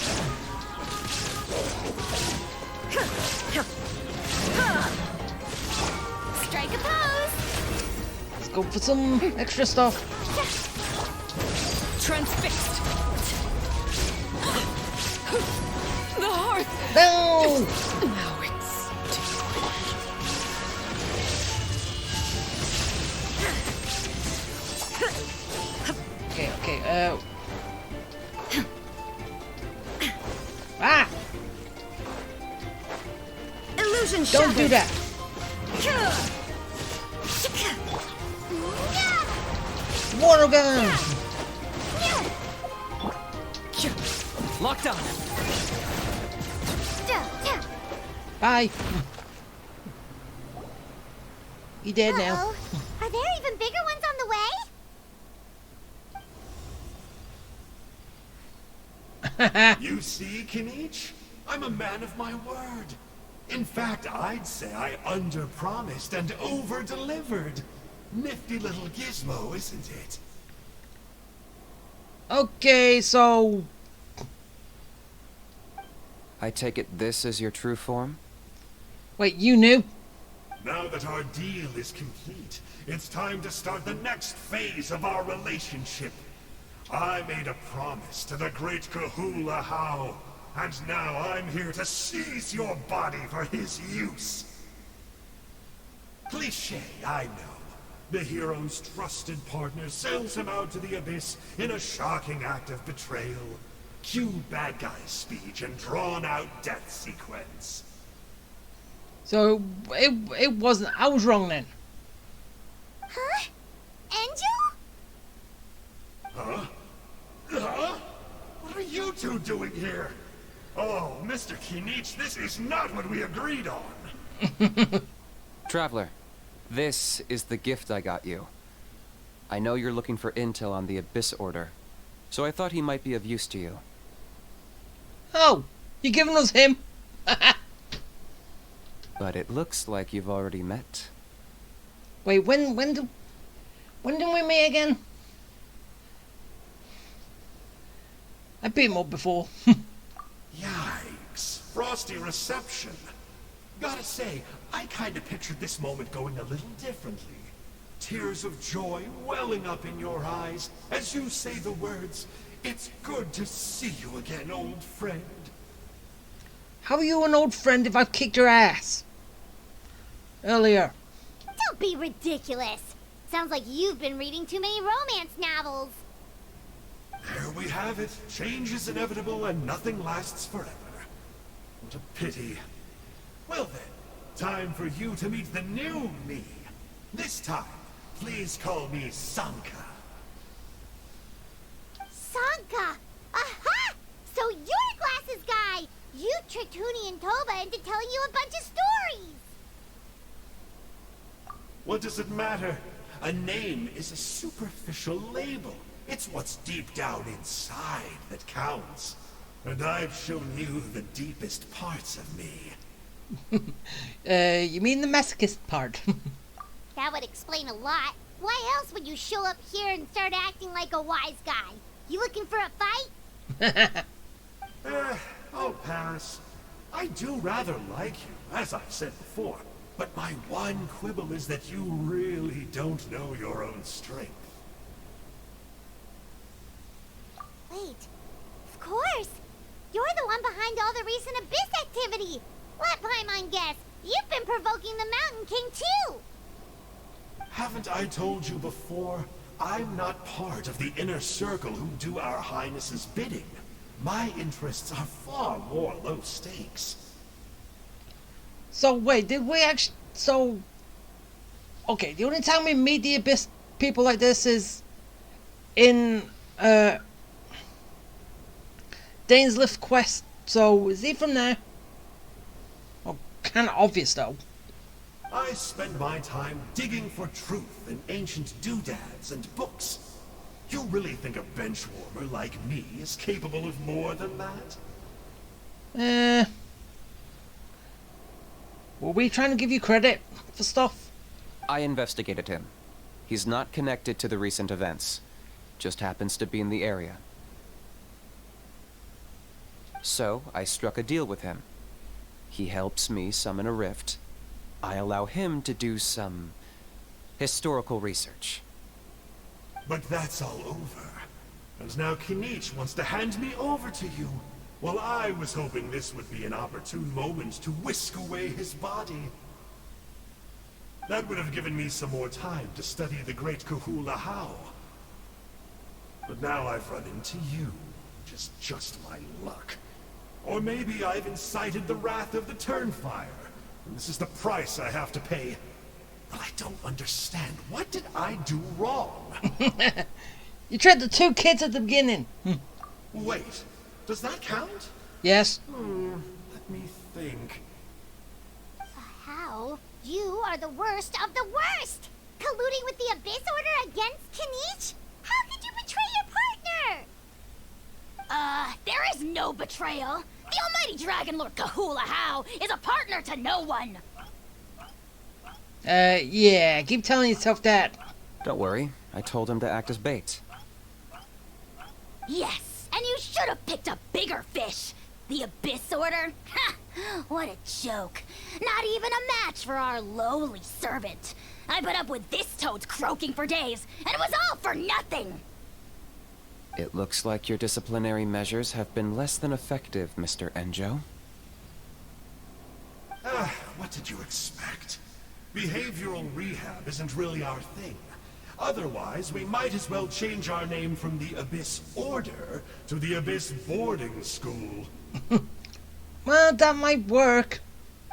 Strike a pose. Let's go for some extra stuff. Transfixed. The hearth. No! Now it's Okay, Ah! illusion Don't do that. Water gun! Locked on. Bye. You dead now. Uh-oh. Are there even bigger ones on the way? You see, Kinich? I'm a man of my word. In fact, I'd say I under-promised and over-delivered. Nifty little gizmo, isn't it? Okay, so... I take it this is your true form? Wait, you knew? Now that our deal is complete, it's time to start the next phase of our relationship. I made a promise to the great Kahula How, and now I'm here to seize your body for his use. Cliché, I know. The hero's trusted partner sells him out to the abyss in a shocking act of betrayal. Cue bad guy speech and drawn-out death sequence. So, it wasn't... I was wrong then. Huh? Angel? Huh? Huh? What are you two doing here? Oh, Mr. Kinich, this is not what we agreed on. Traveler, this is the gift I got you. I know you're looking for intel on the Abyss Order, so I thought he might be of use to you. Oh, you giving us him? But it looks like you've already met. Wait, when did we meet again? I beat him up before. Yikes. Frosty reception. Gotta say, I kinda pictured this moment going a little differently. Tears of joy welling up in your eyes as you say the words, "It's good to see you again, old friend." How are you an old friend if I've kicked your ass? Earlier. Don't be ridiculous. Sounds like you've been reading too many romance novels. There we have it. Change is inevitable and nothing lasts forever. What a pity. Well then, time for you to meet the new me. This time, please call me Sanka. Sanka! Aha! So you're Glasses Guy! You tricked Huni and Toba into telling you a bunch of stories! What does it matter? A name is a superficial label. It's what's deep down inside that counts. And I've shown you the deepest parts of me. You mean the masochist part? That would explain a lot. Why else would you show up here and start acting like a wise guy? You looking for a fight? I'll pass. I do rather like you, as I've said before. But my one quibble is that you really don't know your own strength. Wait, of course! You're the one behind all the recent Abyss activity! Let Paimon guess, you've been provoking the Mountain King too! Haven't I told you before? I'm not part of the inner circle who do our Highness's bidding. My interests are far more low stakes. So wait, did we actually... So... Okay, the only time we meet the Abyss people like this is in Dane's Lift quest. So is he from there? Oh, kind of obvious though. I spend my time digging for truth in ancient doodads and books. You really think a benchwarmer like me is capable of more than that? Were we trying to give you credit for stuff? I investigated him. He's not connected to the recent events. Just happens to be in the area. So, I struck a deal with him. He helps me summon a rift. I allow him to do some historical research. But that's all over. And now Kinich wants to hand me over to you. Well, I was hoping this would be an opportune moment to whisk away his body. That would have given me some more time to study the great Kahula How. But now I've run into you, which is just my luck. Or maybe I've incited the wrath of the Turnfire, and this is the price I have to pay. But I don't understand. What did I do wrong? You tricked the two kids at the beginning. Wait, does that count? Yes. Let me think. How? You are the worst of the worst! Colluding with the Abyss Order against Kinich? How could you betray your partner? There is no betrayal. The almighty Dragon Lord Kahula How is a partner to no one. Yeah, keep telling yourself that. Don't worry, I told him to act as bait. Yes, and you should have picked a bigger fish. The Abyss Order? Ha! What a joke. Not even a match for our lowly servant. I put up with this toad's croaking for days, and it was all for nothing. It looks like your disciplinary measures have been less than effective, Mr. Enjo. What did you expect? Behavioral rehab isn't really our thing. Otherwise, we might as well change our name from the Abyss Order to the Abyss Boarding School. Well, that might work.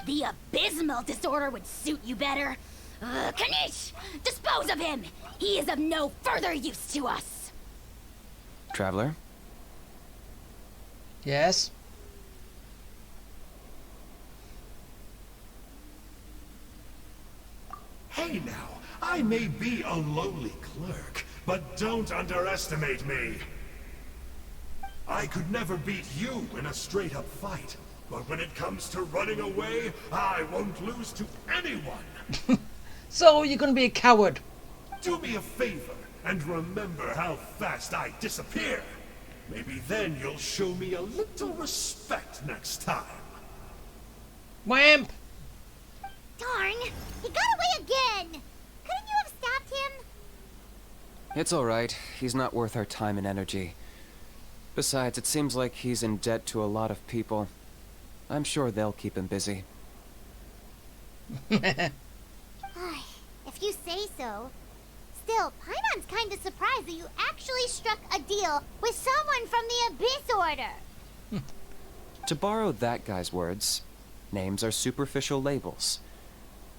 The abysmal disorder would suit you better. Kanish! Dispose of him! He is of no further use to us! Traveler? Yes. Hey now, I may be a lowly clerk, but don't underestimate me. I could never beat you in a straight-up fight, but when it comes to running away, I won't lose to anyone. So you're gonna be a coward. Do me a favor and remember how fast I disappear. Maybe then you'll show me a little respect next time. Whamp! Darn! He got away again! Couldn't you have stopped him? It's alright. He's not worth our time and energy. Besides, it seems like he's in debt to a lot of people. I'm sure they'll keep him busy. If you say so. Still, Paimon's kind of surprised that you actually struck a deal with someone from the Abyss Order. To borrow that guy's words, names are superficial labels.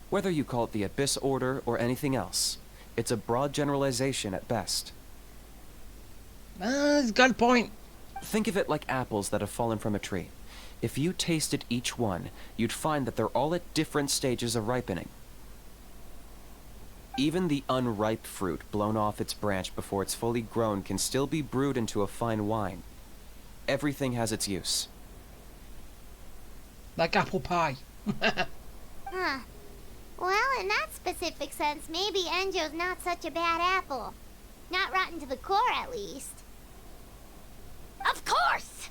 Whether you call it the Abyss Order or anything else, it's a broad generalization at best. He's got a point. Think of it like apples that have fallen from a tree. If you tasted each one, you'd find that they're all at different stages of ripening. Even the unripe fruit blown off its branch before it's fully grown can still be brewed into a fine wine. Everything has its use. Like apple pie. Huh. Well, in that specific sense, maybe Enjo's not such a bad apple. Not rotten to the core, at least. Of course!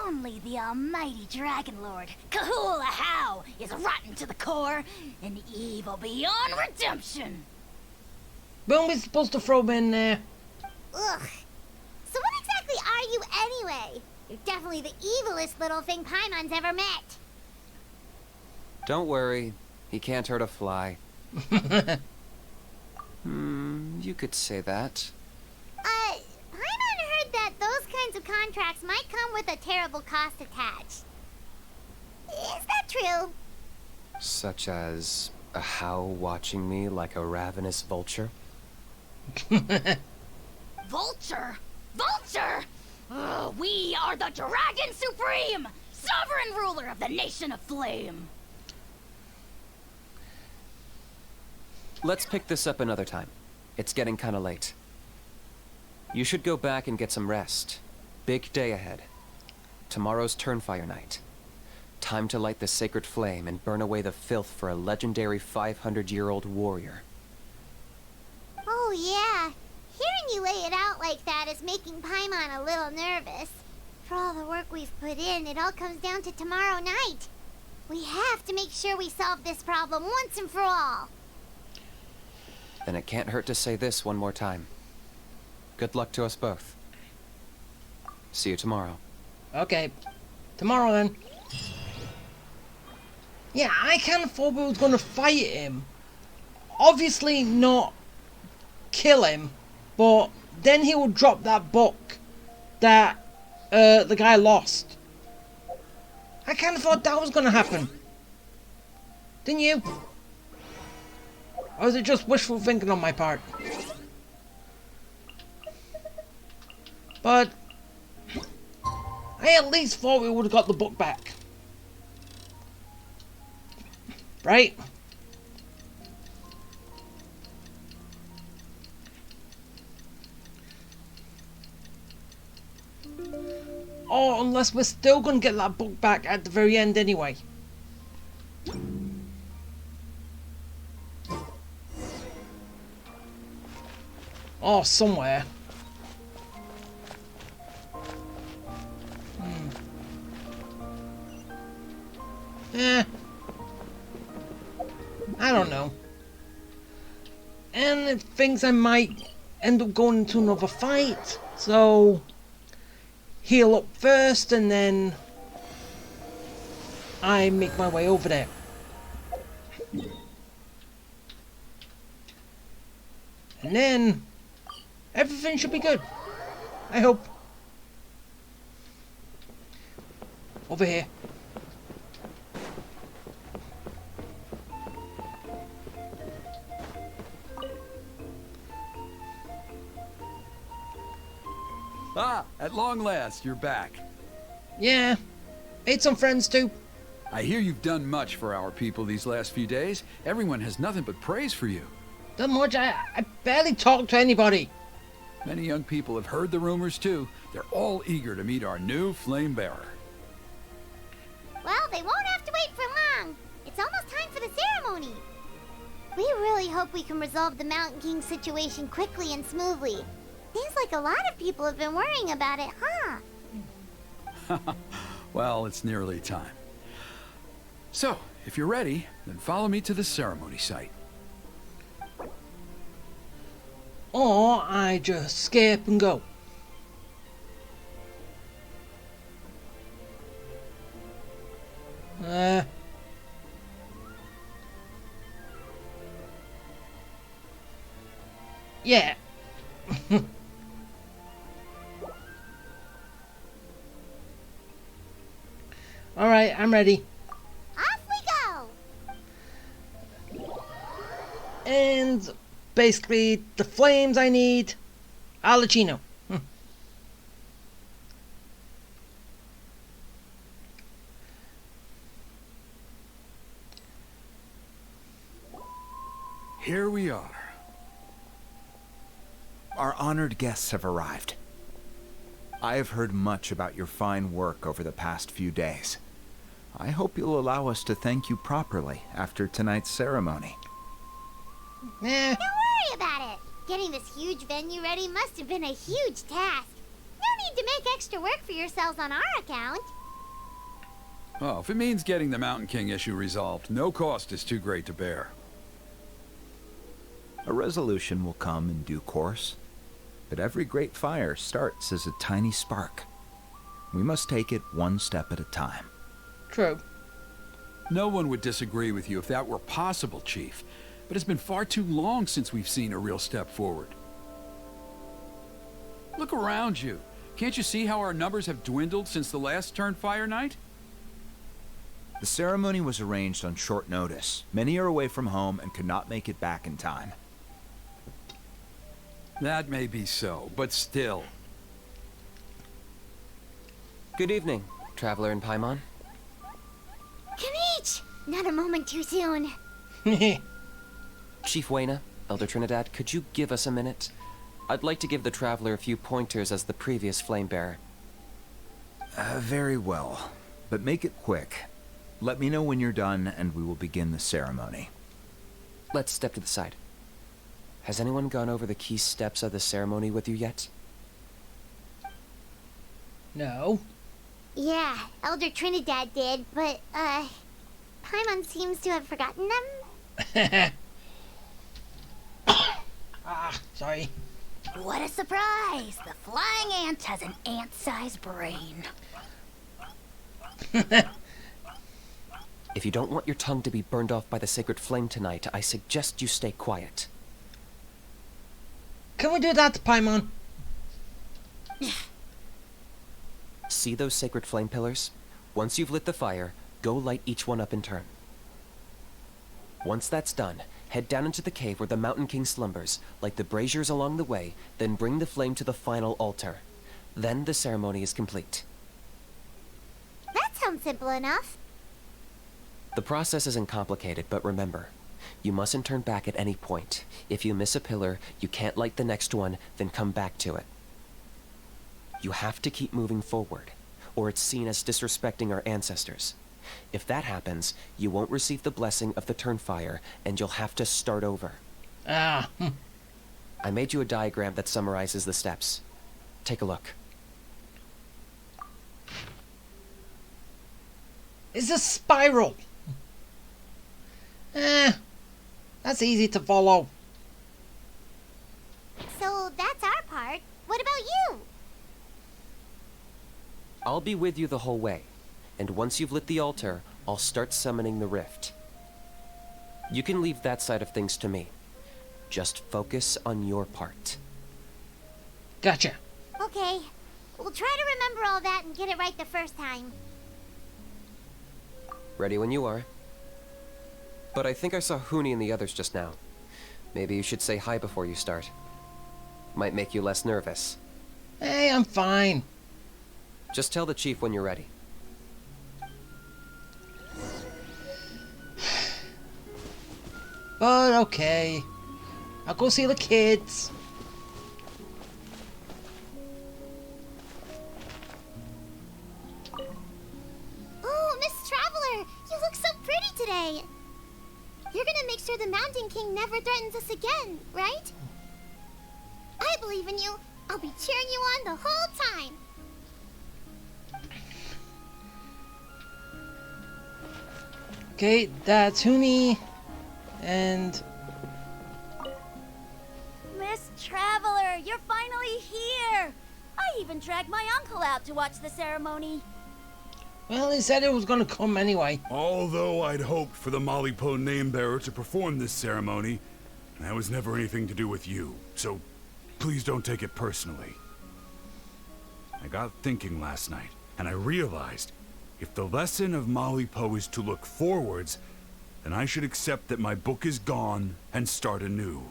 Only the almighty Dragon Lord, Kahula How, is rotten to the core and evil beyond redemption. When we supposed to throw him in there? Ugh. So what exactly are you anyway? You're definitely the evilest little thing Paimon's ever met. Don't worry, he can't hurt a fly. You could say that. Paimon heard that those kinds of contracts might come with a terrible cost attached. Is that true? Such as A how watching me like a ravenous vulture? Vulture? Vulture! Ugh, we are the Dragon Supreme! Sovereign ruler of the Nation of Flame! Let's pick this up another time. It's getting kinda late. You should go back and get some rest. Big day ahead. Tomorrow's Turnfire night. Time to light the sacred flame and burn away the filth for a legendary 500-year-old warrior. Oh, yeah. Hearing you lay it out like that is making Paimon a little nervous. For all the work we've put in, it all comes down to tomorrow night. We have to make sure we solve this problem once and for all. Then it can't hurt to say this one more time. Good luck to us both. See you tomorrow. Okay. Tomorrow then. Yeah, I kind of thought we was going to fight him. Obviously not kill him, but then he would drop that book that the guy lost. I kind of thought that was going to happen. Didn't you? Or is it just wishful thinking on my part? But I at least thought we would have got the book back. Right? Or unless we're still going to get that book back at the very end anyway. Oh, somewhere. I don't know. And it thinks I might end up going into another fight, so heal up first and then I make my way over there. And then everything should be good. I hope. Over here. Ah, at long last, you're back. Yeah. Made some friends too. I hear you've done much for our people these last few days. Everyone has nothing but praise for you. Done much? I barely talk to anybody. Many young people have heard the rumors too. They're all eager to meet our new flame bearer. Well, they won't have to wait for long. It's almost time for the ceremony. We really hope we can resolve the Mountain King situation quickly and smoothly. Seems like a lot of people have been worrying about it, huh? Well, it's nearly time. So, if you're ready, then follow me to the ceremony site. Or I just escape and go. Yeah. Alright, I'm ready. Off we go! And basically, the flames I need, I'll let you know. Here we are. Our honored guests have arrived. I have heard much about your fine work over the past few days. I hope you'll allow us to thank you properly after tonight's ceremony. Don't worry about it. Getting this huge venue ready must have been a huge task. No need to make extra work for yourselves on our account. Oh, if it means getting the Mountain King issue resolved, no cost is too great to bear. A resolution will come in due course, but every great fire starts as a tiny spark. We must take it one step at a time. True. No one would disagree with you if that were possible, Chief, but it's been far too long since we've seen a real step forward. Look around you. Can't you see how our numbers have dwindled since the last Turnfire night? The ceremony was arranged on short notice. Many are away from home and could not make it back in time. That may be so, but still. Good evening, Traveler in Paimon. Kanich! Not a moment too soon. Chief Wayna, Elder Trinidad, could you give us a minute? I'd like to give the Traveler a few pointers as the previous Flame Bearer. Very well, but make it quick. Let me know when you're done, and we will begin the ceremony. Let's step to the side. Has anyone gone over the key steps of the ceremony with you yet? No. Yeah, Elder Trinidad did, but, Paimon seems to have forgotten them. Sorry. What a surprise! The flying ant has an ant-sized brain. If you don't want your tongue to be burned off by the sacred flame tonight, I suggest you stay quiet. Can we do that, Paimon? See those sacred flame pillars? Once you've lit the fire, go light each one up in turn. Once that's done, head down into the cave where the Mountain King slumbers, light the braziers along the way, then bring the flame to the final altar. Then the ceremony is complete. That sounds simple enough. The process isn't complicated, but remember, you mustn't turn back at any point. If you miss a pillar, you can't light the next one, then come back to it. You have to keep moving forward, or it's seen as disrespecting our ancestors. If that happens, you won't receive the blessing of the Turnfire, and you'll have to start over. Ah. I made you a diagram that summarizes the steps. Take a look. It's a spiral. That's easy to follow. So that's our part. What about you? I'll be with you the whole way, and once you've lit the altar, I'll start summoning the rift. You can leave that side of things to me. Just focus on your part. Gotcha. Okay. We'll try to remember all that and get it right the first time. Ready when you are. But I think I saw Huni and the others just now. Maybe you should say hi before you start. Might make you less nervous. Hey, I'm fine. Just tell the chief when you're ready. But okay. I'll go see the kids. Oh, Miss Traveler, you look so pretty today. You're gonna make sure the Mountain King never threatens us again, right? I believe in you. I'll be cheering you on the whole time. Okay, that's Huni. And Miss Traveler, you're finally here! I even dragged my uncle out to watch the ceremony. well, he said it was gonna come anyway. Although I'd hoped for the Malipo name-bearer to perform this ceremony, that was never anything to do with you, so please don't take it personally. I got thinking last night, and I realized if the lesson of Malipo is to look forwards, then I should accept that my book is gone and start anew.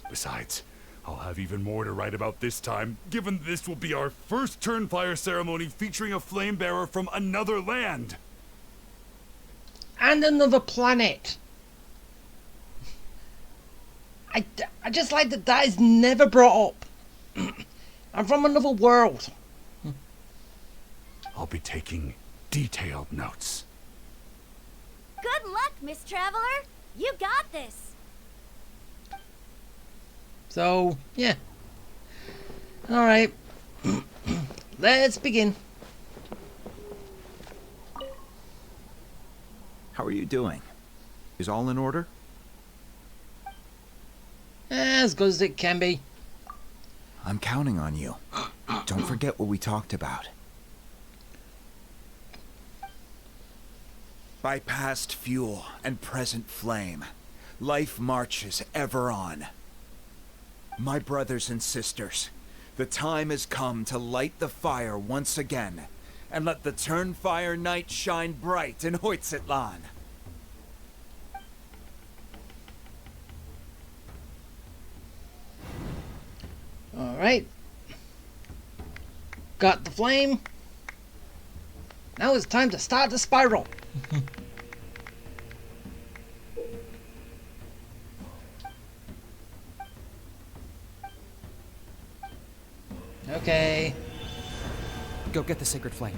Besides, I'll have even more to write about this time, given this will be our first Turnfire ceremony featuring a flame bearer from another land. And another planet. I just like that is never brought up. I'm from another world. I'll be taking detailed notes. Good luck, Miss Traveler. You got this. So, yeah. Alright. Let's begin. How are you doing? Is all in order? As good as it can be. I'm counting on you. Don't forget what we talked about. By past fuel and present flame, life marches ever on. My brothers and sisters, the time has come to light the fire once again and let the Turnfire night shine bright in Hoytzitlan. Alright. Got the flame. Now it's time to start the spiral. Okay. Go get the sacred flame.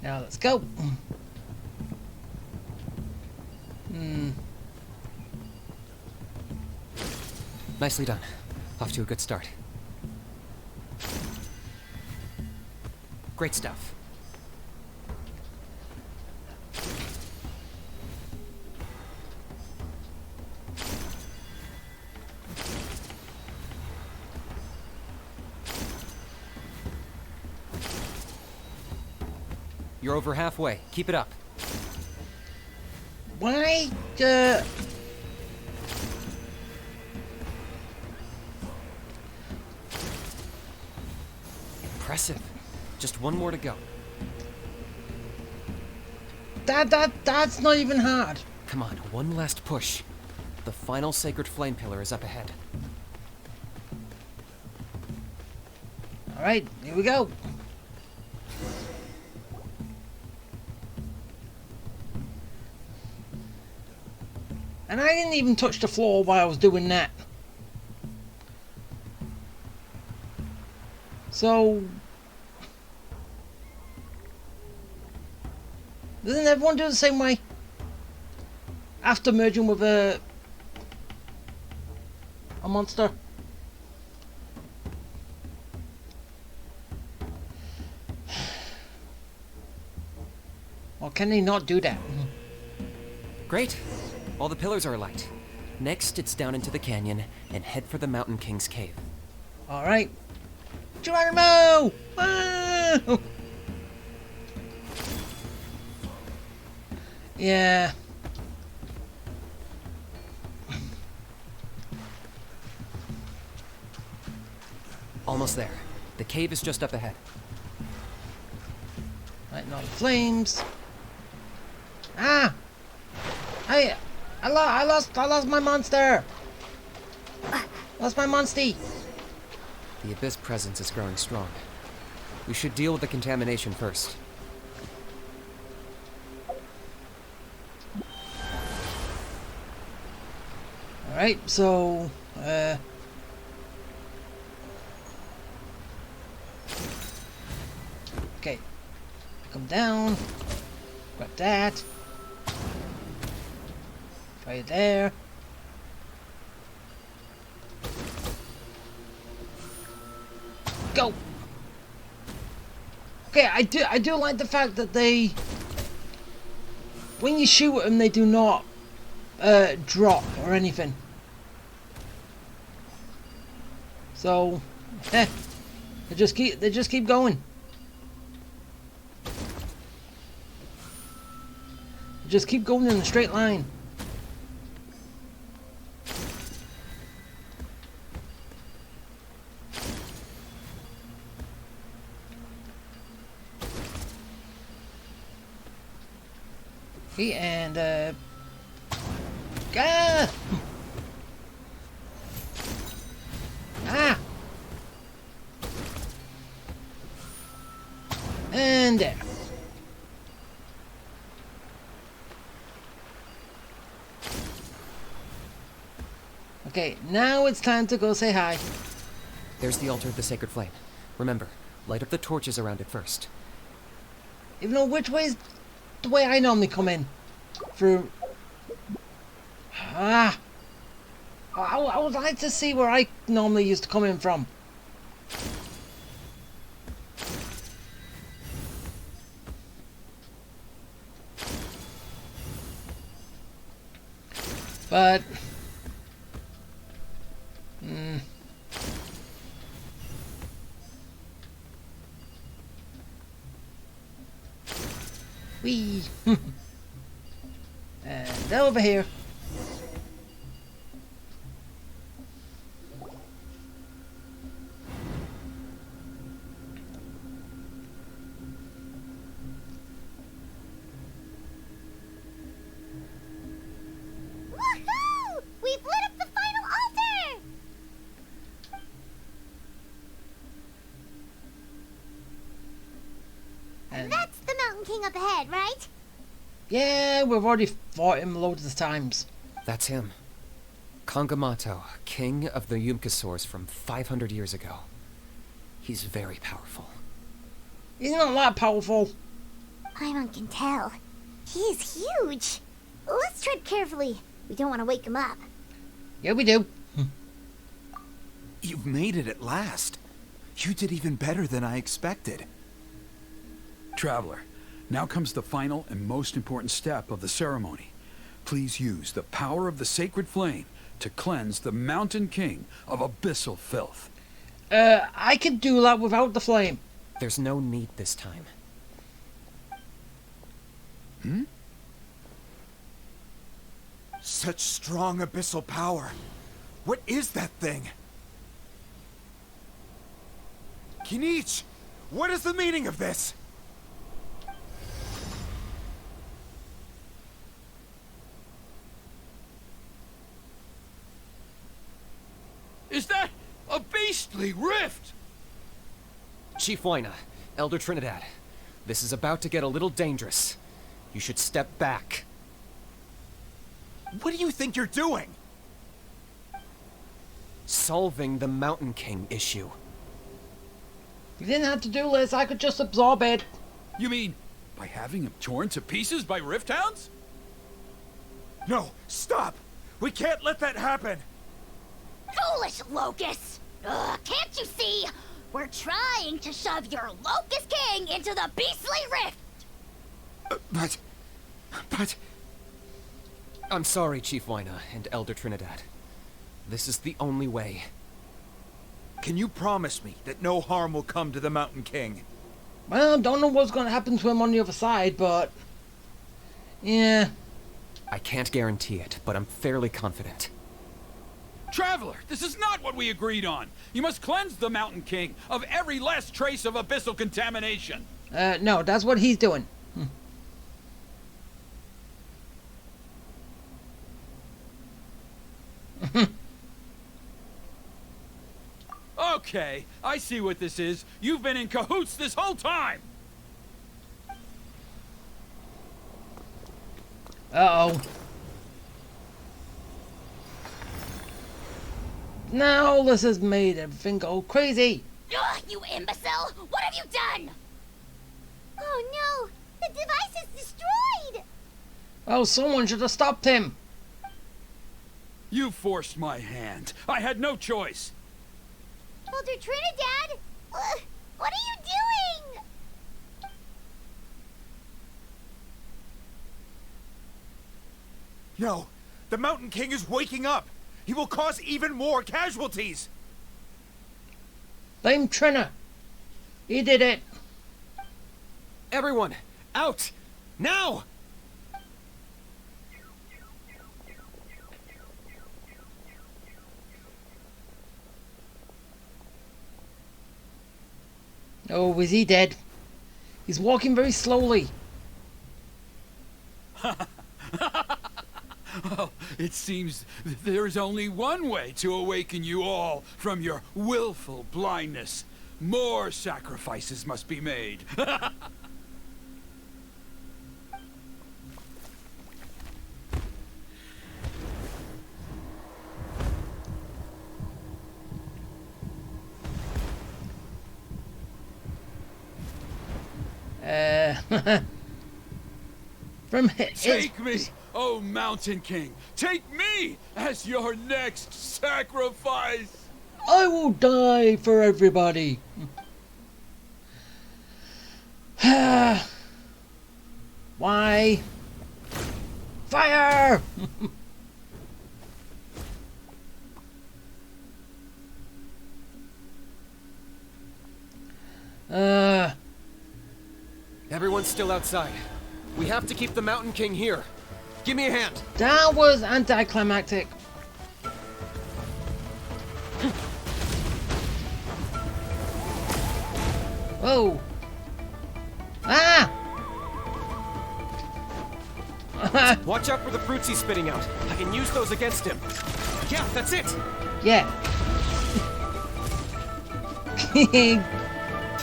Now let's go. Nicely done. Off to a good start. Great stuff. You're over halfway. Keep it up. Why? Impressive. Just one more to go. That's not even hard. Come on, one last push. The final sacred flame pillar is up ahead. Alright, here we go. And I didn't even touch the floor while I was doing that. So... doesn't everyone do the same way? After merging with a monster? Or can they not do that? Great. All the pillars are alight. Next, it's down into the canyon and head for the Mountain King's cave. Alright. Geronimo! Ah! Yeah. Almost there. The cave is just up ahead. Lighting all the flames. Ah! I lost my monster! Lost my monstie! The Abyss presence is growing strong. We should deal with the contamination first. Alright, so... okay. Come down. Grab that. Right there. Go! Okay, I do like the fact that they... when you shoot at them, they do not drop or anything. So, they just keep going. Just keep going in a straight line. Okay, and ah! Ah! And there. Okay, now it's time to go say hi. There's the altar of the sacred flame. Remember, light up the torches around it first. Even though which way is the way I normally come in? Through... ah! I would like to see where I normally used to come in from. But... Whee! And over here. Woohoo! We've lit up the final altar! And That's the Mountain King up ahead, right? yeah, we've already fought him loads of times. That's him. Kangamato, king of the Yumkasaurs from 500 years ago. He's very powerful. He's not that powerful. Paimon can tell. He is huge. Let's tread carefully. We don't want to wake him up. Yeah, we do. You've made it at last. You did even better than I expected. Traveler, now comes the final and most important step of the ceremony. Please use the power of the sacred flame to cleanse the Mountain King of abyssal filth. I could do that without the flame. There's no need this time. Such strong abyssal power. What is that thing? Kinich, what is the meaning of this? Is that a beastly rift? Chief Wyna, Elder Trinidad, this is about to get a little dangerous. You should step back. What do you think you're doing? Solving the Mountain King issue. You didn't have to do this. I could just absorb it. You mean by having him torn to pieces by rift hounds? No, stop! We can't let that happen! Foolish Locust! Ugh, can't you see? We're trying to shove your Locust King into the beastly rift! But... I'm sorry, Chief Wyna and Elder Trinidad. This is the only way. Can you promise me that no harm will come to the Mountain King? Well, don't know what's going to happen to him on the other side, but... yeah. I can't guarantee it, but I'm fairly confident. Traveler, this is not what we agreed on. You must cleanse the Mountain King of every last trace of abyssal contamination. No, that's what he's doing. Okay, I see what this is. You've been in cahoots this whole time! Uh-oh. Now this has made everything go crazy. Ugh, you imbecile! What have you done? Oh no! The device is destroyed! Oh, someone should have stopped him. You forced my hand. I had no choice. Elder Trinidad! What are you doing? No, the Mountain King is waking up! He will cause even more casualties! Blame Trina. He did it. Everyone, out! Now! Oh, is he dead? He's walking very slowly. Well, it seems there is only one way to awaken you all from your willful blindness. More sacrifices must be made. From Take me, oh Mountain King! Take me as your next sacrifice! I will die for everybody. Why? Fire! Everyone's still outside. We have to keep the Mountain King here. Give me a hand. That was anticlimactic. Whoa. Ah! Watch out for the fruits he's spitting out. I can use those against him. Yeah, that's it. Yeah.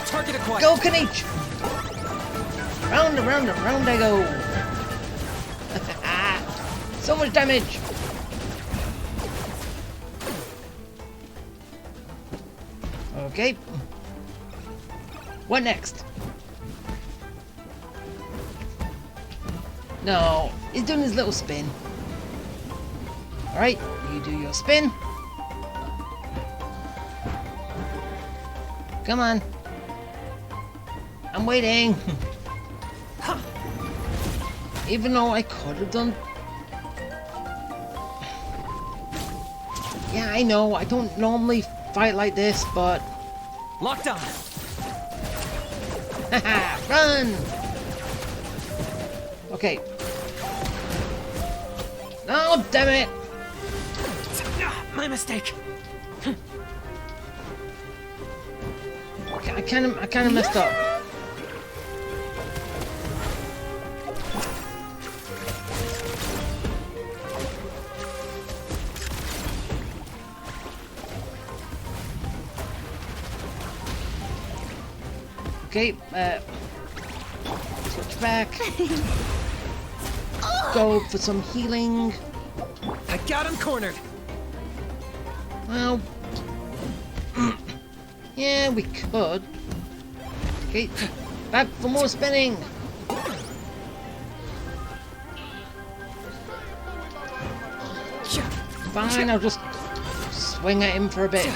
Target acquired. Go, Kanich! Round and round and round I go. So much damage. Okay. What next? No, he's doing his little spin. Alright, you do your spin. Come on. I'm waiting. Even though I could have done... Yeah, I know, I don't normally fight like this, but... Locked on. Haha, run! Okay. No, damn it! My mistake. I kind of messed up. Okay, switch back. Go for some healing. I got him cornered. Well, yeah, we could. Okay, back for more spinning. Fine, I'll just swing at him for a bit.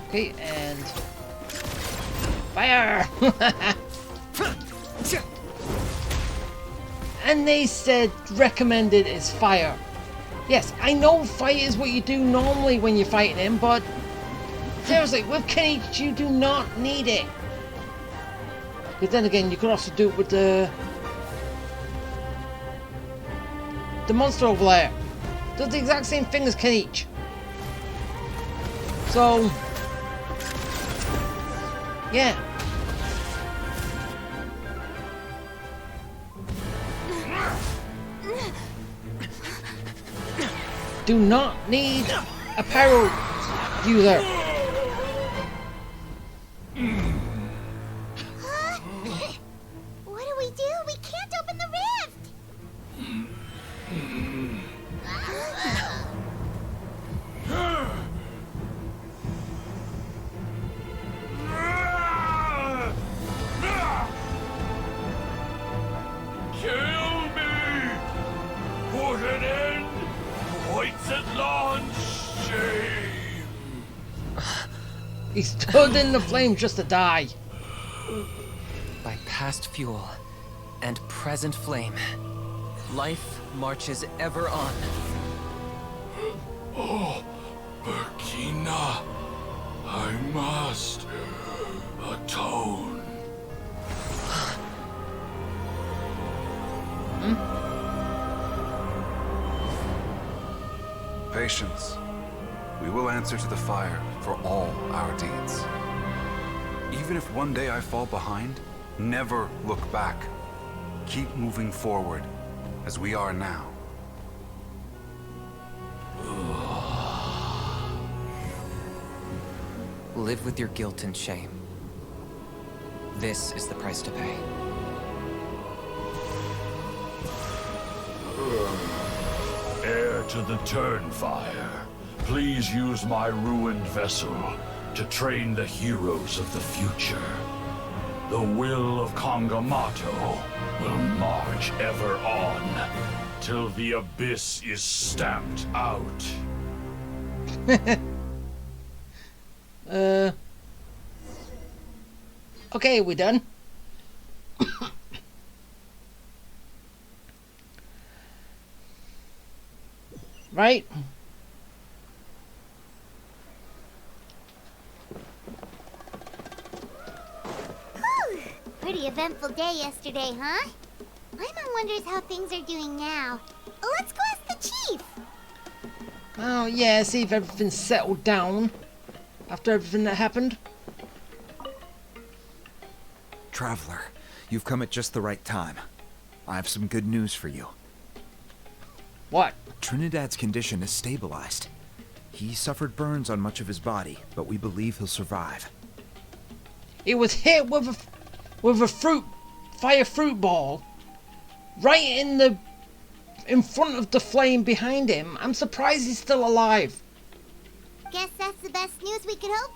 Okay, and fire! And they said recommended is fire. Yes, I know fight is what you do normally when you're fighting him, but seriously, with Kenich, you do not need it. But then again, you could also do it with the monster overlayer. Does the exact same thing as Kenich. So, yeah. Do not need a power user. What do we do? We can't open the rift! Kill me! Put an end to White's shame! He stood in the flames just to die. By past fuel and present flame, life marches ever on. Oh, Burkina, I must atone. Patience. We will answer to the fire for all our deeds. Even if one day I fall behind, never look back. Keep moving forward, as we are now. Live with your guilt and shame. This is the price to pay. Heir to the Turnfire, please use my ruined vessel to train the heroes of the future. The will of Kongamato will march ever on, till the abyss is stamped out. Okay, we done? Right? pretty eventful day yesterday, huh? Paimon wonders how things are doing now. Let's go ask the chief. Oh, yeah, see if everything's settled down after everything that happened. Traveler, you've come at just the right time. I have some good news for you. What? Trinidad's condition is stabilized. He suffered burns on much of his body, but we believe he'll survive. He was hit with a fire fruit ball right in front of the flame behind him. I'm surprised he's still alive. Guess that's the best news we could hope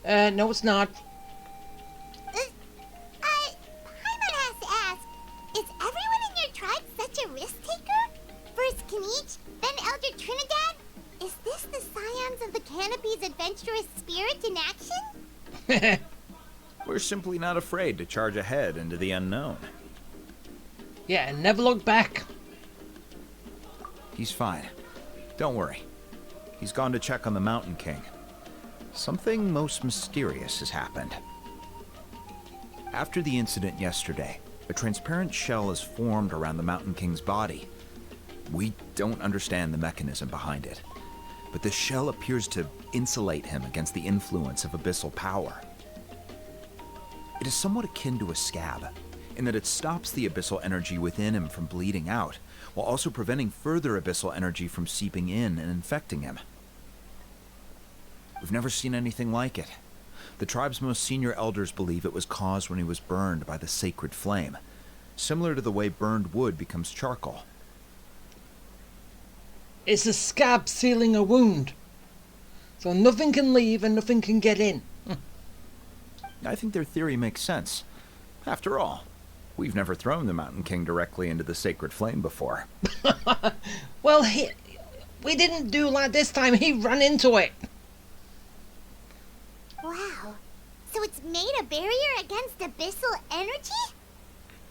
for. No, it's not. Paimon has to ask, is everyone in your tribe such a risk taker? First Kinich, then Elder Trinidad? Is this the Scions of the Canopy's adventurous spirit in action? We're simply not afraid to charge ahead into the unknown. Yeah, and never look back. He's fine. Don't worry. He's gone to check on the Mountain King. Something most mysterious has happened. After the incident yesterday, a transparent shell is formed around the Mountain King's body. We don't understand the mechanism behind it, but the shell appears to insulate him against the influence of abyssal power. It is somewhat akin to a scab, in that it stops the abyssal energy within him from bleeding out, while also preventing further abyssal energy from seeping in and infecting him. We've never seen anything like it. The tribe's most senior elders believe it was caused when he was burned by the sacred flame, similar to the way burned wood becomes charcoal. It's a scab sealing a wound. So nothing can leave and nothing can get in. I think their theory makes sense. After all, we've never thrown the Mountain King directly into the sacred flame before. Well, we didn't do like this time. He ran into it. Wow. So it's made a barrier against abyssal energy?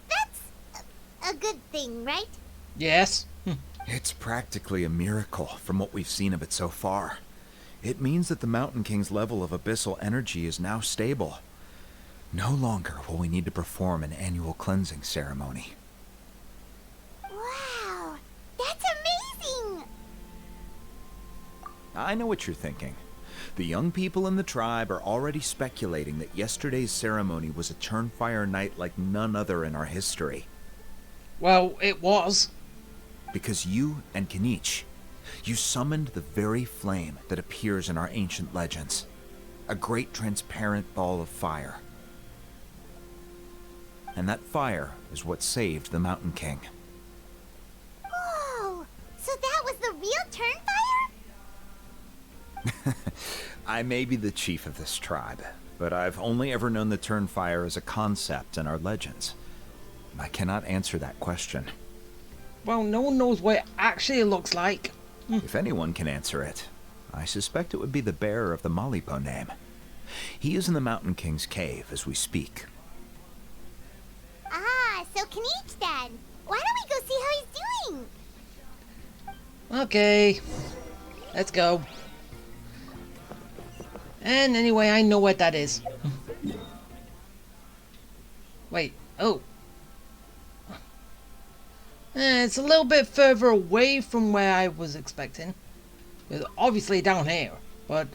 That's a good thing, right? Yes. It's practically a miracle from what we've seen of it so far. It means that the Mountain King's level of abyssal energy is now stable. No longer will we need to perform an annual cleansing ceremony. Wow, that's amazing! I know what you're thinking. The young people in the tribe are already speculating that yesterday's ceremony was a Turnfire night like none other in our history. Well, it was. Because you and Kinich, you summoned the very flame that appears in our ancient legends. A great transparent ball of fire. And that fire is what saved the Mountain King. Whoa! So that was the real Turnfire? I may be the chief of this tribe, but I've only ever known the Turnfire as a concept in our legends. I cannot answer that question. Well, no one knows what it actually looks like. If anyone can answer it, I suspect it would be the bearer of the Malipo name. He is in the Mountain King's cave as we speak. Ah, so Kinich then. Why don't we go see how he's doing? Okay. Let's go. And anyway, I know what that is. Wait, oh. It's a little bit further away from where I was expecting. It's obviously down here, but...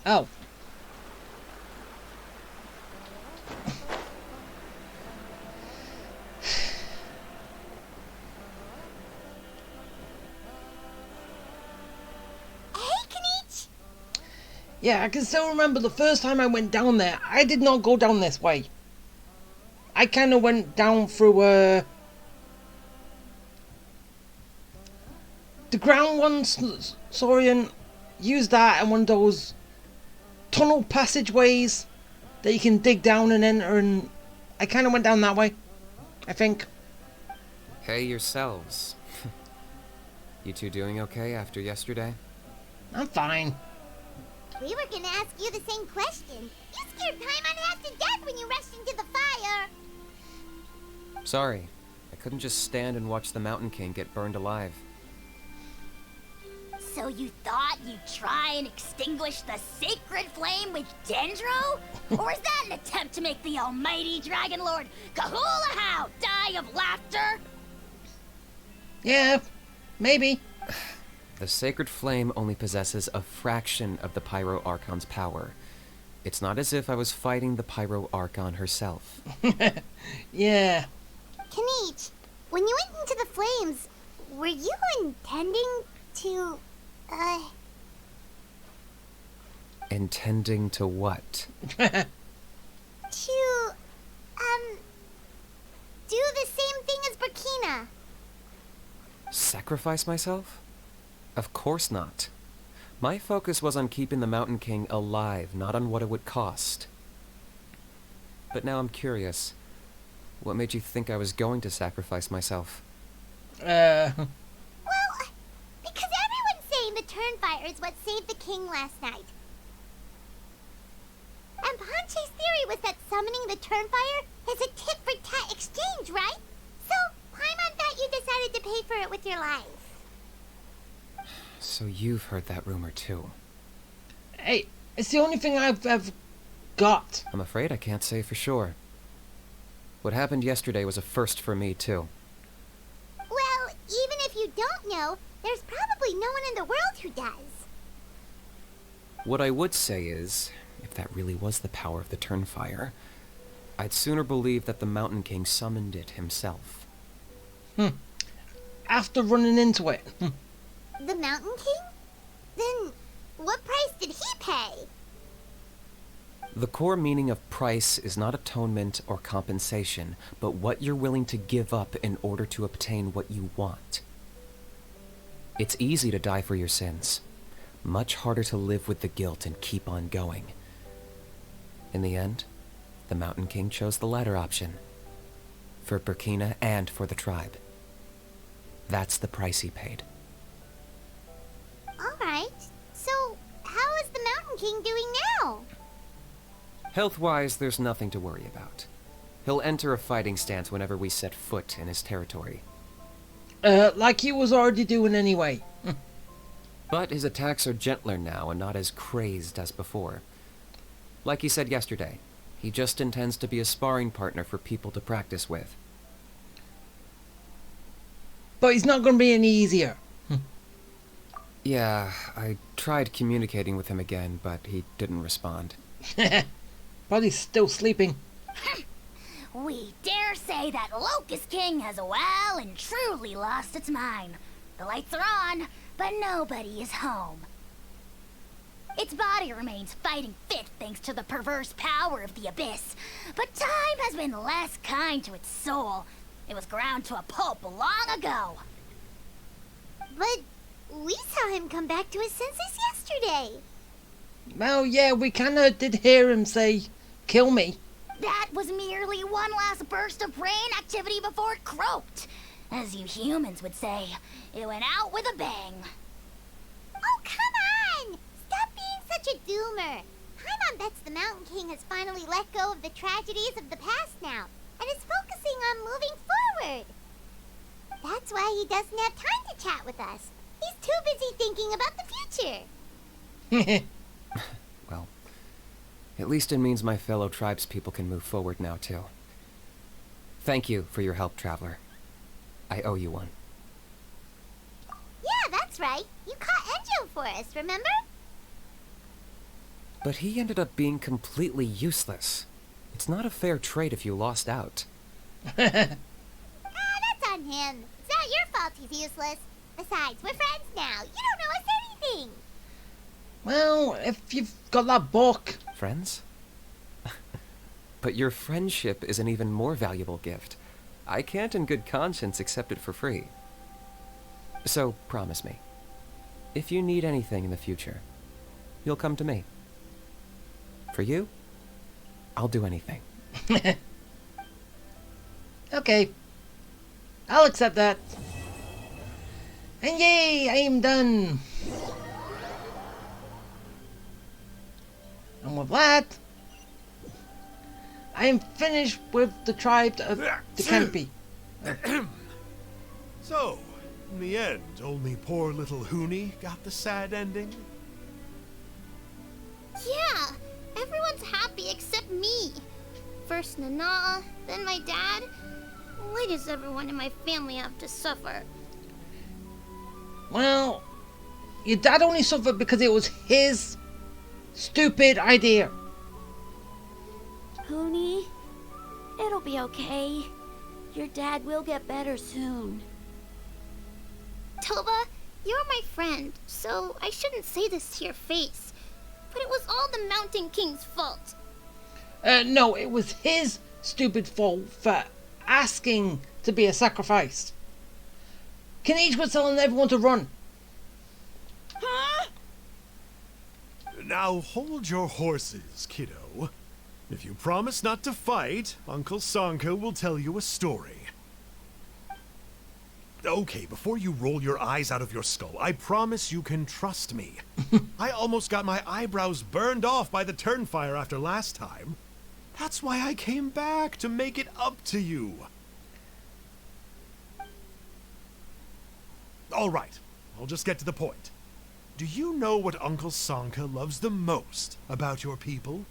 Oh. Yeah, I can still remember the first time I went down there. I did not go down this way. I kind of went down through, the ground one, Saurian, used that and one of those tunnel passageways that you can dig down and enter, and I kind of went down that way, I think. Hey, yourselves. You two doing okay after yesterday? I'm fine. We were gonna ask you the same question. You scared Paimon half to death when you rushed into the fire. Sorry. I couldn't just stand and watch the Mountain King get burned alive. So you thought you'd try and extinguish the sacred flame with Dendro? Or is that an attempt to make the almighty Dragon Lord Kahulahau die of laughter? Yeah, maybe. The sacred flame only possesses a fraction of the Pyro Archon's power. It's not as if I was fighting the Pyro Archon herself. Yeah. Kanich, when you went into the flames, were you intending to, Intending to what? to, do the same thing as Burkina? Sacrifice myself? Of course not. My focus was on keeping the Mountain King alive, not on what it would cost. But now I'm curious. What made you think I was going to sacrifice myself? Well, because everyone's saying the Turnfire is what saved the king last night. And Ponche's theory was that summoning the Turnfire is a tit-for-tat exchange, right? So, I'm on that you decided to pay for it with your life. So you've heard that rumor too. Hey, it's the only thing I've ever got. I'm afraid I can't say for sure. What happened yesterday was a first for me too. Well, even if you don't know, there's probably no one in the world who does. What I would say is, if that really was the power of the Turnfire, I'd sooner believe that the Mountain King summoned it himself. After running into it. The Mountain King? Then, what price did he pay? The core meaning of price is not atonement or compensation, but what you're willing to give up in order to obtain what you want. It's easy to die for your sins. Much harder to live with the guilt and keep on going. In the end, the Mountain King chose the latter option. For Burkina and for the tribe. That's the price he paid. Alright, so how is the Mountain King doing now? Health-wise, there's nothing to worry about. He'll enter a fighting stance whenever we set foot in his territory. Like he was already doing anyway. But his attacks are gentler now and not as crazed as before. Like he said yesterday, he just intends to be a sparring partner for people to practice with. But he's not going to be any easier. Yeah, I tried communicating with him again, but he didn't respond. Probably still sleeping. We dare say that Locust King has well and truly lost its mind. The lights are on, but nobody is home. Its body remains fighting fit thanks to the perverse power of the Abyss, but time has been less kind to its soul. It was ground to a pulp long ago. But we saw him come back to his senses yesterday. Well, yeah, we kinda did hear him say, "Kill me." That was merely one last burst of brain activity before it croaked. As you humans would say, it went out with a bang. Oh, come on! Stop being such a doomer. Paimon bets the Mountain King has finally let go of the tragedies of the past now, and is focusing on moving forward. That's why he doesn't have time to chat with us. He's too busy thinking about the future. Well, at least it means my fellow tribespeople can move forward now, too. Thank you for your help, Traveler. I owe you one. Yeah, that's right. You caught Enjo for us, remember? But he ended up being completely useless. It's not a fair trade if you lost out. That's on him. It's not your fault he's useless. Besides, we're friends now. You don't know us anything. Well, if you've got that book. Friends? But your friendship is an even more valuable gift. I can't in good conscience accept it for free. So, promise me, if you need anything in the future, you'll come to me. For you, I'll do anything. Okay. I'll accept that. And yay, I am done. And with that, I am finished with the tribe of the Canopy. So, in the end, only poor little Huni got the sad ending? Yeah, everyone's happy except me. First Nana, then my dad. Why does everyone in my family have to suffer? Well, your dad only suffered because it was his stupid idea. Huni, it'll be okay. Your dad will get better soon. Toba, you're my friend, so I shouldn't say this to your face. But it was all the Mountain King's fault. No, it was his stupid fault for asking to be a sacrifice. Kenichi was telling everyone to run. Huh? Now hold your horses, kiddo. If you promise not to fight, Uncle Sanka will tell you a story. Okay, before you roll your eyes out of your skull, I promise you can trust me. I almost got my eyebrows burned off by the turnfire after last time. That's why I came back, to make it up to you. All right, I'll just get to the point. Do you know what Uncle Sanka loves the most about your people?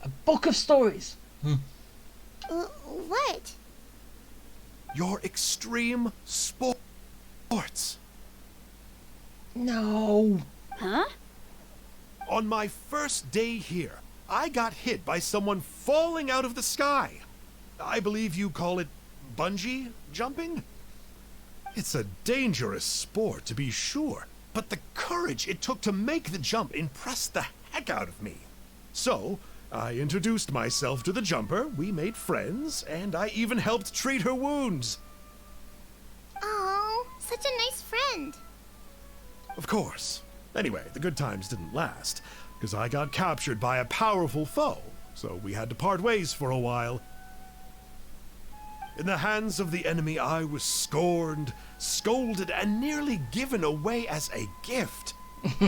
A book of stories. What? Your extreme sports. No. Huh? On my first day here, I got hit by someone falling out of the sky. I believe you call it bungee jumping? It's a dangerous sport, to be sure, but the courage it took to make the jump impressed the heck out of me. So, I introduced myself to the jumper, we made friends, and I even helped treat her wounds. Oh, such a nice friend. Of course. Anyway, the good times didn't last, because I got captured by a powerful foe, so we had to part ways for a while. In the hands of the enemy, I was scorned, scolded, and nearly given away as a gift.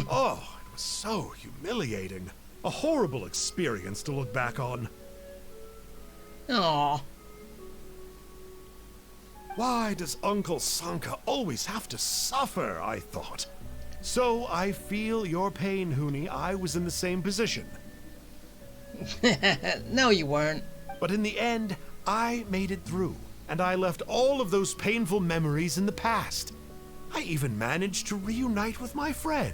Oh, it was so humiliating. A horrible experience to look back on. Aww. Why does Uncle Sanka always have to suffer, I thought. So I feel your pain, Huni. I was in the same position. No, you weren't. But in the end, I made it through, and I left all of those painful memories in the past. I even managed to reunite with my friend.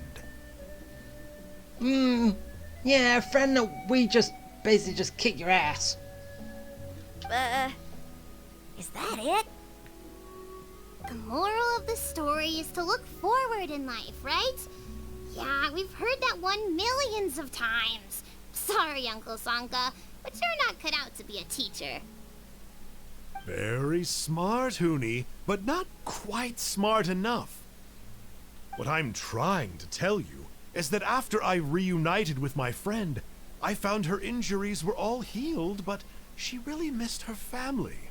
Yeah, friend, we just basically just kick your ass. Is that it? The moral of the story is to look forward in life, right? Yeah, we've heard that one millions of times. Sorry, Uncle Sanka, but you're not cut out to be a teacher. Very smart, Huni, but not quite smart enough. What I'm trying to tell you is that after I reunited with my friend, I found her injuries were all healed, but she really missed her family.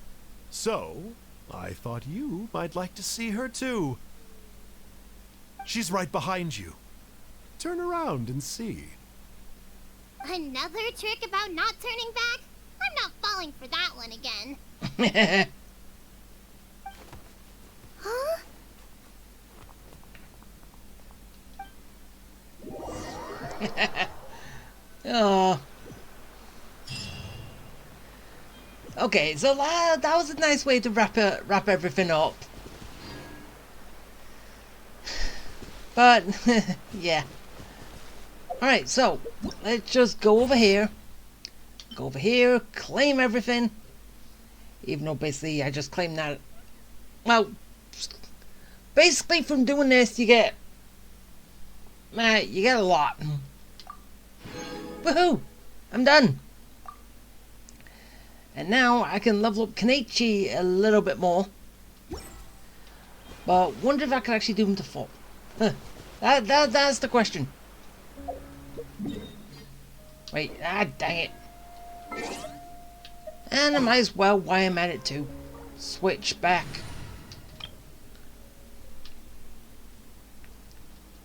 So, I thought you might like to see her too. She's right behind you. Turn around and see. Another trick about not turning back? I'm not falling for that one again. Huh? Oh. Okay, so that was a nice way to wrap everything up. But yeah. Alright, so let's just go over here. Go over here, claim everything. Even though basically I just claimed that. Well, basically from doing this you get a lot. Woohoo! I'm done. And now I can level up Kenichi a little bit more. But wonder if I could actually do him to full. Huh. That's the question. Wait, dang it. And I might as well, while I'm at it too, switch back.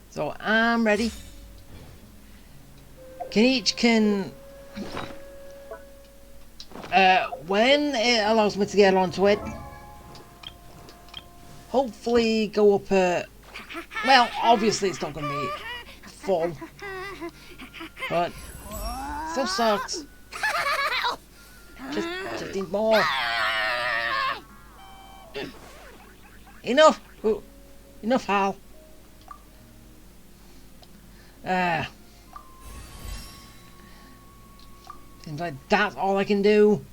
So I'm ready. Kenichi can... when it allows me to get onto it, hopefully go up well, obviously it's not going to be full, but still sucks. Just need more. Enough! Enough, Hal. Seems like that's all I can do.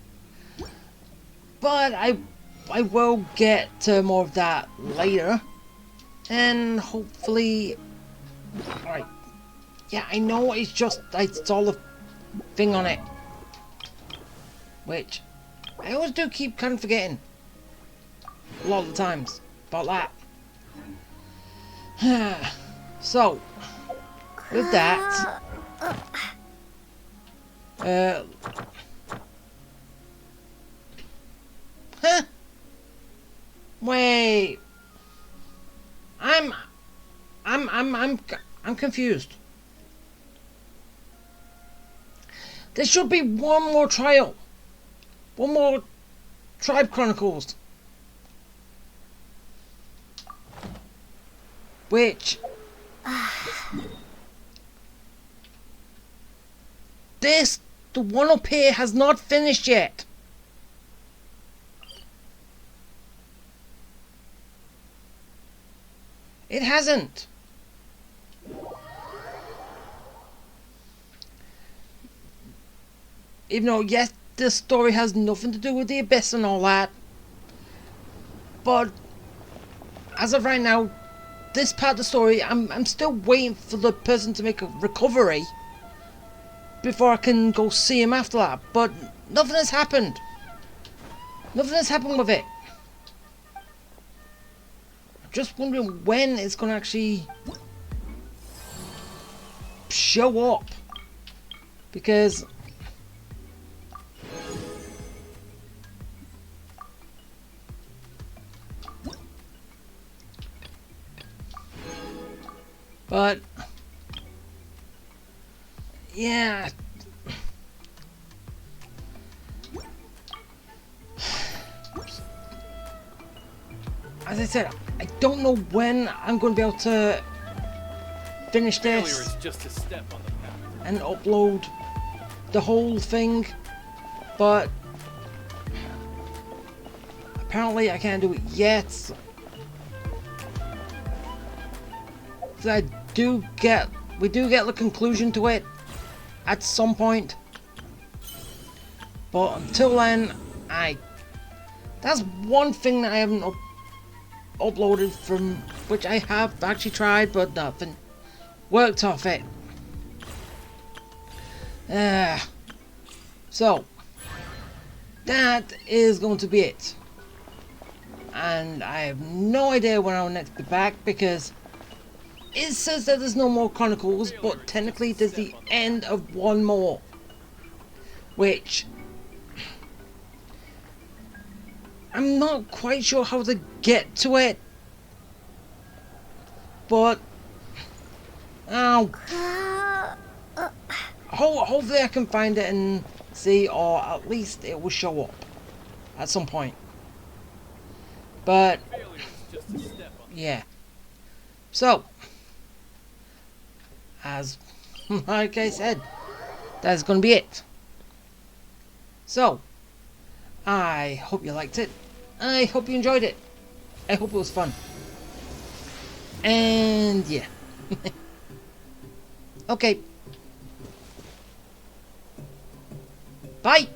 But I will get to more of that later. And hopefully... Alright. Yeah, I know it's just... I saw the thing on it. Which... I always do keep kind of forgetting. A lot of the times. About that. So... With that... Huh? Wait... I'm confused. There should be one more trial. One more Tribe Chronicles. Which... the one up here has not finished yet. It hasn't. Even though, yes, this story has nothing to do with the Abyss and all that. But, as of right now, this part of the story, I'm still waiting for the person to make a recovery before I can go see him after that. But nothing has happened. Nothing has happened with it. I'm just wondering when it's going to actually show up. Because... But... Yeah... As I said, I don't know when I'm going to be able to finish this and upload the whole thing, but apparently I can't do it yet. So we do get the conclusion to it at some point, but until then, that's one thing that I haven't uploaded from, which I have actually tried, but nothing worked off it. So that is going to be it, and I have no idea when I'll next be back, because it says that there's no more Chronicles, but technically there's the end of one more, which I'm not quite sure how to get to it, but hopefully I can find it and see, or at least it will show up at some point. But yeah, so as like I said, that's gonna be it. So I hope you liked it. I hope you enjoyed it. I hope it was fun. And yeah. Okay. Bye.